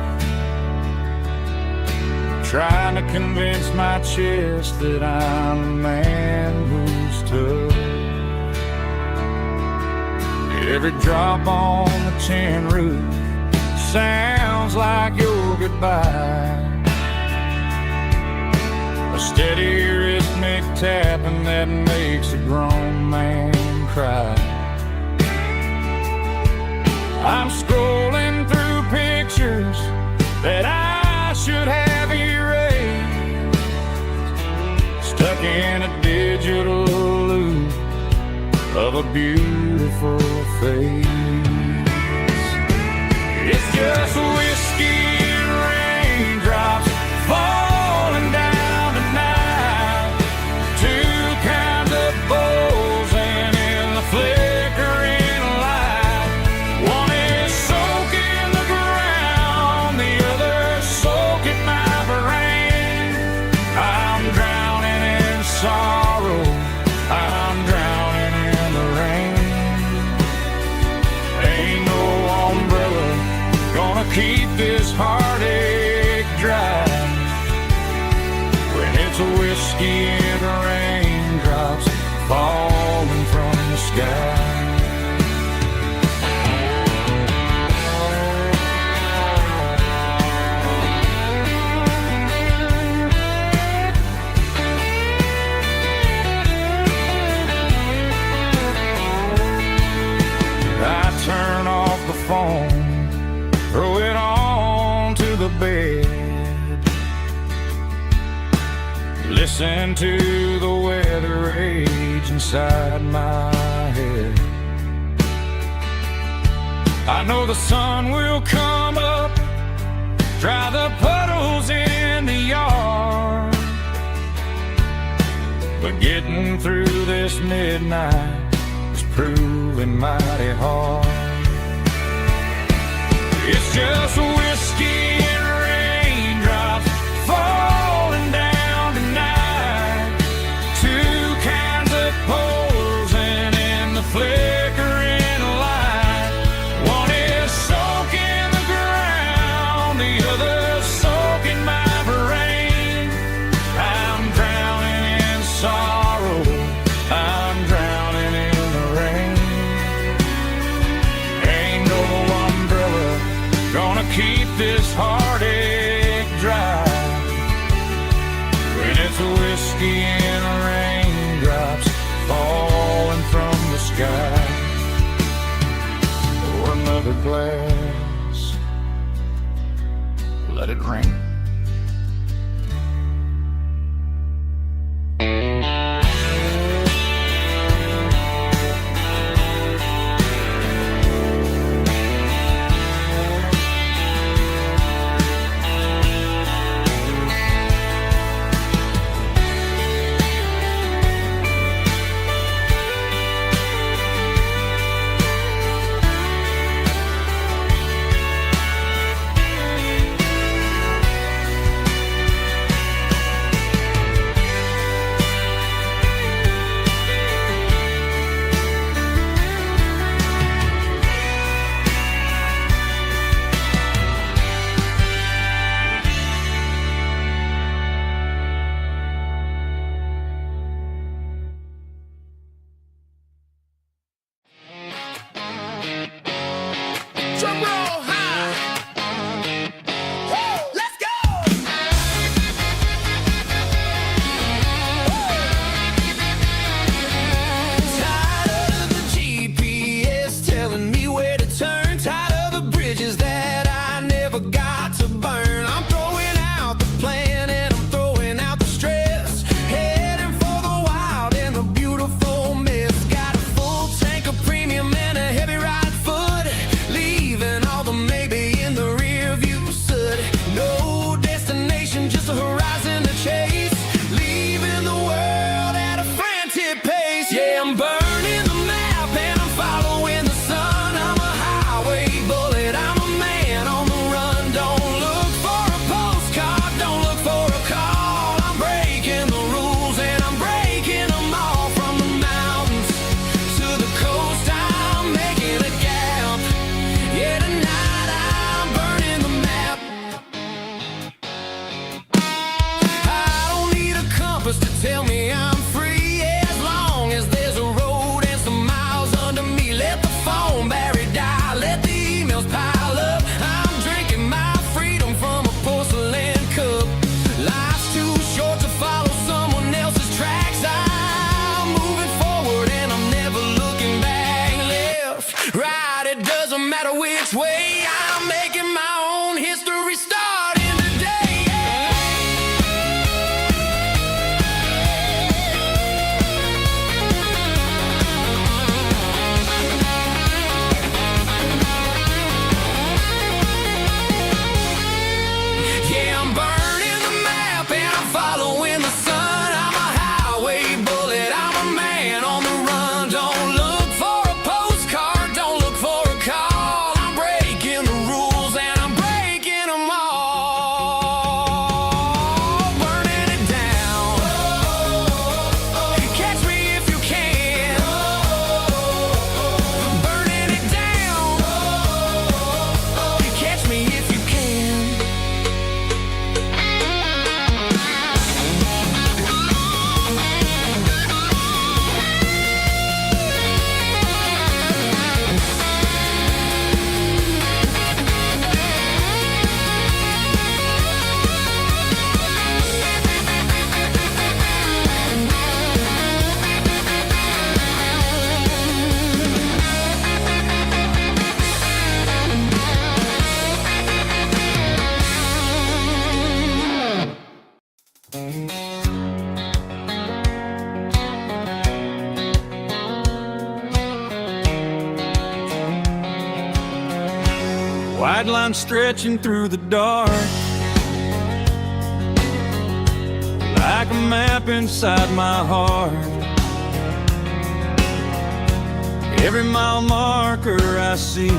trying to convince my chest that I'm a man who's tough. Every drop on the tin roof sounds like your goodbye, a steady rhythmic tapping that makes a grown man cry. I'm scrolling through pictures that I should have erased, stuck in a digital loop of a beautiful face. It's just whiskey and raindrops falling down tonight, two kinds of bowls and in the flickering light. One is soaking the ground, the other soaking my brain. I it's a whiskey and raindrops falling from the sky. Turn off the phone, throw it on to the bed, listen to the weather rage inside my head. I know the sun will come up, dry the puddles in the yard, but getting through this midnight is proving mighty hard. It's just whiskey and raindrops falling down tonight. Two kinds of posing in the flickering light. One is soaking the ground, the other's soaking my brain. I'm drowning in sorrow, I'm drowning in the rain. Ain't no umbrella gonna keep this heartache dry when it's a whiskey and raindrops falling from the sky. Pour another glass, let it rain. Drum roll high. Woo, let's go. Tired of the GPS telling me where to turn. Tired of the bridges that I never got to burn. I'm throwing out the plan and I'm throwing out the stress. Heading for the wild and the beautiful mist. Got a full tank of premium and a heavy right foot. Leaving all the maybe in the rear view soot. No destination, just a horizon to chase. Leaving the world at a frantic pace. Yeah, I'm burning the map and I'm following the sun. I'm a highway bullet, I'm a man on the run. Don't look for a postcard, don't look for a call. I'm breaking the rules and I'm breaking them all. From the mountains to the coast, I'm making a gap. Yeah, tonight I'm burning the map. I don't need a compass to tell me I'm free. As long as there's a road and some miles under me. Let the phone battery die, let the emails pile up. I'm drinking my freedom from a porcelain cup. Life's too short to follow someone else's tracks. I'm moving forward and I'm never looking back. Left, right, it doesn't matter which way. I'm making my own history starting today. White lines stretching through the dark, like a map inside my heart. Every mile marker I see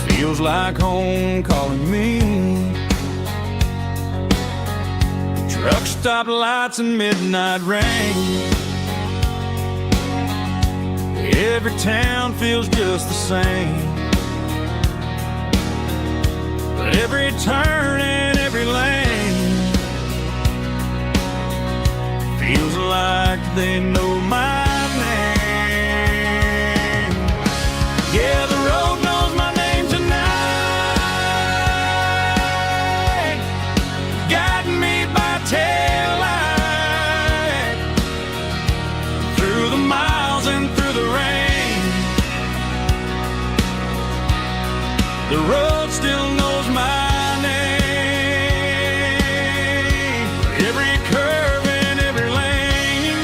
feels like home calling me. Truck stop lights and midnight rain. Every town feels just the same, but every turn and every lane feels like they know my name. Yeah, the road knows my name tonight, guiding me by taillight through the miles and through the rain. The road still knows my name. Every curve and every lane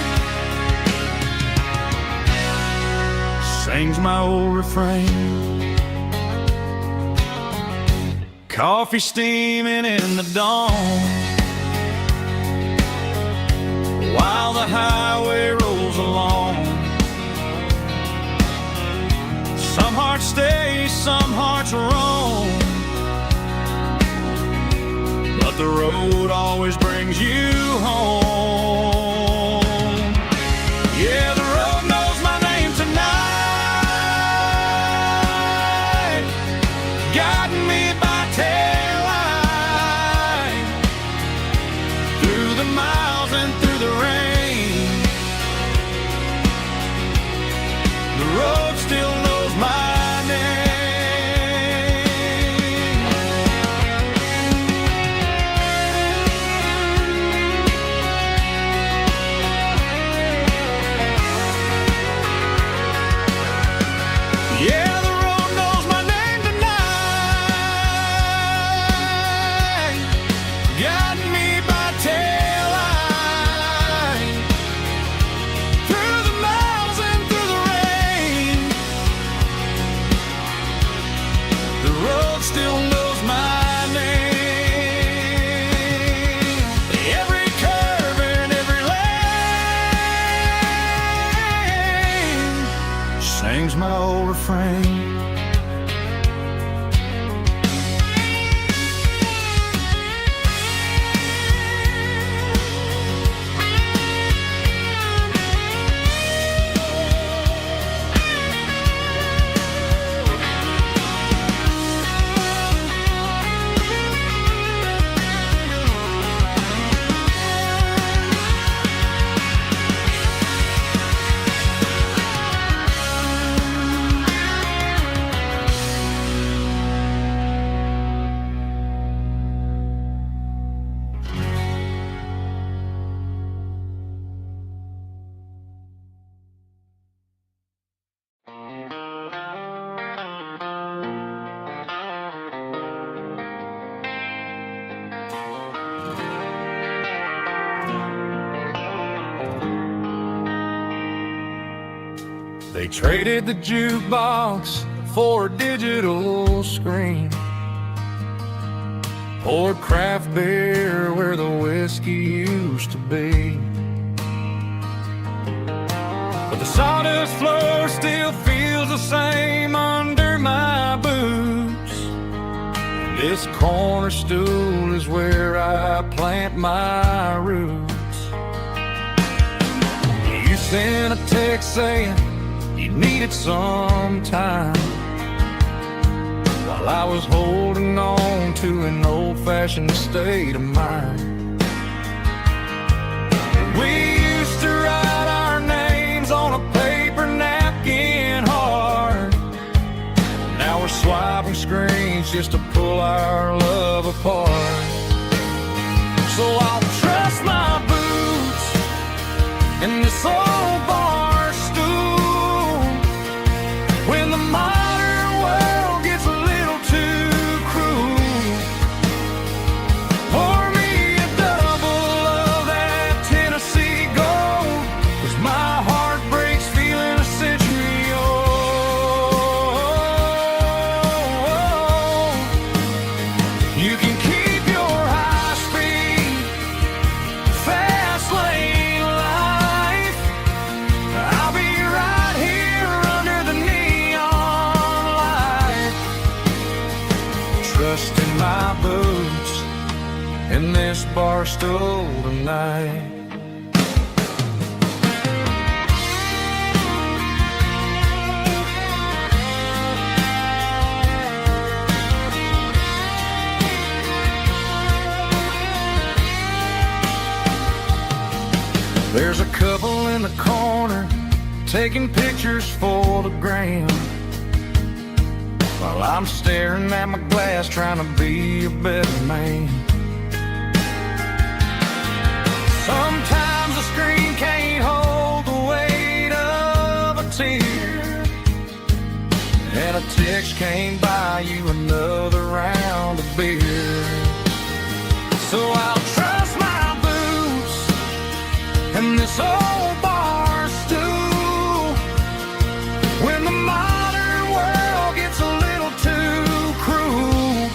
sings my old refrain. Coffee steaming in the dawn, while the highway rolls along. Some hearts stay, some hearts roam, but the road always brings you home. Yeah, the road knows my name tonight, guiding me by taillight through the miles and through the rain. The road still knows my name. Yeah, the road knows my name tonight, guiding me by taillight through the miles and through the rain. The road still knows my name. Every curve and every lane sings my old refrain. They traded the jukebox for a digital screen, poured craft beer where the whiskey used to be. But the sawdust floor still feels the same under my boots. This corner stool is where I plant my roots. You sent a text saying you needed some time, while I was holding on to an old-fashioned state of mind. We used to write our names on a paper napkin hard. Now we're swiping screens just to pull our love apart. So I'll trust my boots in this old bar stool when the modern world gets a little too cruel. Pour me a double of that Tennessee Gold, 'cause my heart breaks feeling a century old. this bar stool tonight. There's a couple in the corner taking pictures for the gram, while I'm staring at my glass trying to be a better man. Sometimes the screen can't hold the weight of a tear, and a text can't buy you another round of beer. So I'll trust my boots and this old bar stool when the modern world gets a little too cruel.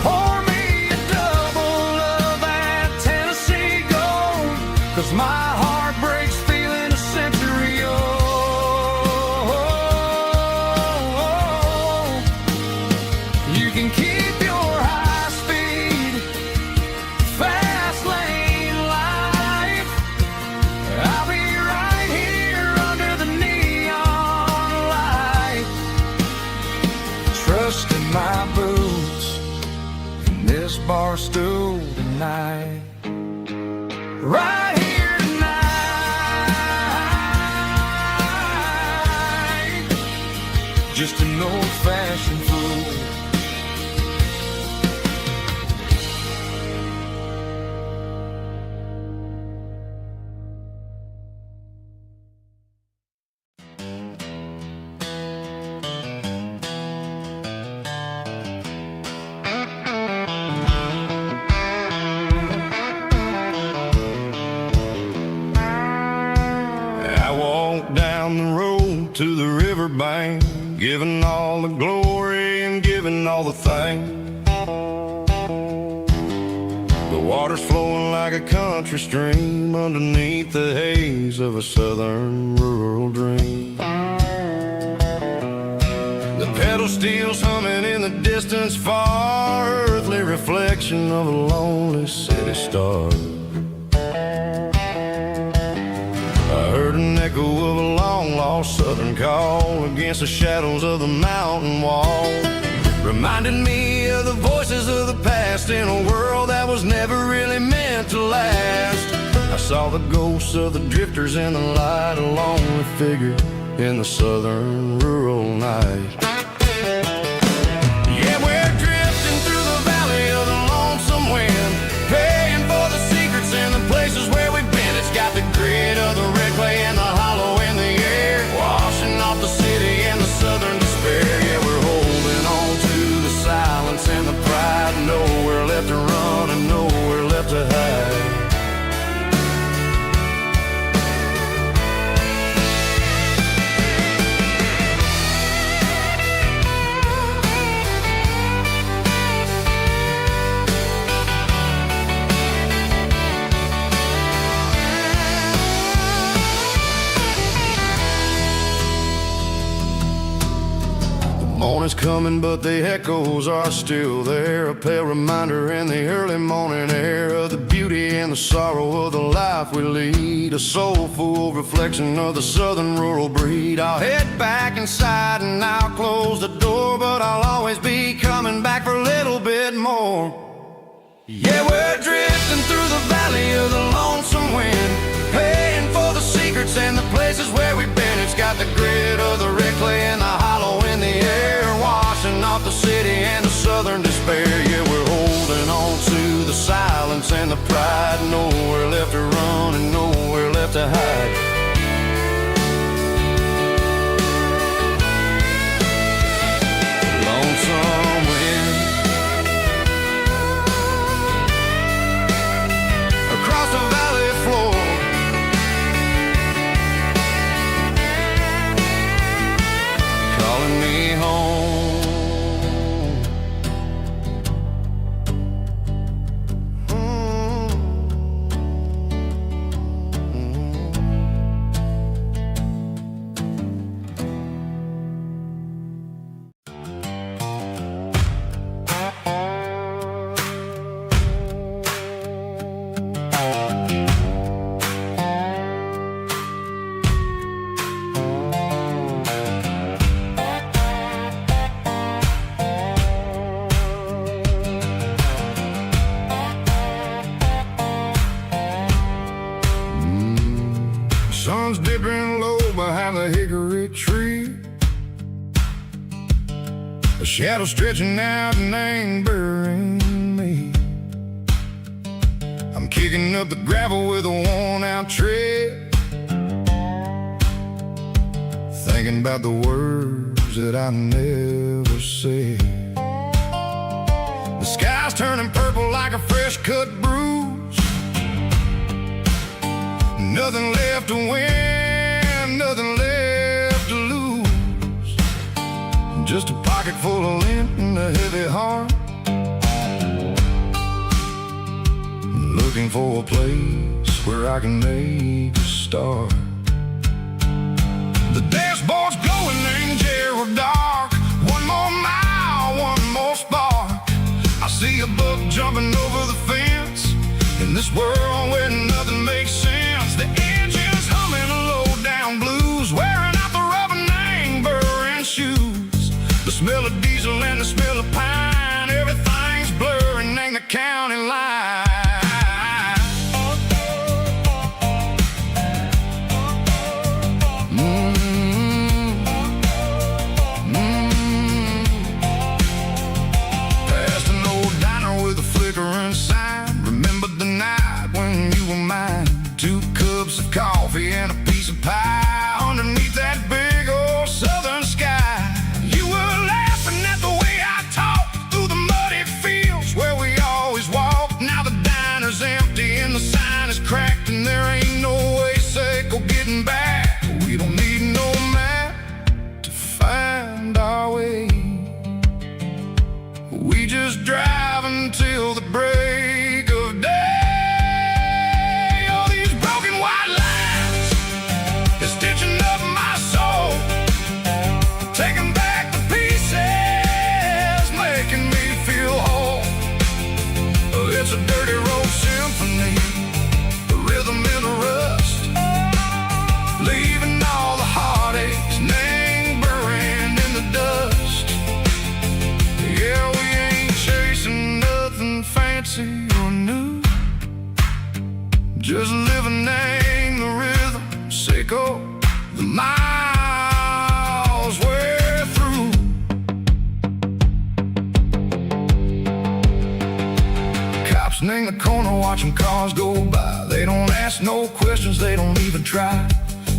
Pour me a double of that Tennessee Gold, 'cause my heart breaks feeling a century old. You can keep your high speed, fast lane life. I'll be right here under the neon light, trusting my boots in this bar stool tonight. Right here tonight, just an old-fashioned fool. I walked down the road to the riverbank, giving all the glory and giving all the thanks. The water's flowing like a country stream underneath the haze of a southern rural dream. The pedal steel's humming in the distance far, earthly reflection of a lonely city star. I heard an echo of a long-lost southern call against the shadows of the mountain wall, reminding me of the voices of the past in a world that was never really meant to last. I saw the ghosts of the drifters in the light, a lonely figure in the southern rural night. Yeah, we're drifting through the valley of the lonesome wind, paying for the secrets and the places where we've been. It's got the grit of the red clay and the hollow in the air, washing off the city and the southern despair. Yeah, we're holding on to the silence and the pride, nowhere left to run and nowhere left to hide. Morning's coming, but the echoes are still there, a pale reminder in the early morning air of the beauty and the sorrow of the life we lead, a soulful reflection of the southern rural breed. I'll head back inside and I'll close the door, but I'll always be coming back for a little bit more. Yeah, we're drifting through the valley of the lonesome wind, paying for the secrets and the places where we've been. It's got the grit of the red clay and the hollow in the air, washing off the city and the southern despair. Yeah, we're holding on to the silence and the pride, nowhere left to run and nowhere left to hide. Lonesome wind across the valley floor, calling me home. sun's dipping low behind the hickory tree. A shadow stretching out and angering me. I'm kicking up the gravel with a worn-out tread, thinking about the words that I never said. The sky's turning purple like a fresh-cut bruise. Nothing left to win, nothing left to lose. Just a pocket full of lint and a heavy heart, looking for a place where I can make a start. The dashboard's glowing in Gerald dark. One more mile, one more spark. I see a buck jumping over the fence in this world where nothing makes sense. The engine's humming a low-down blues, wearing out the rubber name burring shoes. The smell of diesel and the smell of pine, everything's blurring in the county line. Past an old diner with a flickering sign. Remember the night when you were mine. 2 cups of coffee and a piece of pie underneath that big old southern sky. You were laughing at the way I talked through the muddy fields where we always walked. Now the diner's empty and the sign is cracked, and there ain't no way safe or getting back. We don't need no map to find our way. We just drive until the break of day. All these broken white lines is stitching up my soul, taking back the pieces, making me feel whole. It's a dirty road symphony, a rhythm in a rust, leaving all the heartaches, name buried in the dust. Yeah, we ain't chasing nothing fancy or new, just living in the rhythm, sick of the miles we're through. Cops in the corner watching cars go by. They don't ask no questions, they don't even try.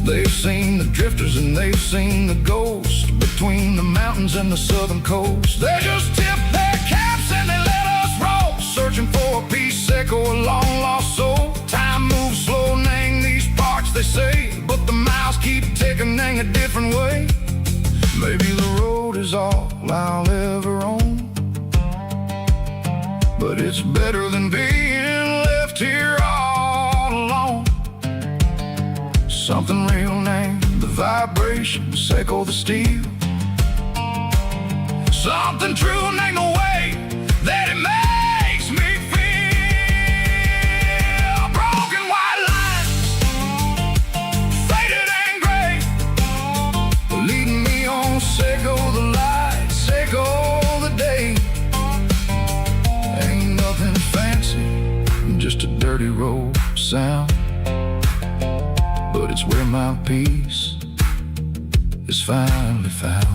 They've seen the drifters and they've seen the ghosts between the mountains and the southern coast. They just tip their caps and they let us roll, searching for a piece or a long lost soul. Time moves slow in these parts, they say, but the miles keep ticking in a different way. Maybe the road is all I'll ever own, but it's better than being left here all alone. Something real named the vibrations echo the steel. Something true named the way that it makes me feel. Broken white lines, faded and gray, leading me on, Seiko the light, Seiko the day. Ain't nothing fancy, just a dirty road sound, but it's where my peace is finally found.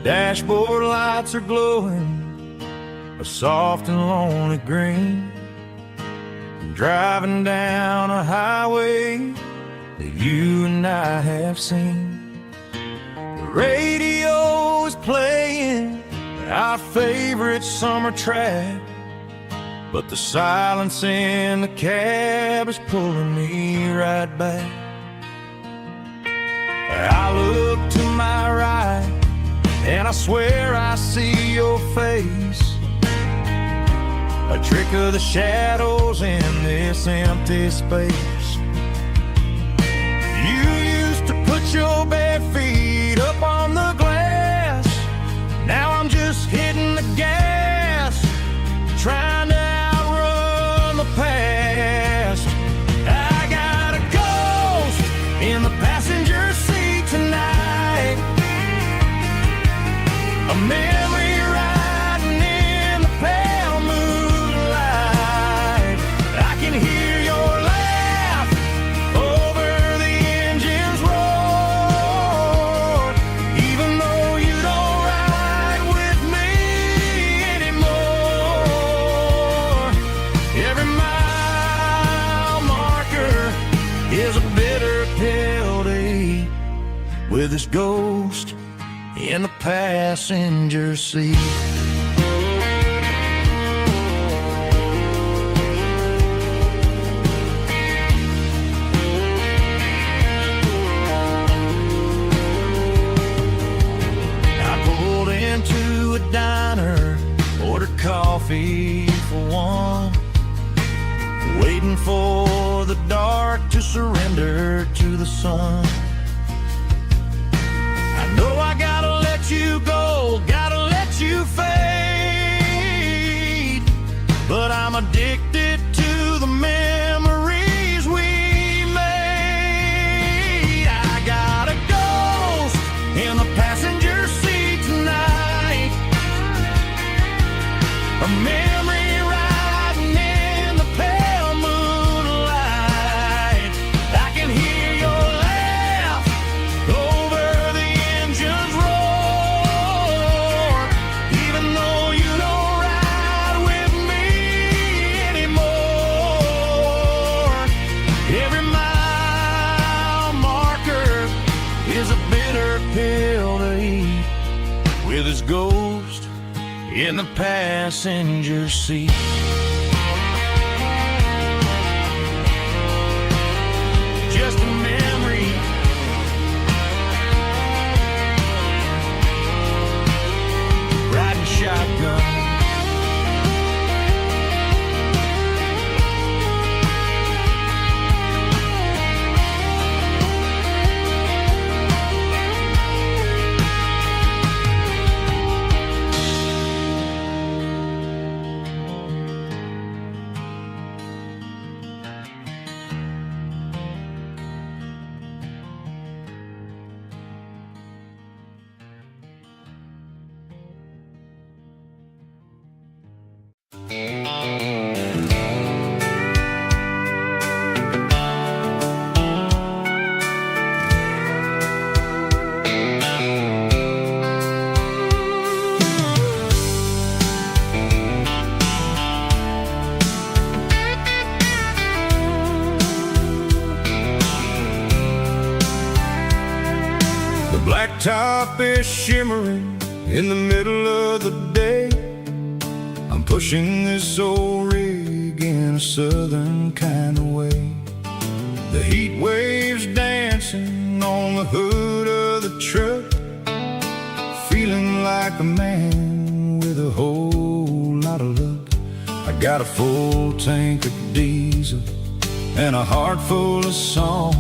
Dashboard lights are glowing a soft and lonely green. I'm driving down a highway that you and I have seen. The radio is playing our favorite summer track, but the silence in the cab is pulling me right back. I look to my right and I swear I see your face. A trick of the shadows in this empty space. You used to put your bare feet up on the glass. Now I'm just hitting the gas, trying to outrun the past. I got a ghost in the passenger seat tonight, a memory riding in the pale moonlight. I can hear your laugh over the engine's roar, even though you don't ride with me anymore. Every mile marker is a bitter pill to eat, with this ghost in the passenger seat. I pulled into a diner, ordered coffee for one, waiting for the dark to surrender to the sun. I know I gotta let you go, gotta let you fade, but I'm addicted to the memories we made. I got a ghost in the passenger seat tonight, a memory riding in the pale moonlight. I can hear your laugh over the engine's roar, even though you don't ride with me anymore. Every mile marker is a bitter pill to eat, with his ghost in the passenger seat. Just a memory, riding shotgun. The blacktop is shimmering in the middle of the day. I'm pushing this old rig in a southern kind of way. The heat waves dancing on the hood of the truck, feeling like a man with a whole lot of luck. I got a full tank of diesel and a heart full of song,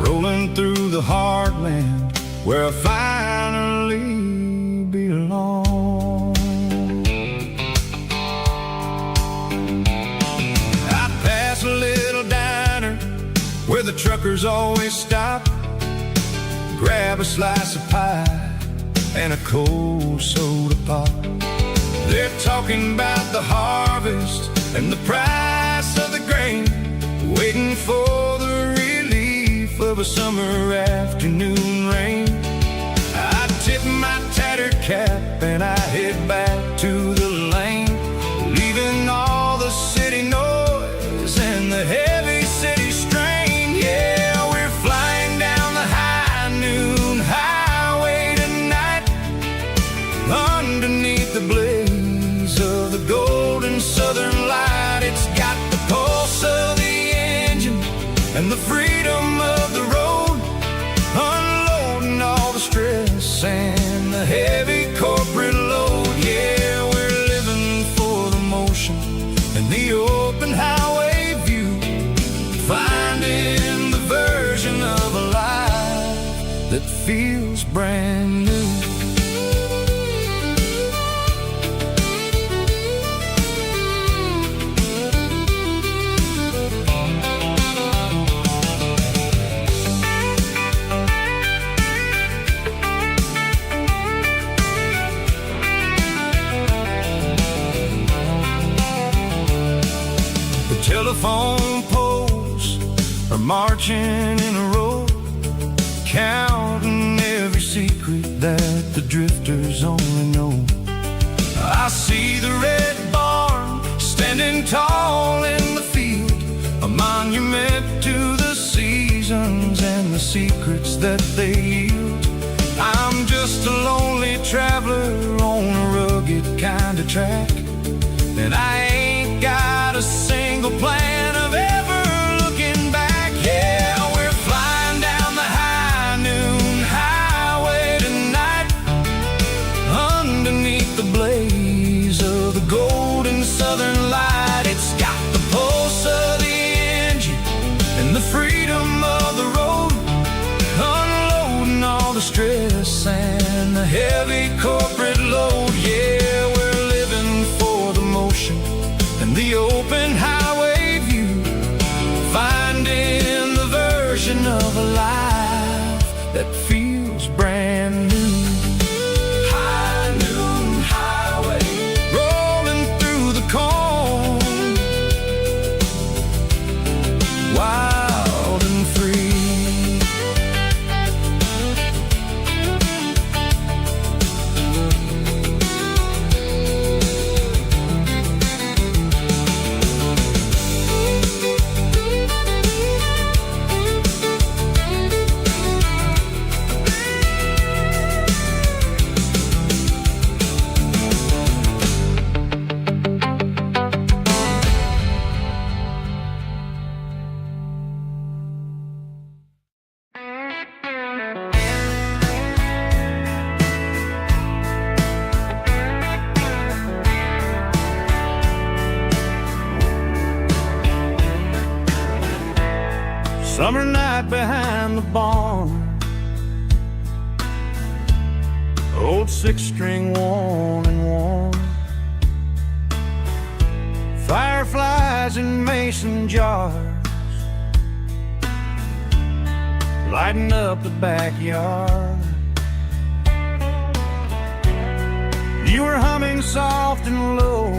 rolling through the heartland where I finally belong. I pass a little diner where the truckers always stop, grab a slice of pie and a cold soda pop. They're talking about the harvest and the price of the grain, waiting for the relief of a summer afternoon rain. I tip my tattered cap and I head back to the lane, leaving all the city noise and the heavy city strain. Yeah, we're flying down the high noon highway tonight, underneath the blaze of the golden southern light. It's got the pulse of the engine and the freedom of the road, unloading all the stress and that feels brand new. The telephone poles are marching in a row, counting every secret that the drifters only know. I see the red barn standing tall in the field, a monument to the seasons and the secrets that they yield. I'm just a lonely traveler on a rugged kind of track, and I ain't got a single plan of ever looking back. Yeah, we're flying down the high noon highway tonight, underneath the blaze of the golden southern light. It's got the pulse of the engine and the freedom of the road, unloading all the stress and the heavy corporate load. Yeah, we're living for the motion and the open highway view, finding the version of a life that feels brand new. High noon highway, rolling through the corn, wild and free. Summer night behind the barn, old six-string worn and worn, fireflies in mason jars, lighting up the backyard. You were humming soft and low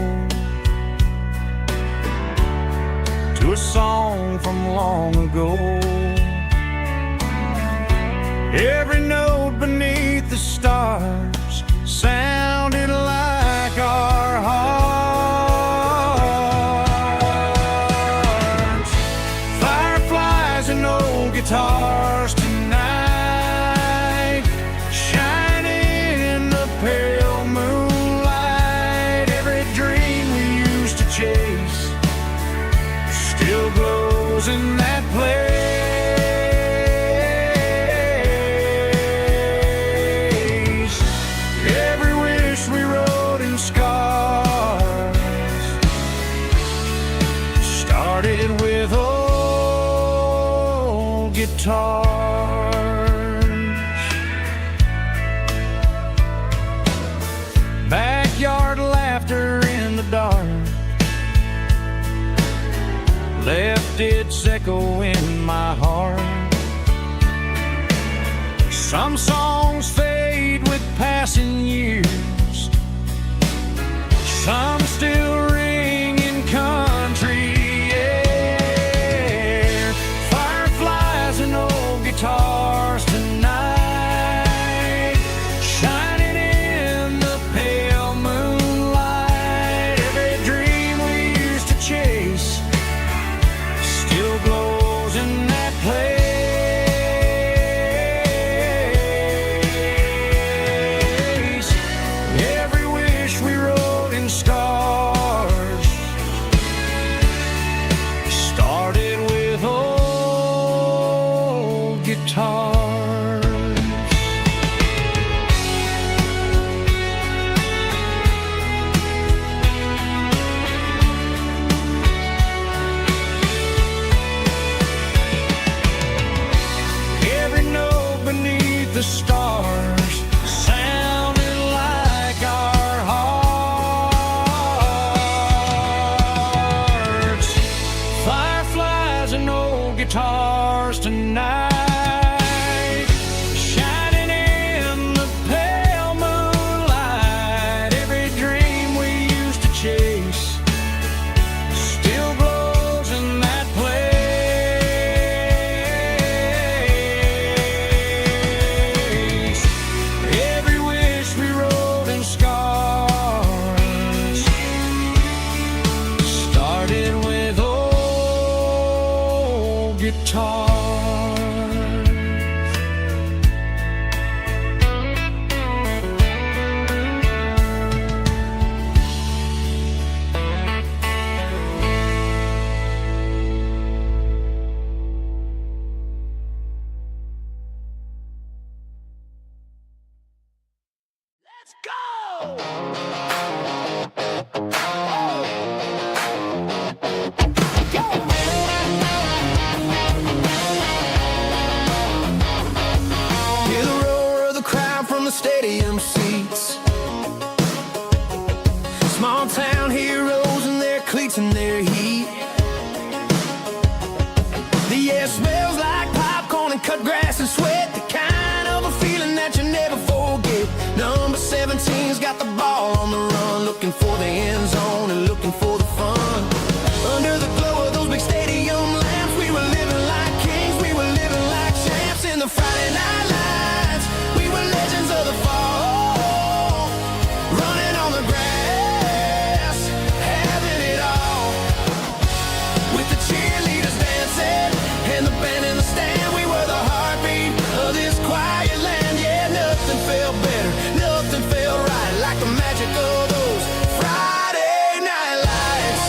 to a song from long ago. Every note beneath the stars sounded like our hearts. Fireflies and old guitars tonight, shining in the pale moonlight. Every dream we used to chase still glows in that place. Every wish we wrote in scars started with old guitars. Backyard laughter in the dark left its echo in my heart. Some songs fade with passing years, some still ring in country air. Fireflies and old guitars tonight, shining in the pale moonlight. Every dream we used to chase still glows in that place. Every wish we wrote in stars started with old guitars. Every note beneath stars sounded like our hearts. Fireflies and old guitars tonight, shining in the pale moonlight. Every dream we used to chase still glows in that place. Every wish we wrote in scars started with old guitars. Let's go! Hear the roar of the crowd from the stadium seats. Small town heroes in their cleats and their heat. The air smells like popcorn and cut grass and sweat. The kind of a feeling that you never forget. Number 17's got the ball on the run, looking for the end zone and looking for the fun. Under the glow of those big stadium lamps, we were living like kings, we were living like champs. In the Friday night lights, we were legends of the fall, running on the grass, having it all. With the cheerleaders dancing and the band in the stand, we were the heartbeat of this quiet land. Yeah, nothing felt better, nothing felt right like the magic of those Friday night lights.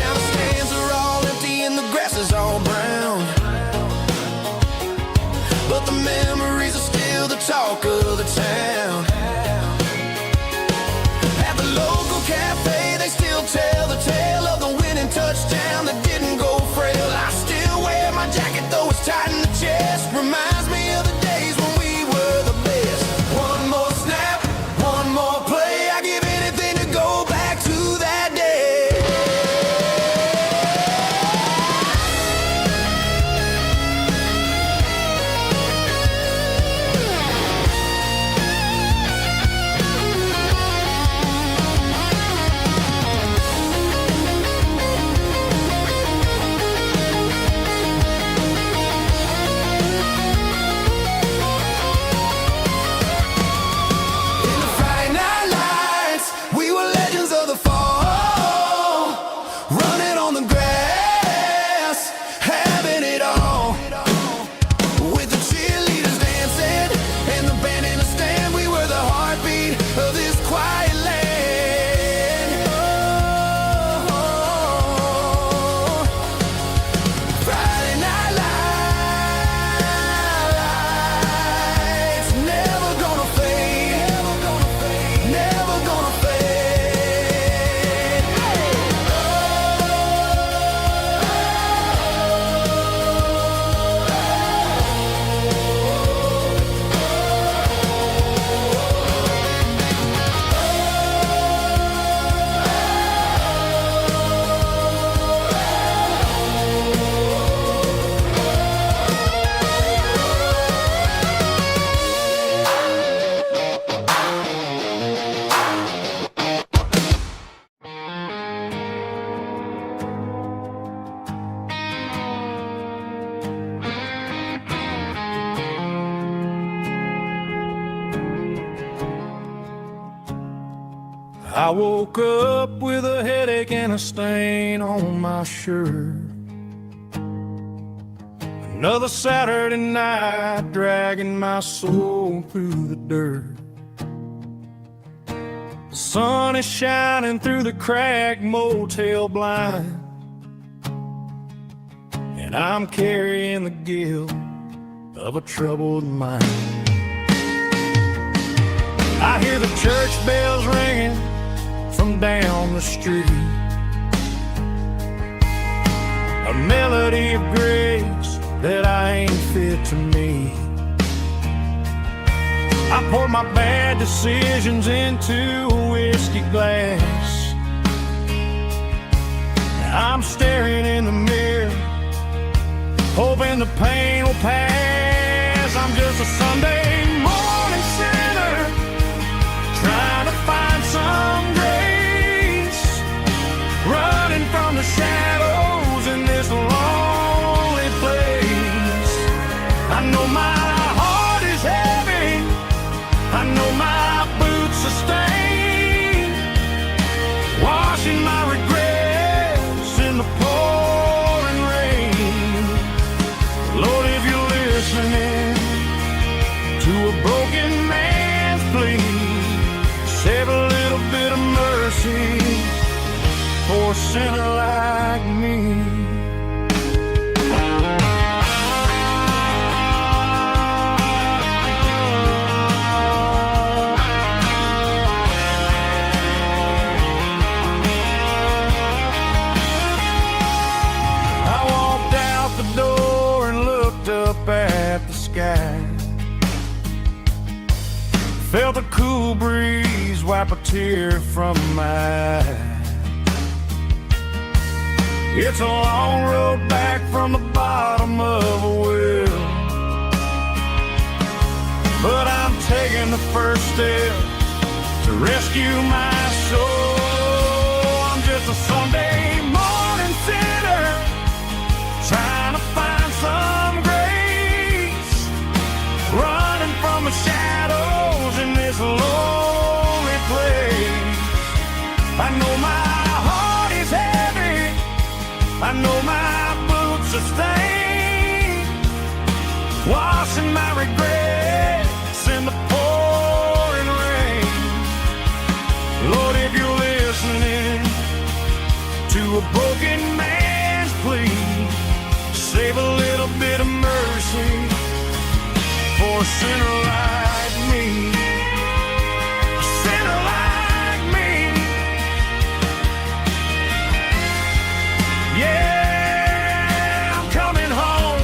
Now the stands are all empty and the grass is all brown, but the memories are still the talk of the town. At the local cafe, they still tell the tale of the winning touchdown that didn't go frail. I still wear my jacket though it's tight in the chest. Reminds me of the days when we were the best. One more snap, one more play. I give anything to go back to that day. In the Friday night lights, we were legends of the fall, running on the grass, having it all. With the cheerleaders dancing and the band in the stand, we were the heartbeat of this quiet land. Oh, Friday night lights, never gonna fade, never gonna fade. I woke up with a headache and a stain on my shirt. Another Saturday night dragging my soul through the dirt. The sun is shining through the cracked motel blind, and I'm carrying the guilt of a troubled mind. I hear the church bells ringing from down the street, a melody of grace that I ain't fit to me. I poured my bad decisions into a whiskey glass. I'm staring in the mirror, hoping the pain will pass. I'm just a Sunday morning sinner, trying to find some grace, running from the shadows in this lonely place. I know my heart is heavy, I know my boots are stained, washing my regrets in the pouring rain. Lord, if you're listening to a broken man's plea, save a little bit of mercy for a sinner like me. At the sky, felt a cool breeze wipe a tear from my eye. It's a long road back from the bottom of a well, but I'm taking the first step to rescue my soul. I'm just a Sunday morning sinner, trying to find some grace, running from the shadows in this lonely place. I know my heart is heavy, I know my boots are stained, washing my regrets in the pouring rain. Lord, if you're listening to a broken man's plea, save a little bit of mercy for a sinner like me. A sinner like me. Yeah, I'm coming home.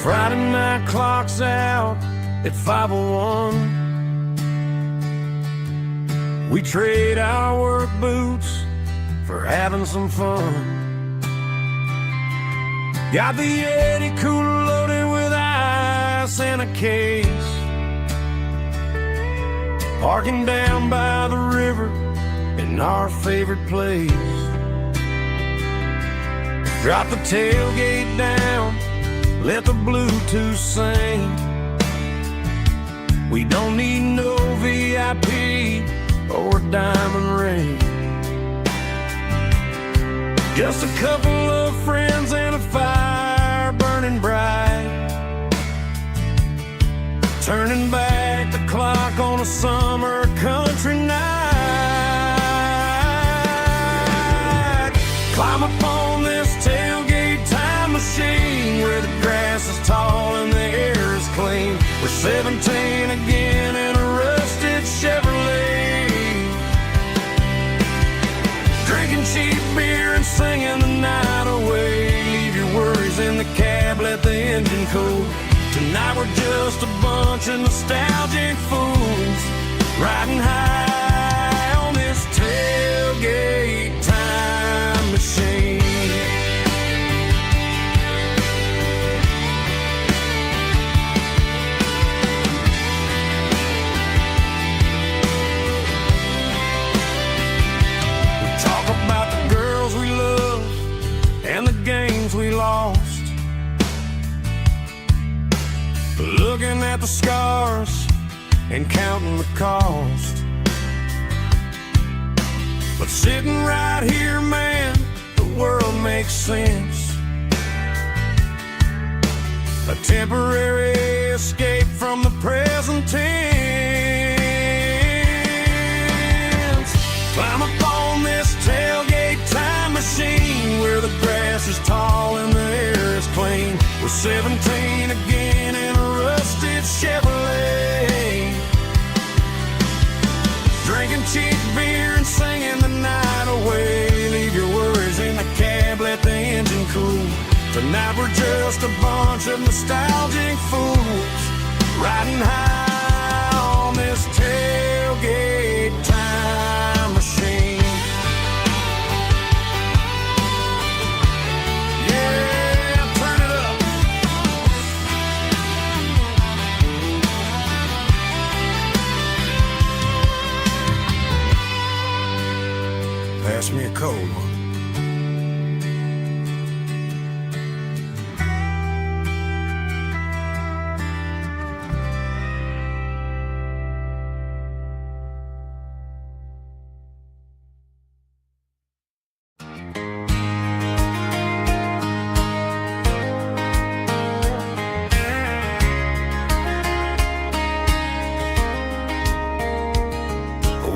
Friday night clock's out at 5:01. We trade our work boots for having some fun. Got the Yeti cooler loaded with ice and a case, parking down by the river in our favorite place. Drop the tailgate down, let the Bluetooth sing. We don't need no VIP or diamond ring. Just a couple of friends and a fire burning bright, turning back the clock on a summer country night. Climb up on this tailgate time machine where the grass is tall and the air is clean. We're 17 again in a rusted Chevrolet, drinking cheap beer and singing the night away. Leave your worries in the cab, let the engine cool. Tonight we're just a bunch of nostalgic fools, riding high on this tailgate time machine. at the scars and counting the cost. But sitting right here, man, the world makes sense. A temporary escape from the present tense. Climb up on this tailgate time machine where the grass is tall and the air is clean. We're 17 again in a rusted Chevrolet, drinking cheap beer and singing the night away. Leave your worries in the cab, let the engine cool. Tonight we're just a bunch of nostalgic fools riding high on this tailgate time machine. Yeah, turn it up. Pass me a cold one.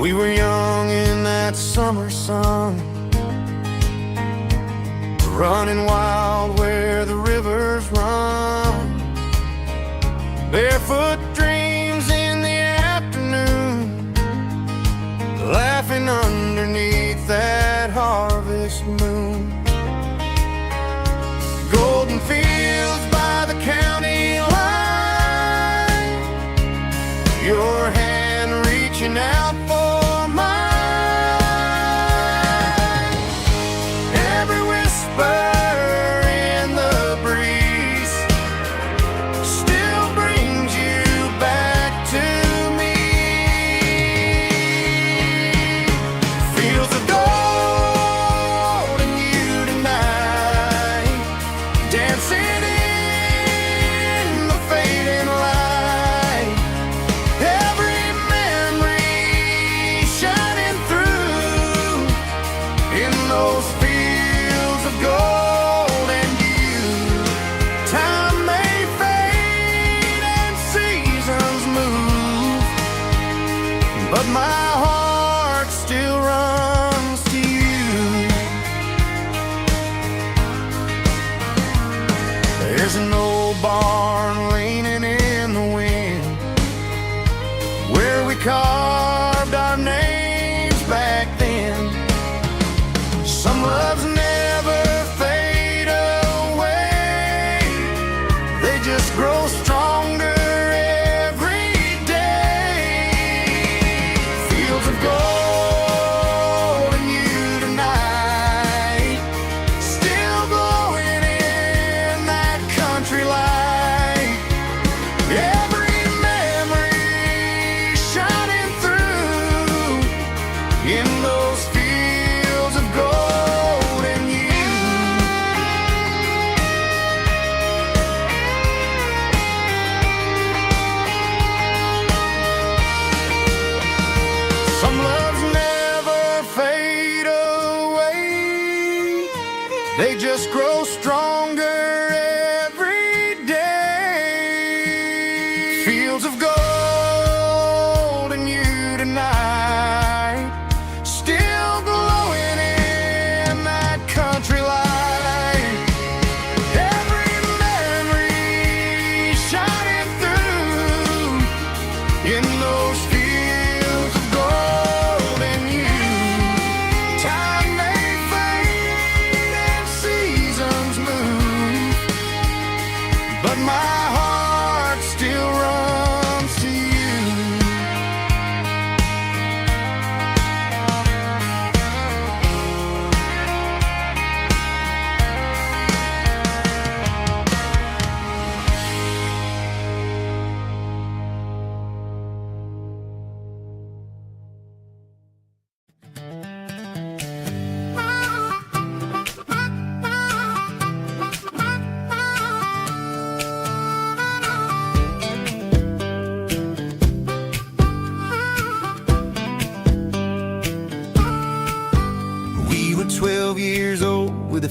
We were young in that summer sun, running wild where the rivers run. Barefoot dreams in the afternoon, laughing underneath that harvest moon. Golden fields by the county line, your hand reaching out for carved our names back then. Some loves never fade away, they just grow stronger every day. Fields of gold and you tonight, still glowing in that country light. Every memory shining through in those fields of gold and you. Some loves never fade away, they just grow stronger every day. Fields of gold and you tonight, still glowing in that country light. Every memory shining through in those fields of gold and you. Time may fade and seasons move, but my heart still runs to you.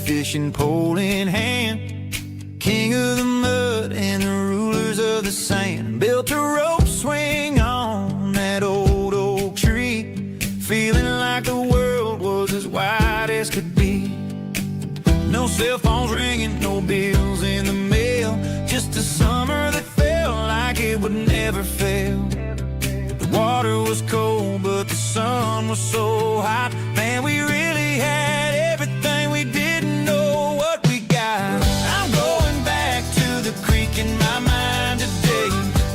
fishing pole in hand, king of the mud and the rulers of the sand. Built a rope swing on that old oak tree, feeling like the world was as wide as could be. No cell phones ringing, no bills in the mail, just a summer that felt like it would never fail. The water was cold, but the sun was so hot. Man, we really had everything, we didn't know what we got. I'm going back to the creek in my mind today,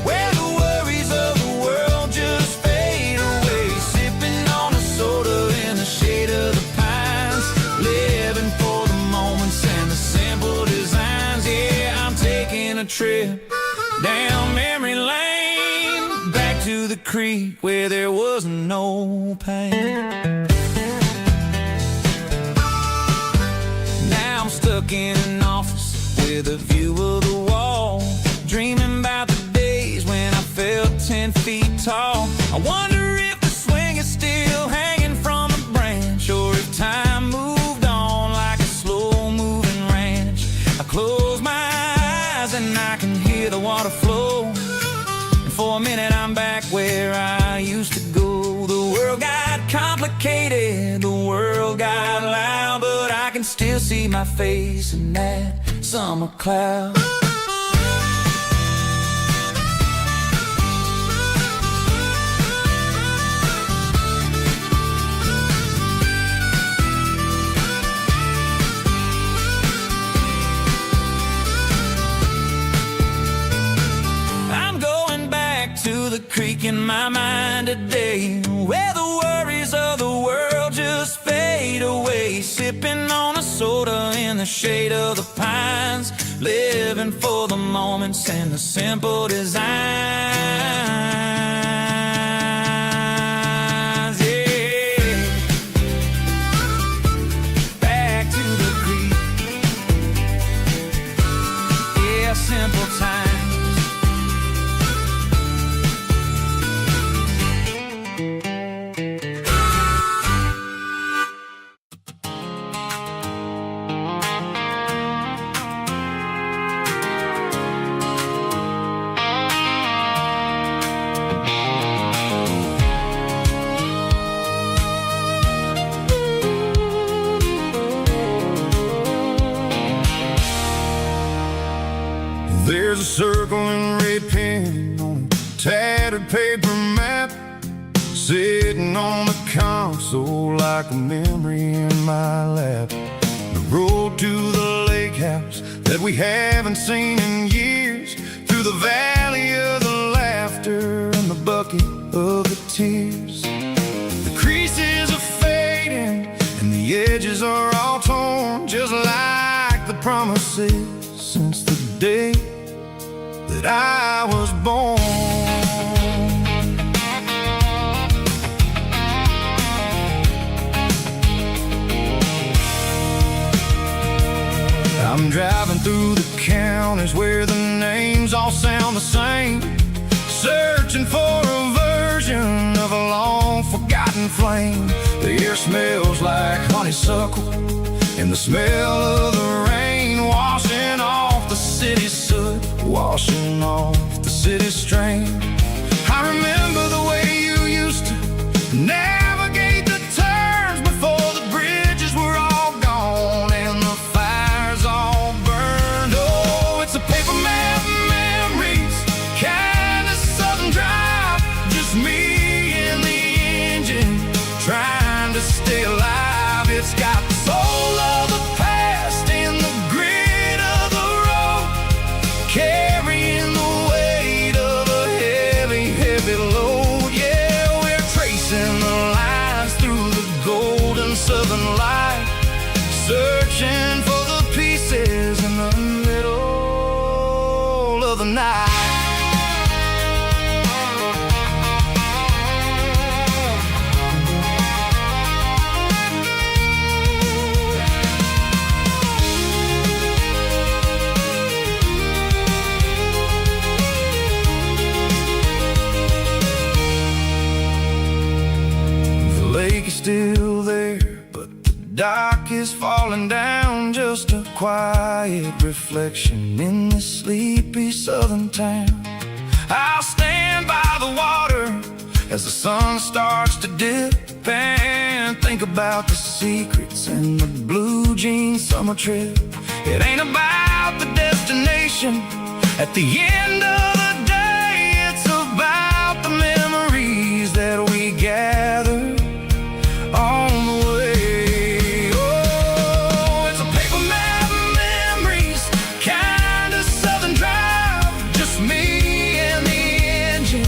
where the worries of the world just fade away. Sipping on a soda in the shade of the pines, living for the moments and the simple designs. Yeah, I'm taking a trip down memory lane, back to the creek where there was no pain. Now I'm stuck in an office with a view of the wall, dreaming about the days when I felt 10 feet tall. I wonder if the swing is still hanging from a branch, or if time moved on like a slow-moving ranch. I close my eyes and I can hear the water flow, and for a minute I'm back where I used to go. The world got complicated, the world got loud, but I can still see my face in that summer cloud. To the creek in my mind today, where the worries of the world just fade away. Sipping on a soda in the shade of the pines, living for the moments and the simple designs. Yeah, back to the creek. Yeah, simple times. There's a circle and red pen on a tattered paper map, sitting on the console like a memory in my lap. The road to the lake house that we haven't seen in years, through the valley of the laughter and the bucket of the tears. The creases are fading and the edges are all torn, just like the promises since the day that I was born. I'm driving through the counties where the names all sound the same, searching for a version of a long-forgotten flame. The air smells like honeysuckle, and the smell of the rain washing off the city's soot, washing off the city's strain. I remember the way you used to navigate the turns before the bridges were all gone and the fires all burned. Oh, it's a paper map memories, kind of southern drive, just me and the engine trying to stay alive. It's got the soul of the past and the grit of the road, carrying the weight of a heavy, heavy load. Yeah, we're tracing the lines through the golden southern light, searching for the pieces in the middle of the night. The lake is still there, but the dock is falling down, just a quiet reflection in this sleepy southern town. I'll stand by the water as the sun starts to dip and think about the secrets and the blue jean summer trip. It ain't about the destination at the end of the day, it's about the memories that we gather on the way. Oh, it's a paper map of memories, kind of southern drive, just me and the engine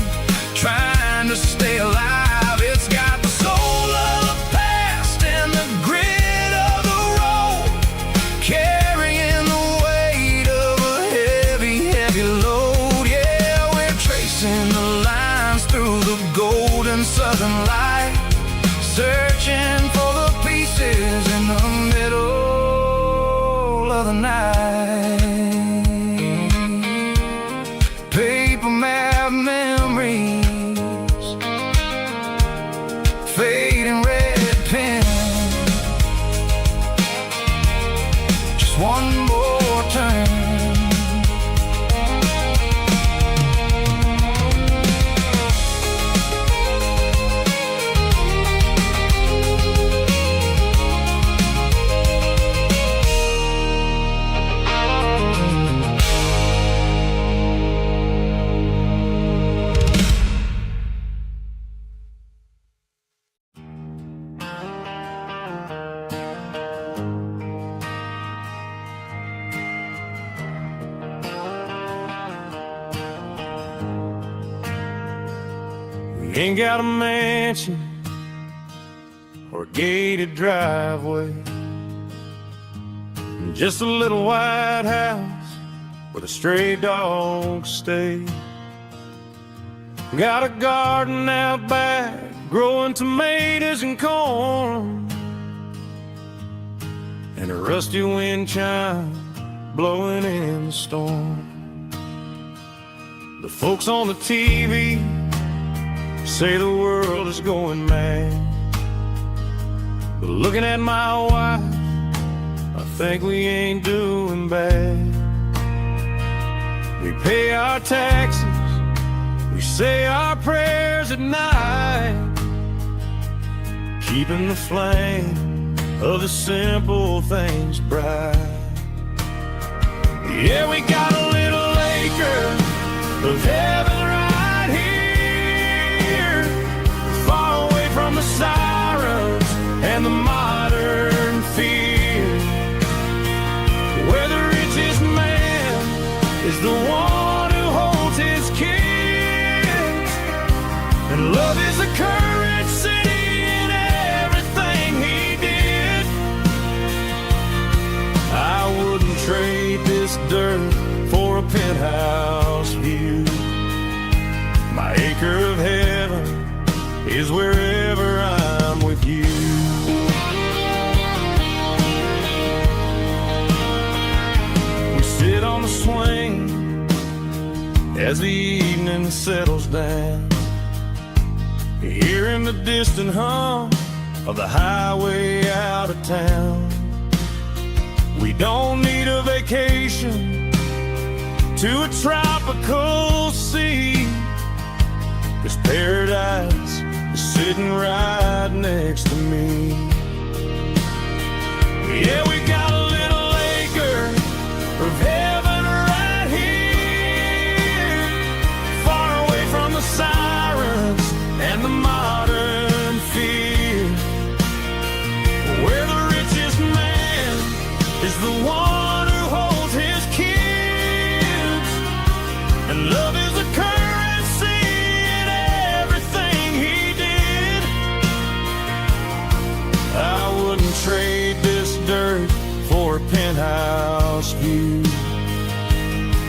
trying to stay alive. It's got the soul of the past and the grit of the road, carrying the weight of a heavy, heavy load. Yeah, we're tracing the lines through the golden southern light, searching for the pieces in the middle of the night. Paper map memories, fading red pen, just one more turn. Ain't got a mansion or a gated driveway, just a little white house where the stray dogs stay. Got a garden out back, growing tomatoes and corn, and a rusty wind chime blowing in the storm. The folks on the TV say the world is going mad, but looking at my wife, I think we ain't doing bad. We pay our taxes, we say our prayers at night, keeping the flame of the simple things bright. Yeah, we got a little acre of heaven right here, far away from the sirens and the modern fear, where the richest man is the one who holds his kids, and love is the currency in everything he did. I wouldn't trade this dirt for a penthouse view. My acre of heaven is wherever I'm with you. We sit on the swing as the evening settles down, hearing the distant hum of the highway out of town. We don't need a vacation to a tropical sea, 'cause paradise is sitting right next to me. Yeah, we got a little acre of heaven right here, far away from the sirens and the modern fear, where the richest man is the one who holds his kids, and love is a currency in everything he did. I wouldn't trade this dirt for a penthouse view.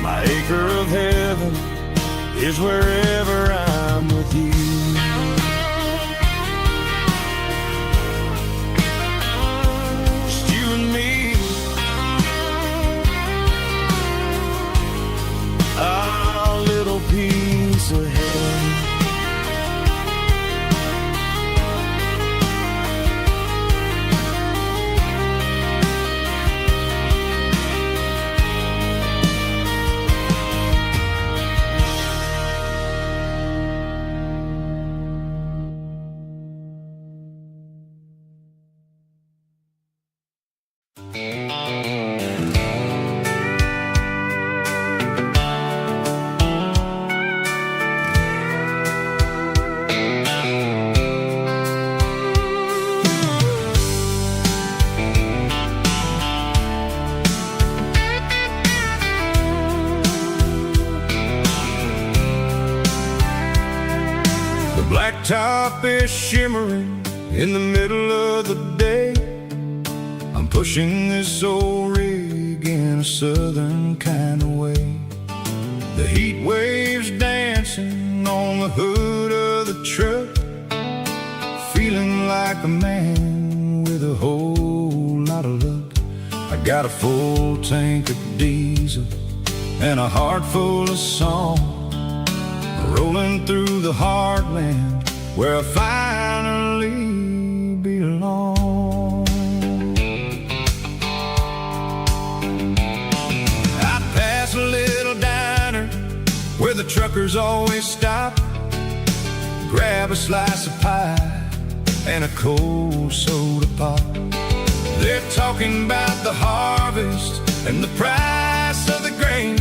My acre of heaven is wherever I'm with you. Just you and me, our little piece of heaven. top is shimmering in the middle of the day. I'm pushing this old rig in a southern kind of way. The heat waves dancing on the hood of the truck, feeling like a man with a whole lot of luck. I got a full tank of diesel and a heart full of song, rolling through the heartland where I finally belong. I pass a little diner where the truckers always stop, grab a slice of pie and a cold soda pop. They're talking about the harvest and the price of the grain,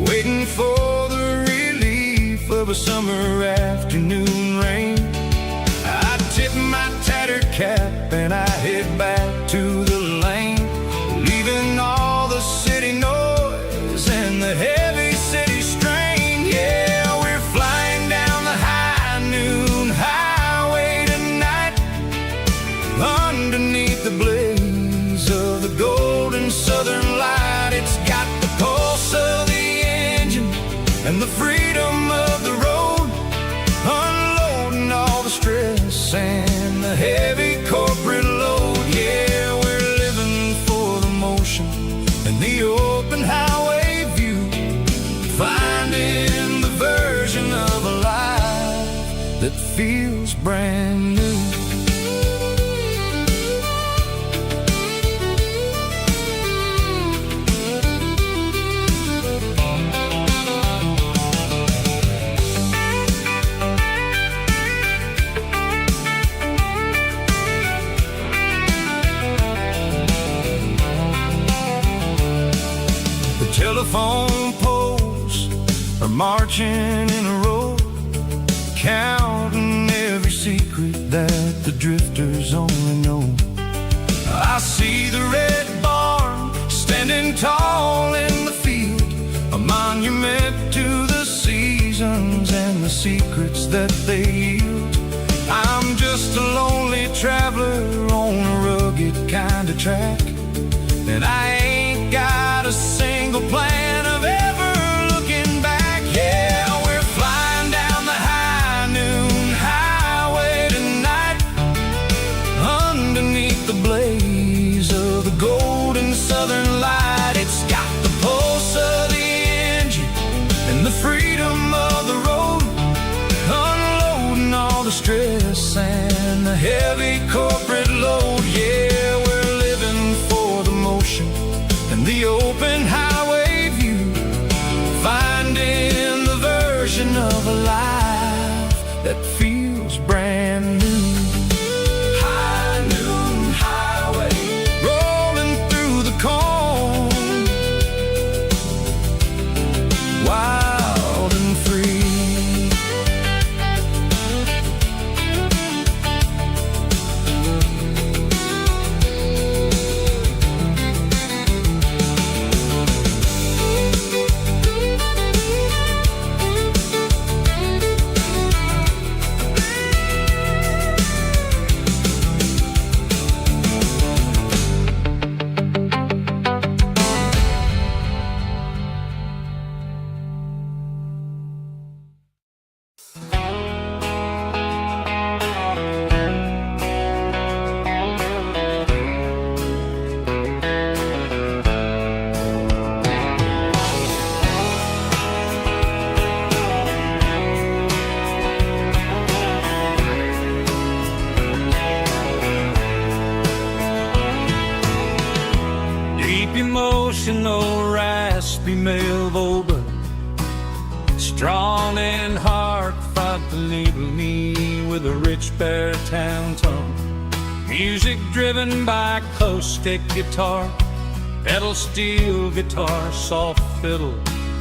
waiting for the relief of a summer afternoon rain. I tip my tattered cap and I head back to the lane, leaving all the city noise and the heavy city strain. Yeah, we're flying down the high noon highway tonight, underneath the blaze of the golden southern light. It's got the pulse of the engine and the freedom of the road, unloading all the stress and the heavy corporate load. Yeah, we're living for the motion and the open highway view, finding the version of a life that feels brand new. Telephone poles are marching in a row, counting every secret that the drifters only know. I see the red barn standing tall in the field, a monument to the seasons and the secrets that they yield. I'm just a lonely traveler on a rugged kind of track, and I ain't got a single plan of ever looking back. Yeah, we're flying down the high noon highway tonight, underneath the blaze of the golden southern light. It's got the pulse of the engine and the freedom of the road, unloading all the stress and the heavy corporate load. Yeah, we're living for the motion and the open highway view, finding the version of a life that feels brand new. High noon highway, rolling through the corn, wild and free. Emotional, raspy male vocal, strong and hard, fought to label me with a rich baritone tone. Music driven by acoustic guitar, pedal steel guitar, soft fiddle,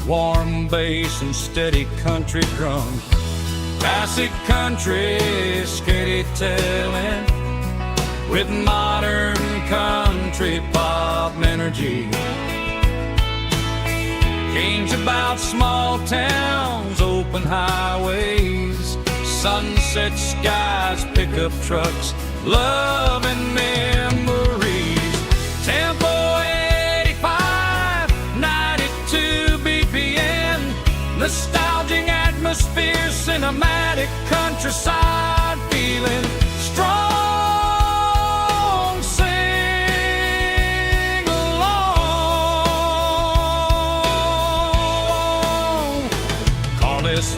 warm bass and steady country drum. Classic country, storytelling with modern country pop energy. Games about small towns, open highways, sunset skies, pickup trucks, love and memories. Tempo 85, 92 BPM, nostalgic atmosphere, cinematic countryside feeling strong. Sing along. Call this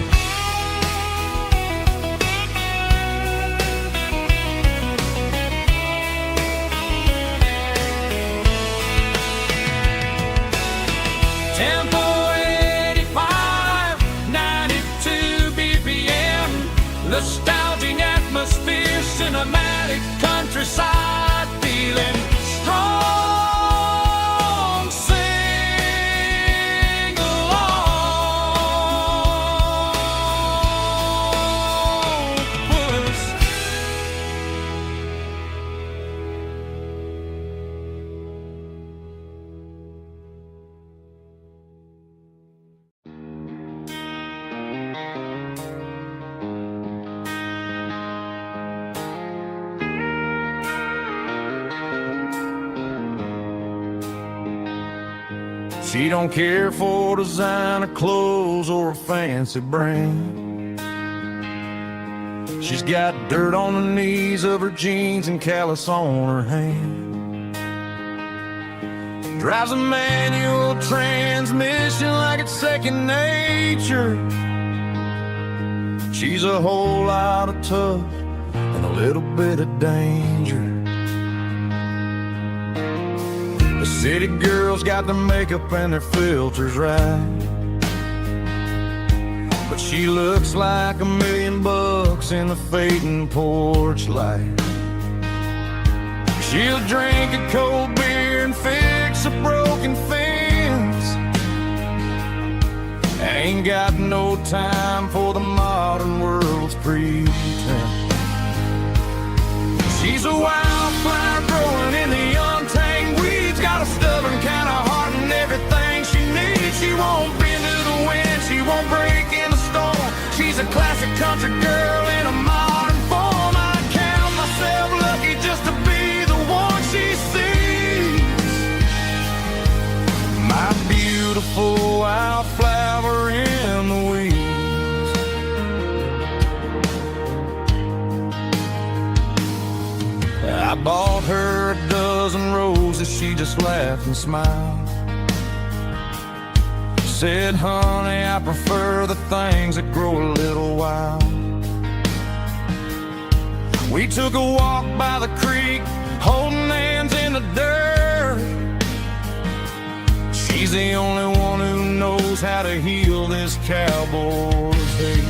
Tempo 85, 92 BPM, nostalgic atmosphere, cinematic countryside feeling strong. Sing along. Puss. She don't care for designer clothes or a fancy brand. She's got dirt on the knees of her jeans and callus on her hand. Drives a manual transmission like it's second nature. She's a whole lot of tough and a little bit of danger. The city girls got their makeup and their filters right, but she looks like $1,000,000 in the fading porch light. She'll drink a cold beer and fix a broken fence. Ain't got no time for the modern world's pretense. She's a wildflower growing in the untamed weeds, got a stubborn kind of heart and everything she needs. She won't bend to the wind, she won't break in the storm. She's a classic country girl in a modern form. I count myself lucky just to be the one she sees. My beautiful wildflower in the weeds. I bought her a dozen roses, she just laughed and smiled. Said, honey, I prefer the things that grow a little wild. We took a walk by the creek, holding hands in the dirt. She's the only one who knows how to heal this cowboy's hate.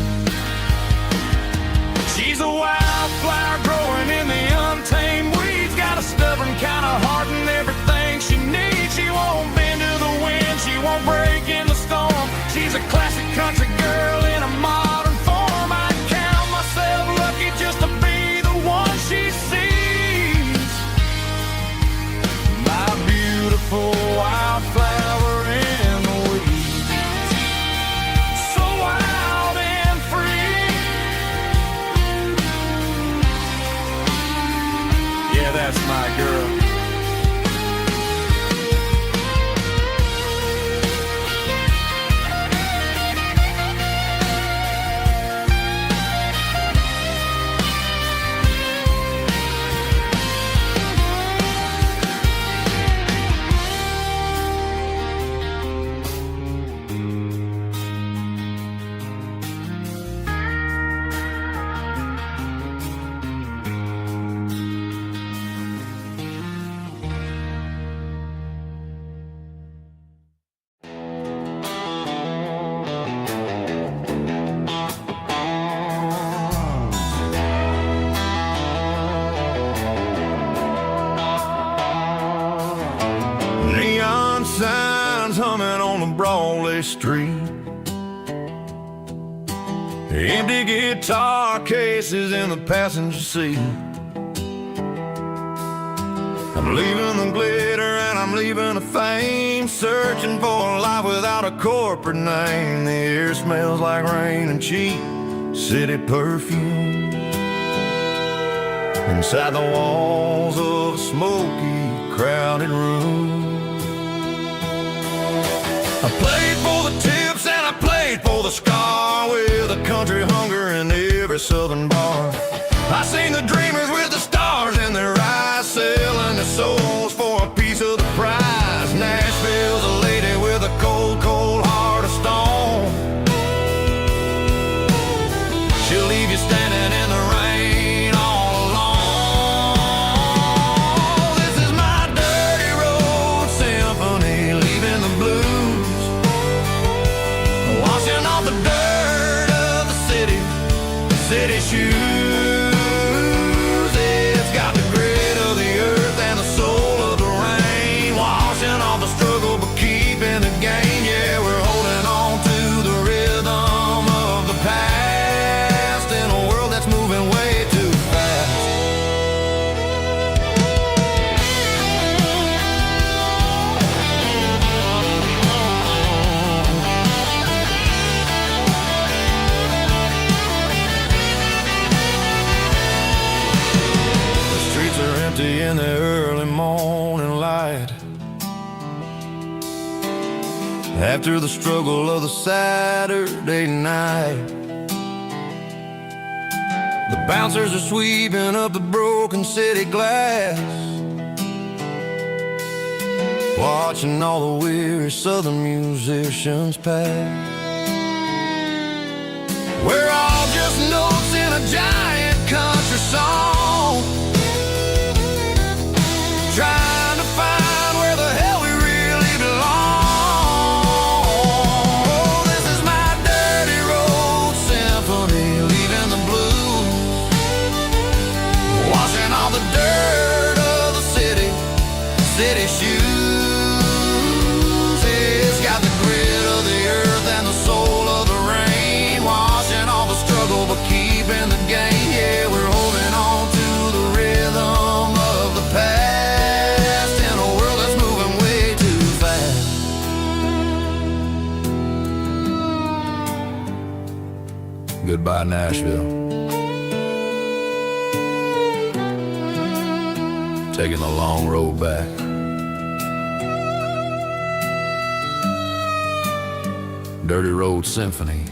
She's a wildflower growing in the untamed weeds, got a stubborn kind of heart and everything she needs. She won't bend to the wind, she won't break in the storm. She's a classic country girl in a modern form. I count myself lucky just to be the one she sees. My beautiful wildflower in the weeds, so wild and free. Yeah, that's my girl. Neon signs humming on the Broadway street, empty guitar cases in the passenger seat. I'm leaving the glitter and I'm leaving the fame, searching for a life without a corporate name. The air smells like rain and cheap city perfume inside the walls of a smoky, crowded room. I played for the tips and I played for the scar, with a country hunger in every southern bar. I seen the dreamers with the stars in their eyes, selling their souls for a piece of the prize. Nashville's a lady with a cold, cold heart of stone. She'll leave you standing in the rain all alone. This is my dirty road symphony, leaving the blues, washing off the dirt of the city shoes. It's got the grit of the earth and the soul of the rain, washing off the struggle but keeping the gain. Yeah, we're holding on to the rhythm of the past in a world that's moving way too fast. The streets are empty in the early morning light, after the struggle of the Saturday night. The bouncers are sweeping up the broken city glass, watching all the weary southern musicians pass. We're all just notes in a giant country song, trying to find where the hell we really belong. Oh, this is my dirty road symphony, leaving the blues, washing all the dirt of the city shoes. It's got the grit of the earth and the soul of the rain, washing all the struggle but keeping the gain. Yeah, we're holding on to the rhythm of the past in a world that's moving way too fast. Goodbye, Nashville. Taking the long road back. Dirty Road Symphony.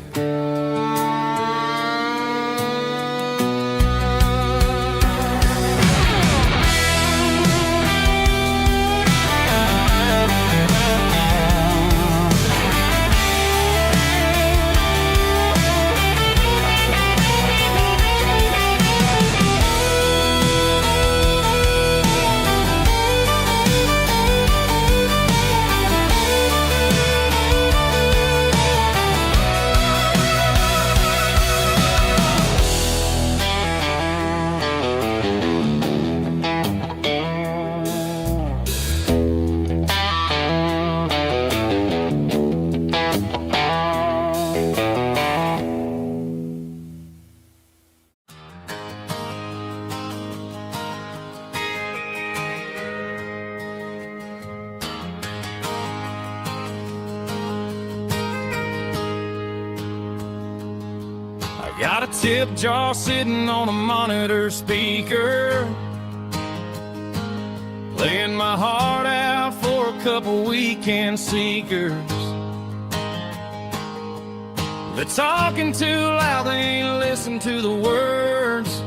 Got a tip jar sitting on a monitor speaker, playing my heart out for a couple weekend seekers. They're talking too loud, they ain't listen to the words.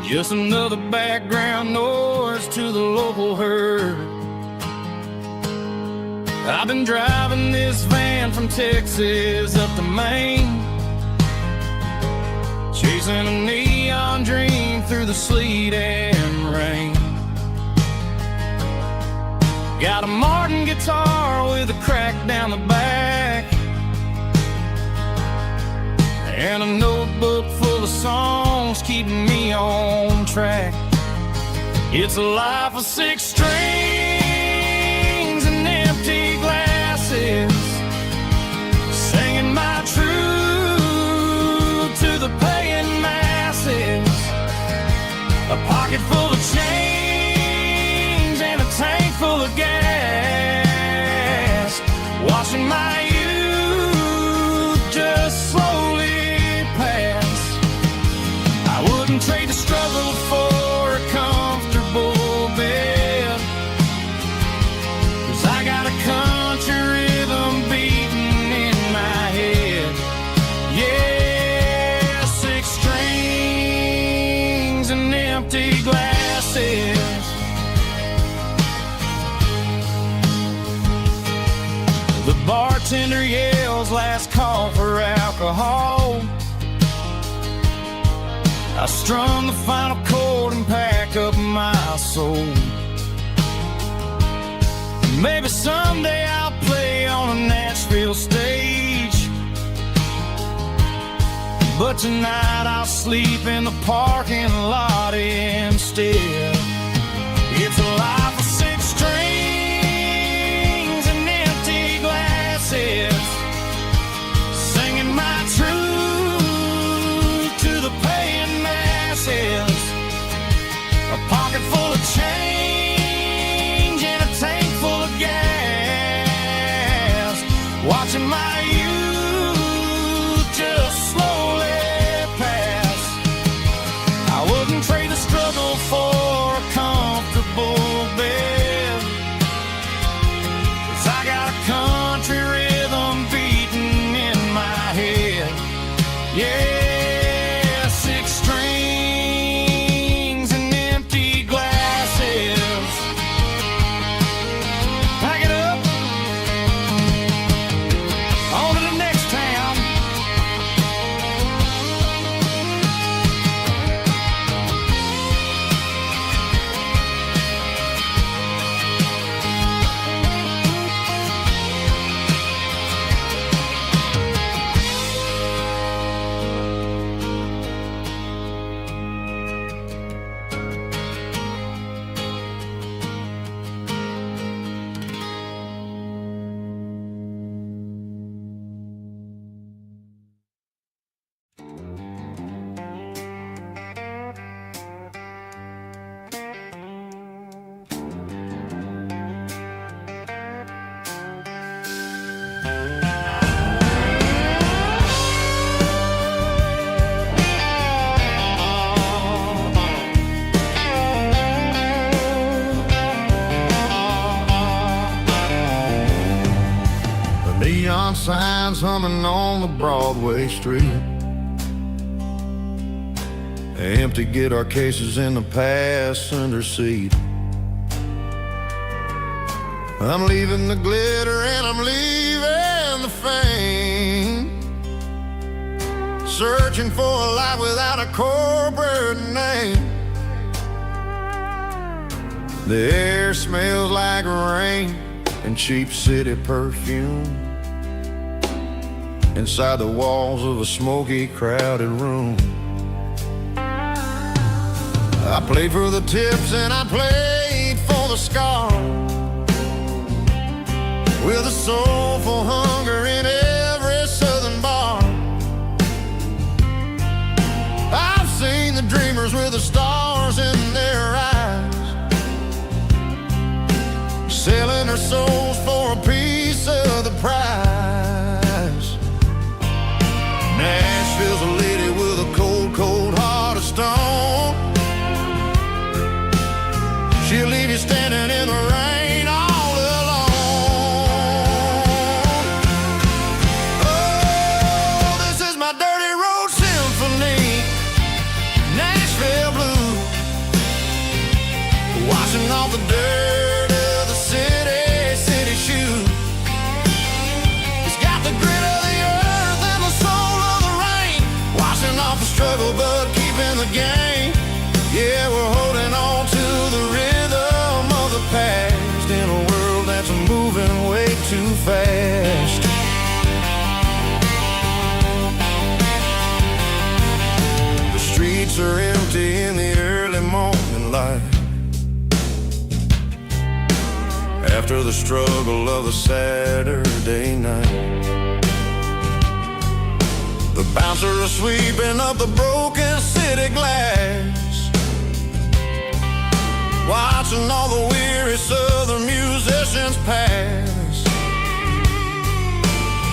Just another background noise to the local herd. I've been driving this van from Texas up to Maine, chasing a neon dream through the sleet and rain. Got a Martin guitar with a crack down the back, and a notebook full of songs keeping me on track. It's a life of 6 strings and empty glasses, singing my truth to the paying masses. A pocket full of change and a tank full of gas, watching my youth just wouldn't trade the struggle for a comfortable bed, 'cause I got a country rhythm beating in my head. Yeah, 6 strings and empty glasses. The bartender yells last call for alcohol. I strum the final chord and pack up my soul. Maybe someday I'll play on a Nashville stage, but tonight I'll sleep in the parking lot instead. It's a life of 6 strings and empty glasses, singing my truth to the paying masses. A pocket full of change and a tank full of gas, watching my youth just slowly pass. I wouldn't trade the struggle for a comfortable bed, 'cause I got a country rhythm beating in my head. Yeah, 6 strings and empty glasses. Pack it up, on to the next town. Neon signs humming on the Broadway street, empty guitar cases in the passenger seat. I'm leaving the glitter and I'm leaving the fame, searching for a life without a corporate name. The air smells like rain and cheap city perfume inside the walls of a smoky, crowded room. I played for the tips and I played for the scars, with a soulful hunger in every southern bar. I've seen the dreamers with the stars in their eyes, selling their souls for a piece of the prize. Nashville's a lady with a cold, cold heart of stone. She'll leave you standing in the rain all alone. Oh, this is my dirty road symphony, Nashville blues, washing off the dirt of the city shoes. It's got the grit of the earth and the soul of the rain, washing off the struggle but keeping the game. Yeah, we're holding on to the rhythm of the past in a world that's moving way too fast. The streets are empty in the early morning light, after the struggle of a Saturday night. The bouncer is sweeping up the broken city glass, watching all the weary southern musicians pass.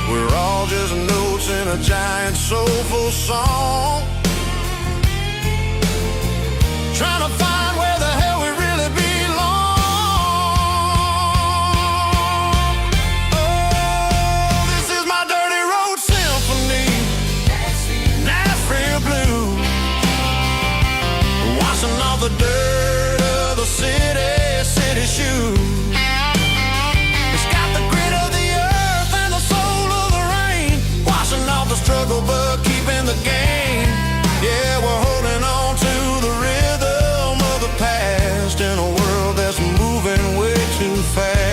We're all just notes in a giant soulful song, the dirt of the city shoes. It's got the grit of the earth and the soul of the rain, washing off the struggle but keeping the game. Yeah, we're holding on to the rhythm of the past in a world that's moving way too fast.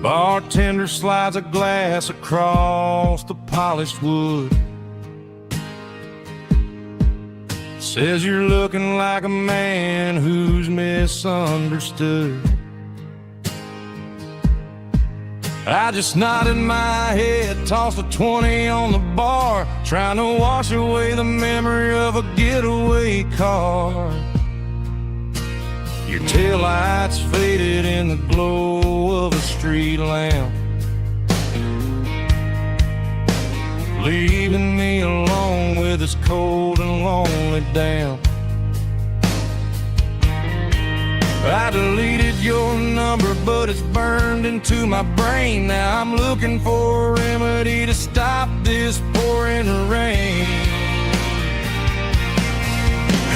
Bartender slides a glass across the polished wood. Says you're looking like a man who's misunderstood. I just nodded my head, tossed a 20 on the bar, trying to wash away the memory of a getaway car. Your taillights faded in the glow of a street lamp, leaving me alone with this cold and lonely damp. I deleted your number, but it's burned into my brain. Now I'm looking for a remedy to stop this pouring rain.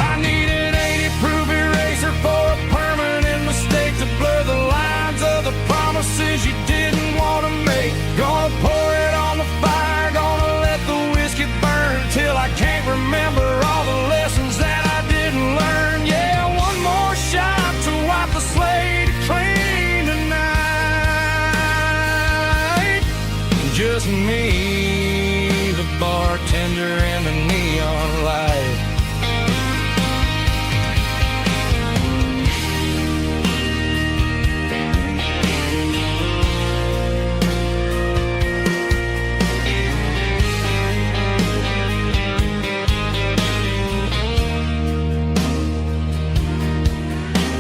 I need an 80-proof eraser for a permanent mistake to blur the lines of the promises you didn't want to make. Gonna pour it on the fire, gonna let the whiskey burn till I can't remember all the lessons that I didn't learn. Yeah, one more shot to wipe the slate clean tonight. Just me, the bartender, and the neon light.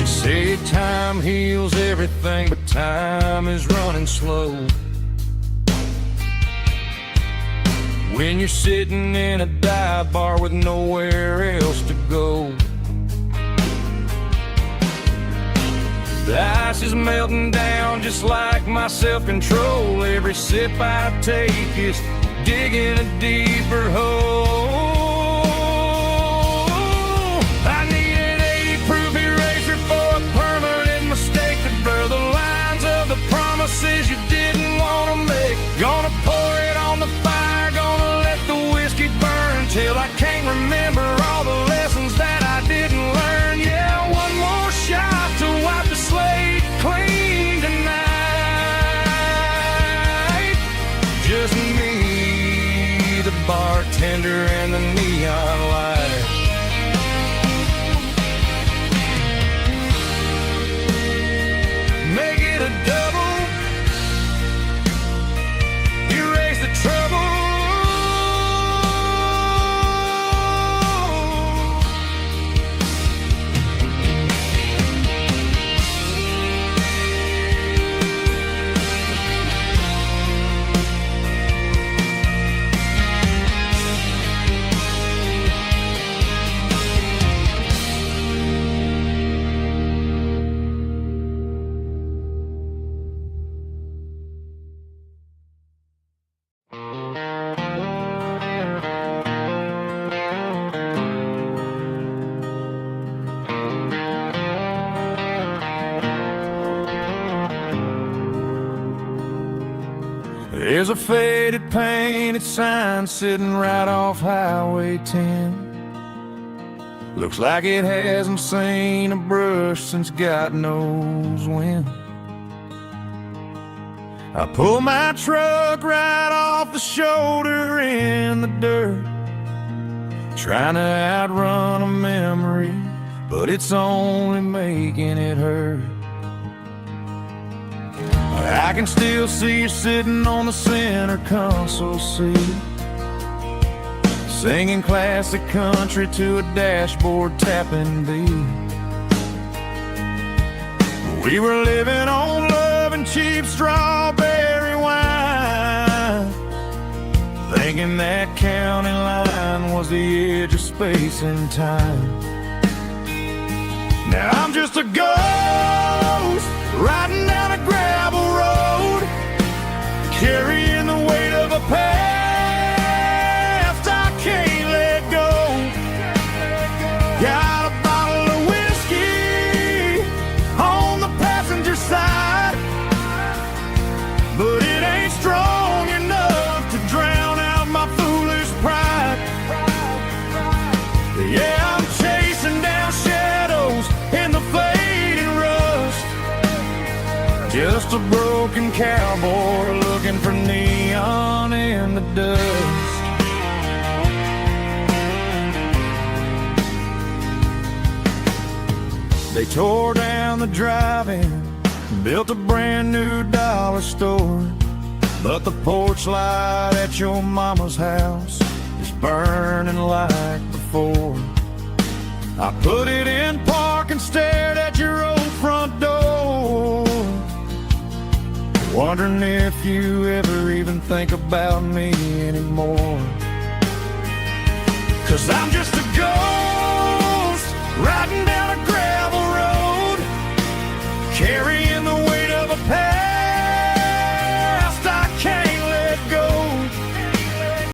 Say time heals everything, but time is running slow. When you're sitting in a dive bar with nowhere else to go, the ice is melting down just like my self-control. Every sip I take is digging a deeper hole. I need an 80-proof eraser for a permanent mistake to blur the lines of the promises you didn't want to make. Gonna pour it on the fire, gonna let the whiskey burn till I can't remember all the lessons that I didn't learn. Yeah, one more shot to wipe the slate clean tonight. Just me, the bartender, and the neon light. Make it a double, There's a faded painted sign sitting right off Highway 10. Looks like it hasn't seen a brush since God knows when. I pull my truck right off the shoulder in the dirt, trying to outrun a memory, but it's only making it hurt. I can still see you sitting on the center console seat, singing classic country to a dashboard tapping beat. We were living on love and cheap strawberry wine, thinking that county line was the edge of space and time. Now I'm just a ghost riding down a gravel road, carrying the weight of a past I can't let go. Got a bottle of whiskey on the passenger side, but it ain't strong enough to drown out my foolish pride. Yeah, I'm chasing down shadows in the fading rust, just a broken cowboy looking for neon in the dust. They tore down the drive-in, built a brand new dollar store, but the porch light at your mama's house is burning like before. I put it in park and stared at your old front door, wondering if you ever even think about me anymore. 'Cause I'm just a ghost riding